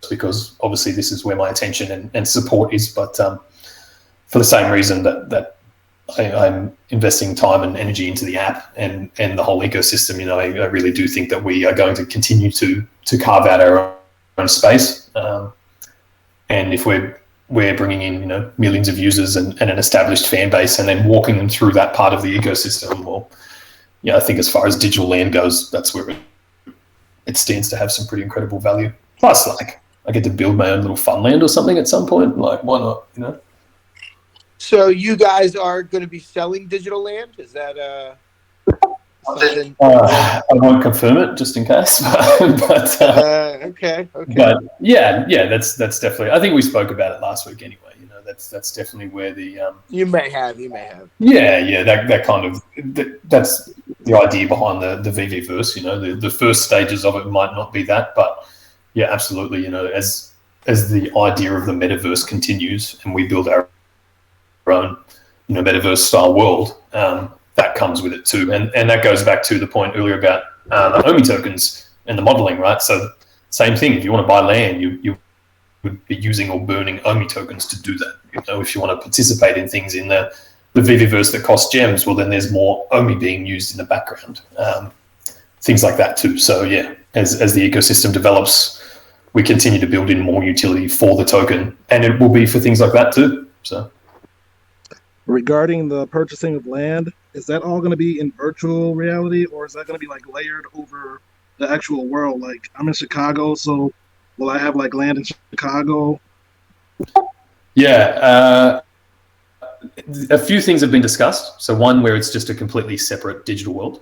A: because obviously this is where my attention and support is, but for the same reason that I'm investing time and energy into the app and the whole ecosystem. I really do think that we are going to continue to carve out our own space. And if we're bringing in, millions of users and an established fan base and then walking them through that part of the ecosystem, well, I think as far as digital land goes, that's where it stands to have some pretty incredible value. Plus, I get to build my own little funland or something at some point. Like, why not? You know.
F: So you guys are going to be selling digital land? Is that something?
A: I won't confirm it just in case, but
F: okay.
A: But yeah, that's definitely. I think we spoke about it last week anyway. You know, that's definitely where the
F: You may have.
A: Yeah, that kind of that's the idea behind the Veveverse. You know, the first stages of it might not be that, but yeah, absolutely. You know, as the idea of the metaverse continues and we build our own, you know, metaverse style world, that comes with it too, and that goes back to the point earlier about the OMI tokens and the modeling, right? So same thing. If you want to buy land, you would be using or burning OMI tokens to do that. You know, if you want to participate in things in the Veveverse that cost gems, well, then there's more OMI being used in the background. Things like that too. So yeah, as the ecosystem develops, we continue to build in more utility for the token, and it will be for things like that too. So
M: regarding the purchasing of land, is that all going to be in virtual reality, or is that going to be like layered over the actual world? Like, I'm in Chicago, so will I have like land in Chicago?
A: Yeah, a few things have been discussed. So one where it's just a completely separate digital world,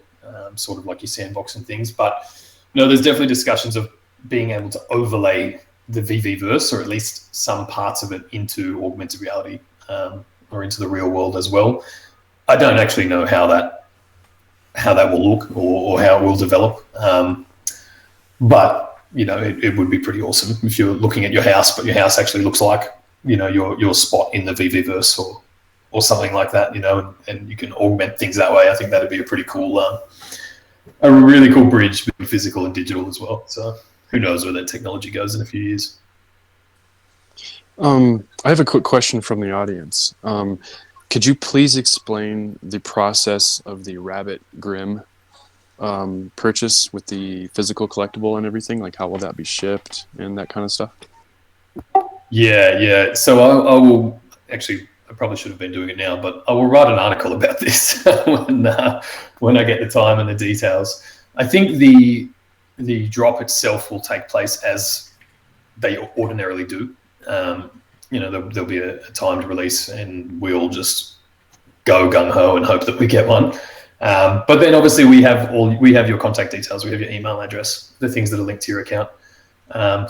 A: sort of like your sandbox and things. But no, there's definitely discussions of being able to overlay the Veveverse, or at least some parts of it, into augmented reality or into the real world as well. I don't actually know how that will look or how it will develop. But you know, it would be pretty awesome if you're looking at your house, but your house actually looks like, you know, your spot in the Veveverse or something like that, you know, and you can augment things that way. I think that'd be a pretty cool, a really cool bridge between physical and digital as well. So who knows where that technology goes in a few years.
D: I have a quick question from the audience. Could you please explain the process of the Rabbit Grim purchase with the physical collectible and everything? Like, how will that be shipped and that kind of stuff?
A: Yeah. So I will actually, I probably should have been doing it now, but I will write an article about this when I get the time and the details. I think the drop itself will take place as they ordinarily do. You know, there'll be a timed release, and we'll just go gung ho and hope that we get one. But then obviously we have your contact details, we have your email address, the things that are linked to your account,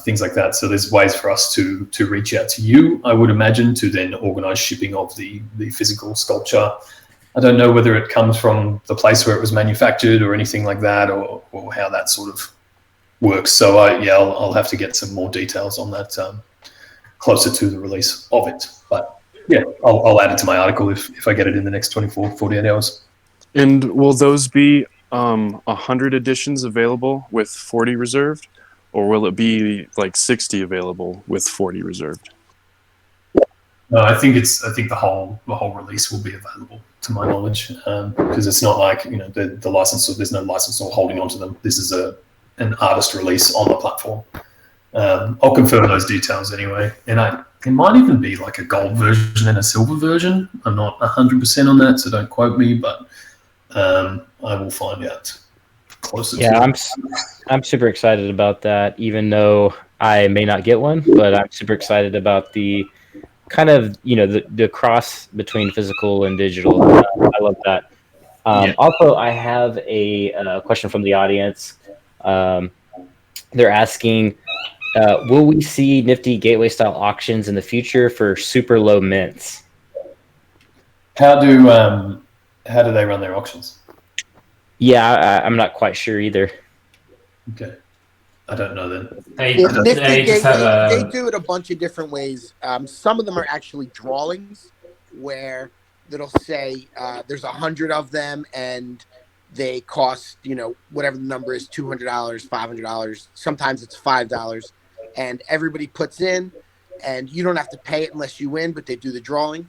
A: things like that. So there's ways for us to reach out to you, I would imagine, to then organize shipping of the physical sculpture. I don't know whether it comes from the place where it was manufactured or anything like that, or how that sort of works. So I'll have to get some more details on that closer to the release of it. But yeah, I'll add it to my article if I get it in the next 48 hours.
D: And will those be 100 editions available with 40 reserved, or will it be like 60 available with 40 reserved?
A: No, I think the whole release will be available, to my knowledge, because it's not like, you know, the licensor. There's no licensor holding onto them. This is an artist release on the platform. I'll confirm those details anyway, and it might even be like a gold version and a silver version. I'm not 100% on that, so don't quote me, but I will find out closer.
B: Yeah, I'm super excited about that, even though I may not get one, but I'm super excited about the kind of, you know, the cross between physical and digital. I love that. Also, I have a question from the audience. They're asking, will we see nifty gateway style auctions in the future for super low mints?
A: How do they run their auctions?
B: Yeah, I'm not quite sure either.
A: Okay, I don't know then.
F: They do it a bunch of different ways. Some of them are actually drawings where it'll say there's 100 of them and they cost, you know, whatever the number is, $200, $500. Sometimes it's $5, and everybody puts in, and you don't have to pay it unless you win, but they do the drawing.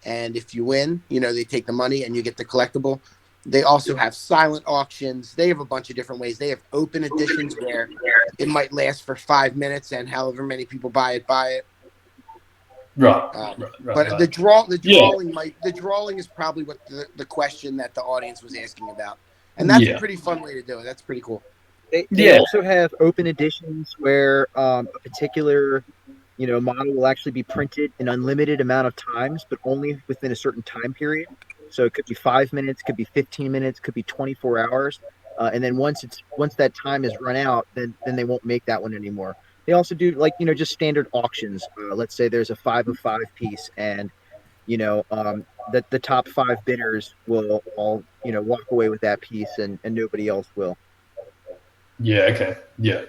F: And if you win, you know, they take the money and you get the collectible. They also have silent auctions. They have a bunch of different ways. They have open editions where it might last for 5 minutes, and however many people buy it.
A: Right.
F: But the drawing is probably what the question that the audience was asking about, and that's a pretty fun way to do it. That's pretty cool.
C: They also have open editions where a particular model will actually be printed an unlimited amount of times, but only within a certain time period. So it could be 5 minutes, could be 15 minutes, could be 24 hours. And then once that time is run out, then they won't make that one anymore. They also do just standard auctions. Let's say there's a 5 of 5 piece, and the top 5 bidders will all walk away with that piece, and nobody else will.
A: Yeah. Okay. Yeah.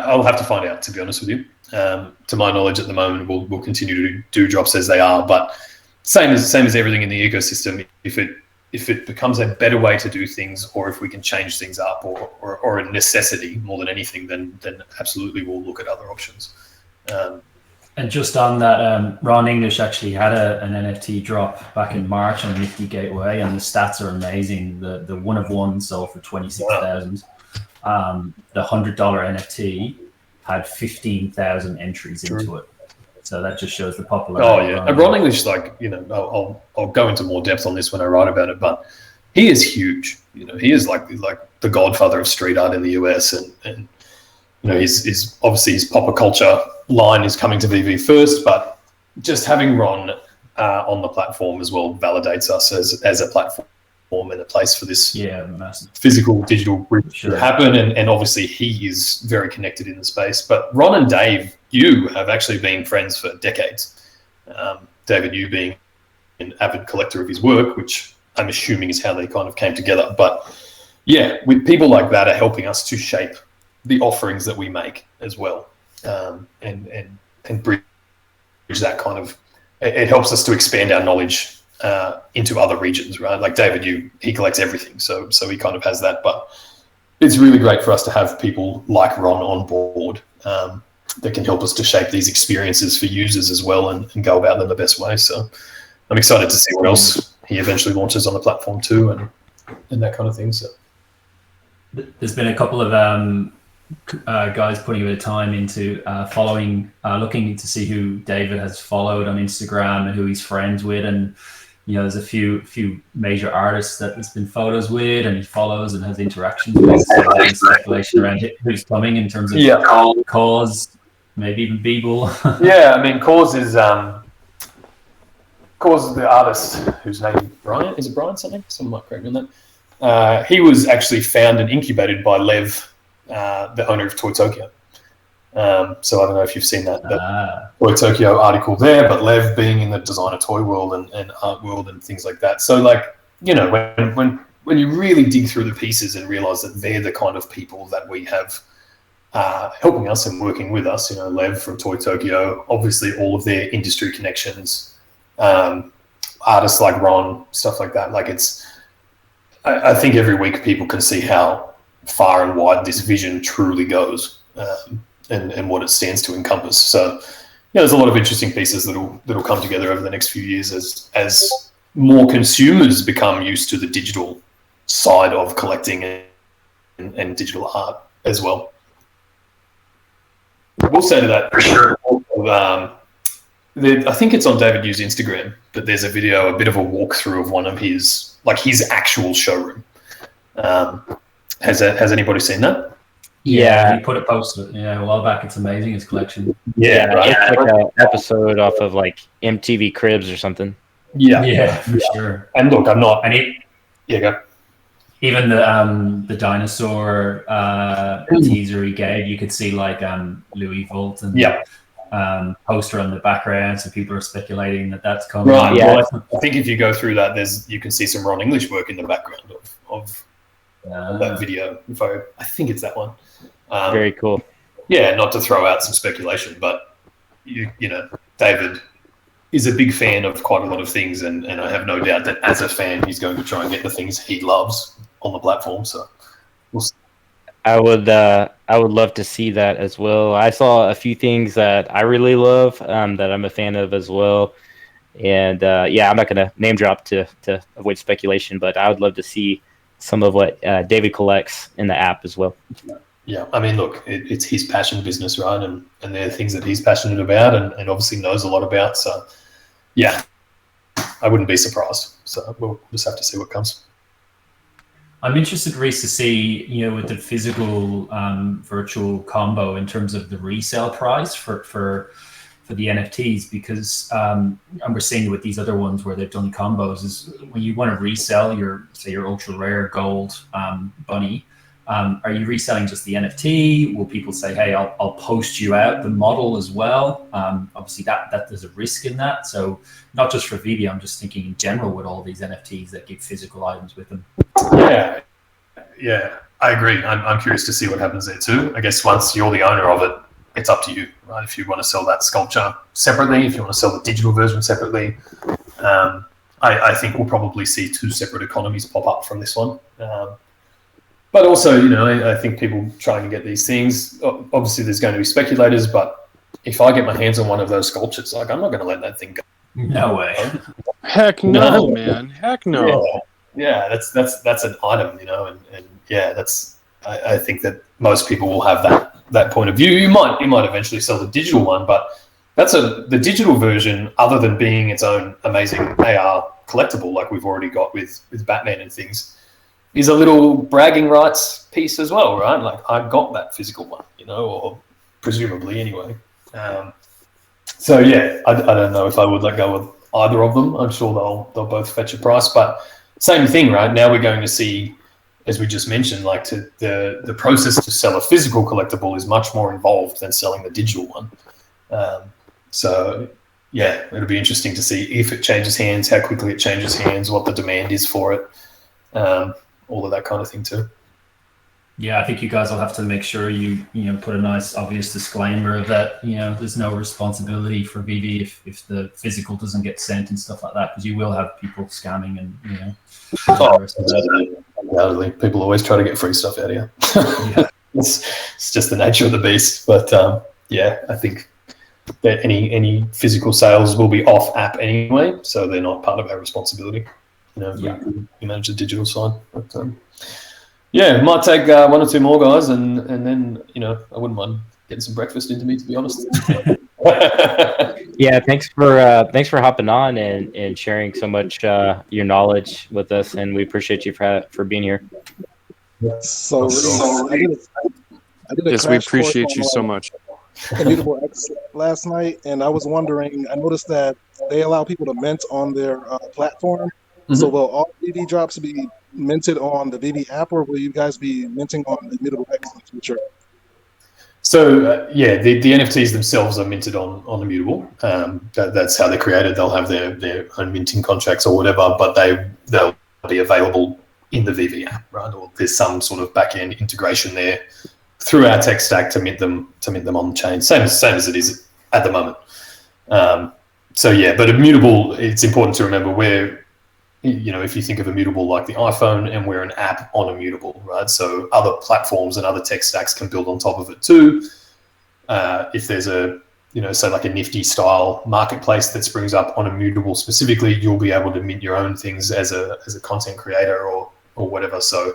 A: I'll have to find out, to be honest with you. To my knowledge, at the moment, we'll continue to do drops as they are. But same as everything in the ecosystem, if it becomes a better way to do things, or if we can change things up, or a necessity more than anything, then absolutely we'll look at other options.
G: And just on that, Ron English actually had an NFT drop back in March on Nifty Gateway, and the stats are amazing. The one of one sold for 26,000. The $100 NFT had 15,000 entries into it. So that just shows the popularity.
A: Oh yeah, Ron English, I'll go into more depth on this when I write about it, but he is huge. He is like the godfather of street art in the US, and he's obviously his popper culture line is coming to Veve first, but just having Ron on the platform as well validates us as a platform and a place for this physical digital bridge to happen. And obviously he is very connected in the space. But Ron and Dave, you have actually been friends for decades. David, you being an avid collector of his work, which I'm assuming is how they kind of came together. But yeah, with people like that are helping us to shape the offerings that we make as well, and bridge that kind of. It helps us to expand our knowledge into other regions, right? Like David, he collects everything, so he kind of has that. But it's really great for us to have people like Ron on board that can help us to shape these experiences for users as well, and go about them the best way. So I'm excited to see what else he eventually launches on the platform too, and that kind of thing. So
G: there's been a couple of guys putting a bit of time into looking to see who David has followed on Instagram and who he's friends with, and there's a few major artists that there's been photos with and he follows and has interactions with. So there's speculation around who's coming in terms of Cause, maybe even Beeble.
A: Yeah, I mean, Cause is the artist whose name is Brian. Is it Brian something? Someone might correct me on that. He was actually found and incubated by Lev, the owner of Toy Tokyo. So I don't know if you've seen that Toy Tokyo article there, but Lev being in the designer toy world and art world and things like that. So when you really dig through the pieces and realize that they're the kind of people that we have helping us and working with us, Lev from Toy Tokyo, obviously all of their industry connections, artists like Ron, stuff like that. I think every week people can see how far and wide this vision truly goes, and what it stands to encompass. So there's a lot of interesting pieces that'll come together over the next few years as more consumers become used to the digital side of collecting and digital art as well. I will say to that for sure. I think it's on David Yu's Instagram, but there's a video, a bit of a walkthrough of one of his actual showroom. Has anybody seen that?
G: Yeah, he put it posted a while back. It's amazing, his collection.
A: Yeah, right.
B: It's like an episode off of MTV Cribs or something.
G: Yeah, for sure.
A: And look, I'm not.
G: Go. Even the dinosaur teaser he gave, you could see Louis Vuitton poster on the background, so people are speculating that that's coming.
A: Right. Yeah. Well, I think if you go through that, you can see some Ron English work in the background of that video. I think it's that one.
B: Very cool.
A: Yeah, not to throw out some speculation, but David is a big fan of quite a lot of things, and I have no doubt that as a fan, he's going to try and get the things he loves on the platform. So we'll see.
B: I would love to see that as well. I saw a few things that I really love, that I'm a fan of as well. And I'm not going to name drop to avoid speculation, but I would love to see some of what David collects in the app as well.
A: Yeah, I mean, look, it's his passion business, right? And they're things that he's passionate about and obviously knows a lot about. So, yeah, I wouldn't be surprised. So we'll just have to see what comes.
G: I'm interested, Rhys, to see, with the physical virtual combo in terms of the resale price for the NFTs, because and we're seeing with these other ones where they've done combos, is when you want to resell your ultra rare gold bunny, are you reselling just the NFT? Will people say, hey, I'll post you out the model as well? Obviously that there's a risk in that. So not just for Veve, I'm just thinking in general with all these NFTs that give physical items with them.
A: Yeah, I agree. I'm curious to see what happens there too. I guess once you're the owner of it, it's up to you, right? If you want to sell that sculpture separately, if you want to sell the digital version separately, I think we'll probably see two separate economies pop up from this one. But also, I think people trying to get these things, obviously there's going to be speculators, but if I get my hands on one of those sculptures, I'm not going to let that thing go.
G: No way.
D: Heck no, man. Heck no.
A: Yeah, that's an item, and yeah, I think that most people will have that point of view. You might eventually sell the digital one, but the digital version, other than being its own amazing AR collectible like we've already got with Batman and things, is a little bragging rights piece as well, right? Like I got that physical one, or presumably anyway. So yeah, I don't know if I would let go of either of them. I'm sure they'll both fetch a price, but same thing, right? Now we're going to see, as we just mentioned, like the process to sell a physical collectible is much more involved than selling the digital one. So yeah, it'll be interesting to see if it changes hands, how quickly it changes hands, what the demand is for it, all of that kind of thing too.
G: Yeah, I think you guys will have to make sure you put a nice obvious disclaimer of that, there's no responsibility for Veve if the physical doesn't get sent and stuff like that, because you will have people scamming and
A: undoubtedly. People always try to get free stuff out of you. Yeah. It's just the nature of the beast. But yeah, I think that any physical sales will be off app anyway, so they're not part of our responsibility. We manage the digital side. But yeah, might take one or two more guys, and then I wouldn't mind getting some breakfast into me, to be honest.
B: Yeah, thanks for hopping on and sharing so much your knowledge with us, and we appreciate you for being here.
M: So I did a
D: yes, we appreciate you so much.
M: Immutable X last night, and I was wondering. I noticed that they allow people to mint on their platform. Mm-hmm. So will all Veve drops be minted on the Veve app, or will you guys be minting on the Immutable X in the future?
A: So yeah, the NFTs themselves are minted on Immutable. That's how they're created. They'll have their own minting contracts or whatever, but they'll be available in the Veve app, right? Or there's some sort of back-end integration there through our tech stack to mint them on the chain, same as it is at the moment. So yeah, but Immutable, it's important to remember if you think of Immutable like the iPhone, and we're an app on Immutable, right? So other platforms and other tech stacks can build on top of it too. If there's say like a Nifty style marketplace that springs up on Immutable specifically, you'll be able to mint your own things as a content creator or whatever. So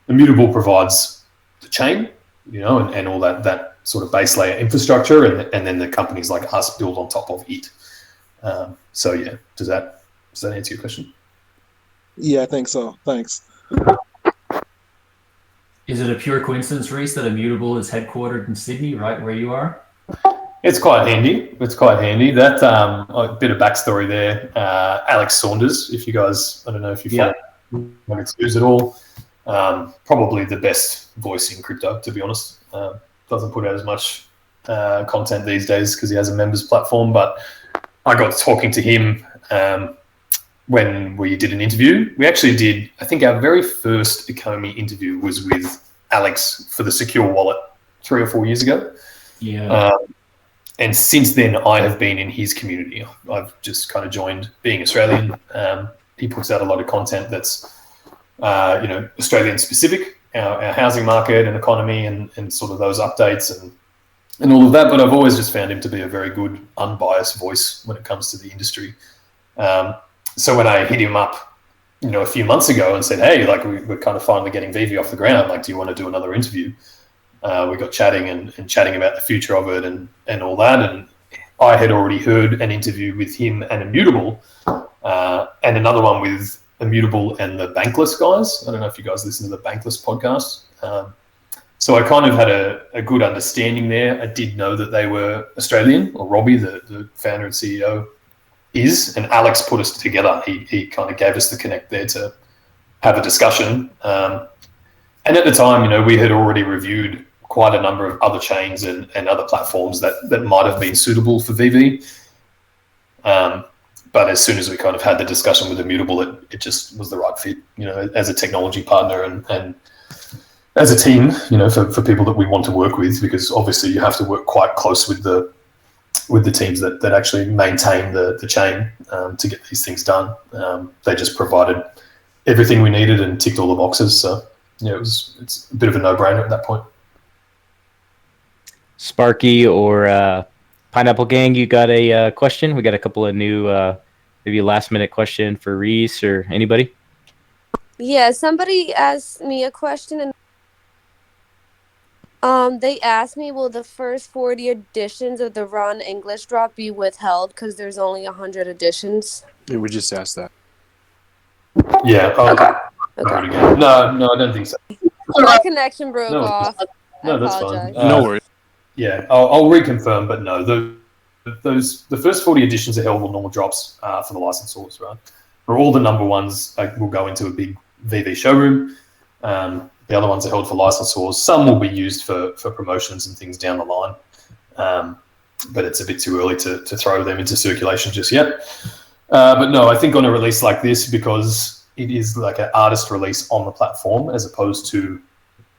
A: Immutable provides the chain, and all that sort of base layer infrastructure, and then the companies like us build on top of it. So yeah, does that answer your question?
M: Yeah, I think so. Thanks.
G: Is it a pure coincidence, Rhys, that Immutable is headquartered in Sydney, right where you are?
A: It's quite handy. That a bit of backstory there. Alex Saunders, if you guys, I don't know if you follow Alex News at all, probably the best voice in crypto, to be honest. Doesn't put out as much content these days because he has a members platform, but I got talking to him when we did an interview. We actually did, I think our very first Ecomi interview was with Alex for the Secure Wallet 3 or 4 years ago.
G: Yeah.
A: And since then, I have been in his community. I've just kind of joined, being Australian. He puts out a lot of content that's, Australian specific, our housing market and economy and sort of those updates and all of that. But I've always just found him to be a very good, unbiased voice when it comes to the industry. So when I hit him up, a few months ago and said, hey, like we're kind of finally getting Veve off the ground. Like, do you want to do another interview? We got chatting and chatting about the future of it and all that. And I had already heard an interview with him and Immutable and another one with Immutable and the Bankless guys. I don't know if you guys listen to the Bankless podcast. So I kind of had a good understanding there. I did know that they were Australian, or Robbie, the founder and CEO, is, and Alex put us together. He kind of gave us the connect there to have a discussion. And at the time, you know, we had already reviewed quite a number of other chains and other platforms that might have been suitable for Veve. But as soon as we kind of had the discussion with Immutable, it just was the right fit, you know, as a technology partner and as a team, you know, for people that we want to work with, because obviously you have to work quite close with the teams that actually maintain the chain to get these things done. They just provided everything we needed and ticked all the boxes. So yeah, it's a bit of a no-brainer at that point.
B: Sparky or Pineapple Gang, you got a question? We got a couple of new, maybe last-minute question for Rhys or anybody.
N: Yeah, somebody asked me a question, and they asked me, will the first 40 editions of the Run English drop be withheld because there's only 100 editions?
D: Yeah, we just asked that.
A: Yeah.
N: Okay.
A: No, I don't think so.
N: My connection broke off.
A: No, that's
N: apologize.
A: fine.
D: No worries.
A: Yeah, I'll reconfirm, but no, the first 40 editions are held on normal drops for the licensors, right? For all the number ones, will go into a big Veve showroom. The other ones are held for licensors. Some will be used for promotions and things down the line, but it's a bit too early to throw them into circulation just yet. But no, I think on a release like this, because it is like an artist release on the platform as opposed to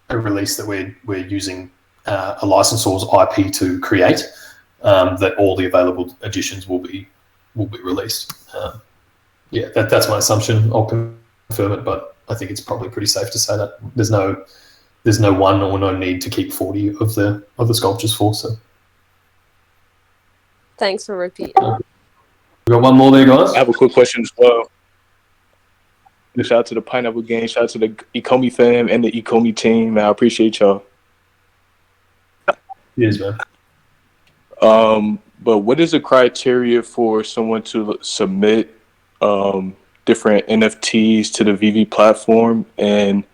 A: a release that we're using a licensor's IP to create, that all the available editions will be released. Yeah, that's my assumption. I'll confirm it, but I think it's probably pretty safe to say that there's no one or no need to keep 40 of the sculptures for. So
N: Thanks for repeating.
A: We got one more there, guys.
O: I have a quick question as well. Shout out to the Pineapple Gang, shout out to the Ecomi fam and the Ecomi team. I appreciate y'all.
A: Yes, man.
O: But what is the criteria for someone to submit different NFTs to the Veve platform, and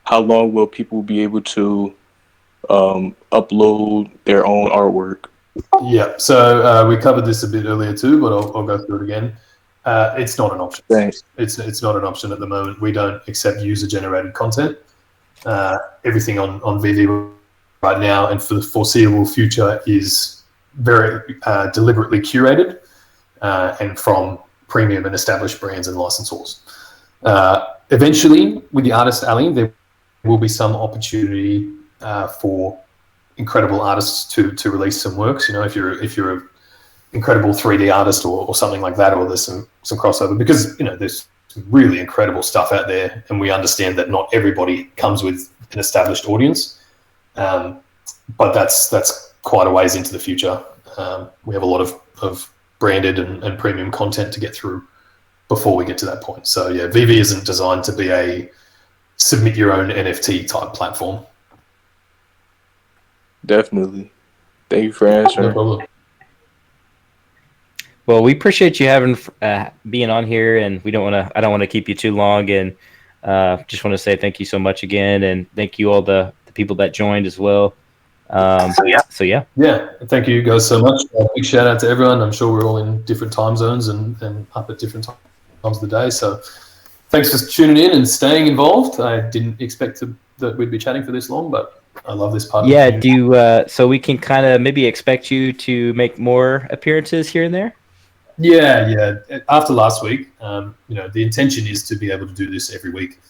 O: how long will people be able to upload their own artwork?
A: Yeah, so we covered this a bit earlier too, but I'll go through it again. It's not an option.
O: Thanks.
A: It's not an option at the moment. We don't accept user-generated content. Everything on Veve right now and for the foreseeable future is very deliberately curated and from premium and established brands and licensors. Eventually, with the Artist Alley, there will be some opportunity for incredible artists to release some works. You know, if you're a incredible 3D artist or something like that, or there's some crossover, because, you know, there's some really incredible stuff out there, and we understand that not everybody comes with an established audience, but that's quite a ways into the future. We have a lot of branded and premium content to get through before we get to that point. So yeah, Veve isn't designed to be a submit your own NFT type platform.
O: Definitely. Thank you for answering.
A: No problem.
B: Well, we appreciate you having being on here, and I don't want to keep you too long, and just want to say thank you so much again, and thank you all the people that joined as well. So yeah.
A: Thank you guys so much. Big shout out to everyone. I'm sure we're all in different time zones and up at different times of the day. So thanks for tuning in and staying involved. I didn't expect that we'd be chatting for this long, but I love this part.
B: Yeah, so we can kind of maybe expect you to make more appearances here and there?
A: Yeah. After last week, the intention is to be able to do this every week,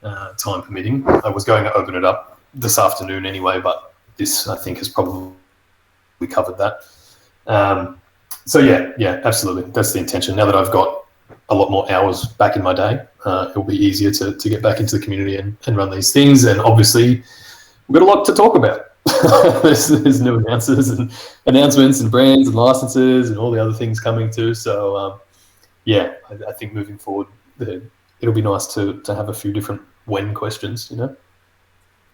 A: time permitting. I was going to open it up this afternoon anyway, but this, I think, has probably covered that. So yeah, absolutely. That's the intention. Now that I've got a lot more hours back in my day, it'll be easier to get back into the community and run these things. And obviously, we've got a lot to talk about. there's new announcements and brands and licenses and all the other things coming too. So I think moving forward, it'll be nice to have a few different when questions, you know.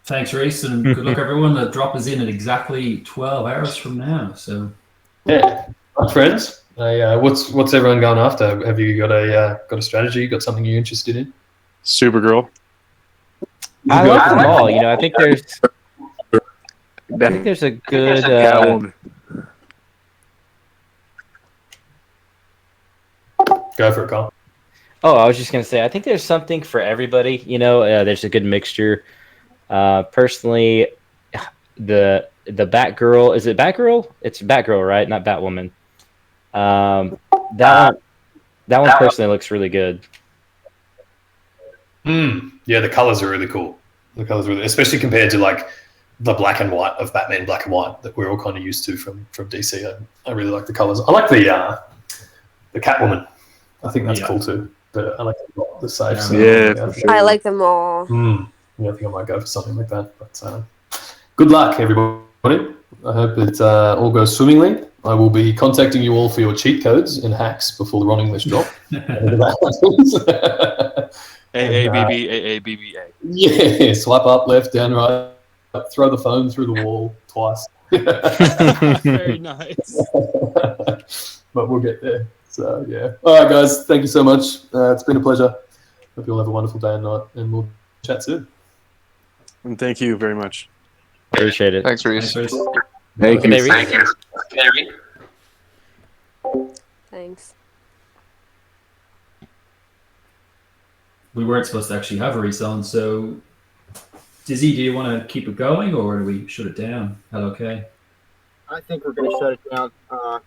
G: Thanks, Rhys, and good luck, everyone. The drop is in at exactly 12 hours from now. So
A: yeah, my friends. What's everyone going after? Have you got a strategy? Got something you're interested in?
D: Supergirl.
B: I like them all. You know, I think there's a good.
A: Go for it, Carl.
B: Oh, I was just gonna say, I think there's something for everybody. You know, there's a good mixture. Personally, the Batgirl, is it Batgirl? It's Batgirl, right? Not Batwoman. That one personally looks really good.
A: Yeah, the colors are really cool. The colors are especially compared to like the black and white of Batman Black and White that we're all kind of used to from DC. I really like the colors. I like the Catwoman. I think that's cool too. But I like the safe.
D: For sure.
N: I like them all.
A: Yeah, I think I might go for something like that. But good luck, everybody. I hope it all goes swimmingly. I will be contacting you all for your cheat codes and hacks before the Ron English drop.
D: AABB.
A: Yeah, swipe up, left, down, right. Throw the phone through the wall twice.
D: Very nice.
A: But we'll get there. So, yeah. All right, guys. Thank you so much. It's been a pleasure. Hope you all have a wonderful day and night, and we'll chat soon.
D: And thank you very much.
B: Appreciate it.
K: Thanks, Rhys.
A: Thank
B: you.
N: Thanks.
G: We weren't supposed to actually have a Rhys on, so Dizzy, do you want to keep it going, or do we shut it down? Hello, okay.
C: I think we're going to shut it down. I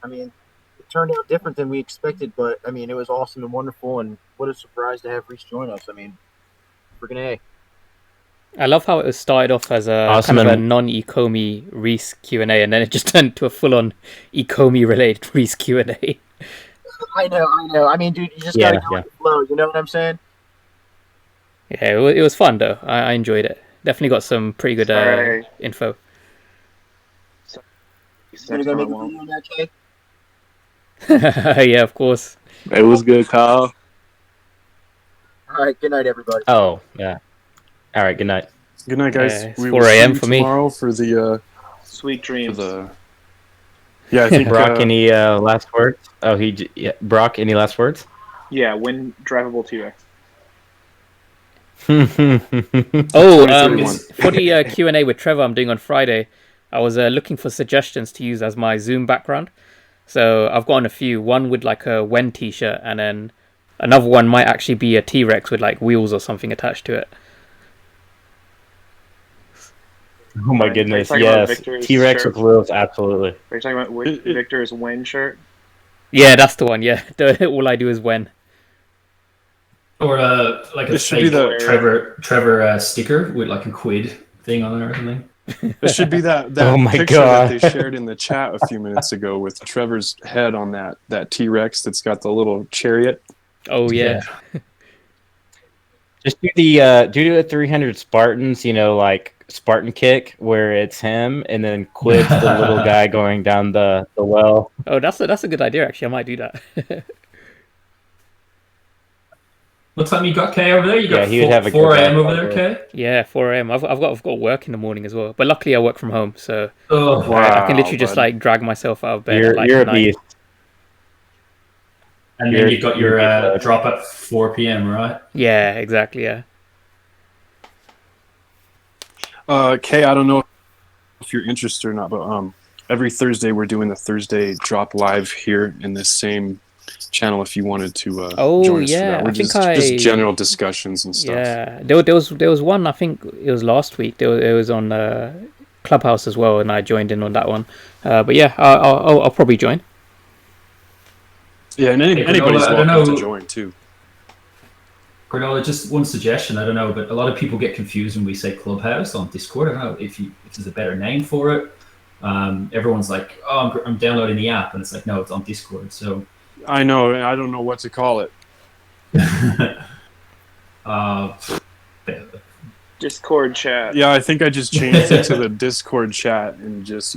C: mean, it turned out different than we expected, but I mean, it was awesome and wonderful, and what a surprise to have Rhys join us. I mean, freaking A.
E: I love how it was started off as a kind of a non-Ecomi Rhys Q&A, and then it just turned to a full-on Ecomi-related Rhys Q&A.
C: I know. I mean, dude, you just gotta go with the flow. You know what I'm saying?
E: Yeah, it was fun though. I enjoyed it. Definitely got some pretty good info.
C: You gonna go make a video on that, Jay?
E: Yeah, of course.
O: It was good, Kyle.
C: All right, good night, everybody.
B: Oh, yeah. All right, good night.
D: Good night, guys.
E: We 4 a.m. for me.
D: Tomorrow for the
I: sweet dreams.
D: Yeah, I think
B: Brock. Any last words? Oh, Brock. Any last words?
I: Yeah, win drivable T-Rex.
E: For the Q&A with Trevor I'm doing on Friday, I was looking for suggestions to use as my Zoom background. So I've gotten a few. One with like a Wen t-shirt, and then another one might actually be a T-Rex with like wheels or something attached to it.
B: Oh my goodness, yes. T-Rex with wheels, absolutely.
I: Are you talking about Victor's Wen shirt?
E: Yeah, that's the one, yeah. All I do is Wen.
G: Or like a fake Trevor sticker with like a quid thing on there or something.
D: It should be that
B: Oh my
D: picture
B: God.
D: that they shared in the chat a few minutes ago with Trevor's head on that T-Rex that's got the little chariot.
E: Oh yeah.
B: Just do the 300 Spartans, you know, like Spartan kick, where it's him and then Quid's the little guy going down the well.
E: Oh, that's a good idea. Actually, I might do that.
G: What time you got, Kay, over there? You got
B: he would have a
G: 4
B: good
G: a.m. over there, Kay?
E: Yeah, 4 a.m. I've got work in the morning as well, but luckily I work from home, so
G: wow,
E: I can literally just like drag myself out of bed.
B: You're a beast.
G: And then you've got your drop at 4 p.m., right?
E: Yeah, exactly. Yeah.
D: Kay, I don't know if you're interested or not, but every Thursday we're doing the Thursday drop live here in this same channel. If you wanted to join us for that, we're just general discussions and stuff.
E: Yeah, there was one. I think it was last week. It was on Clubhouse as well, and I joined in on that one. But yeah, I'll probably join.
D: Yeah, and anybody's welcome to join too.
G: Granola, just one suggestion. I don't know, but a lot of people get confused when we say Clubhouse on Discord. I don't know if there's a better name for it. Everyone's like, "Oh, I'm downloading the app," and it's like, "No, it's on Discord." So
D: I know. I don't know what to call it.
I: Discord chat.
D: Yeah, I think I just changed it to the Discord chat and just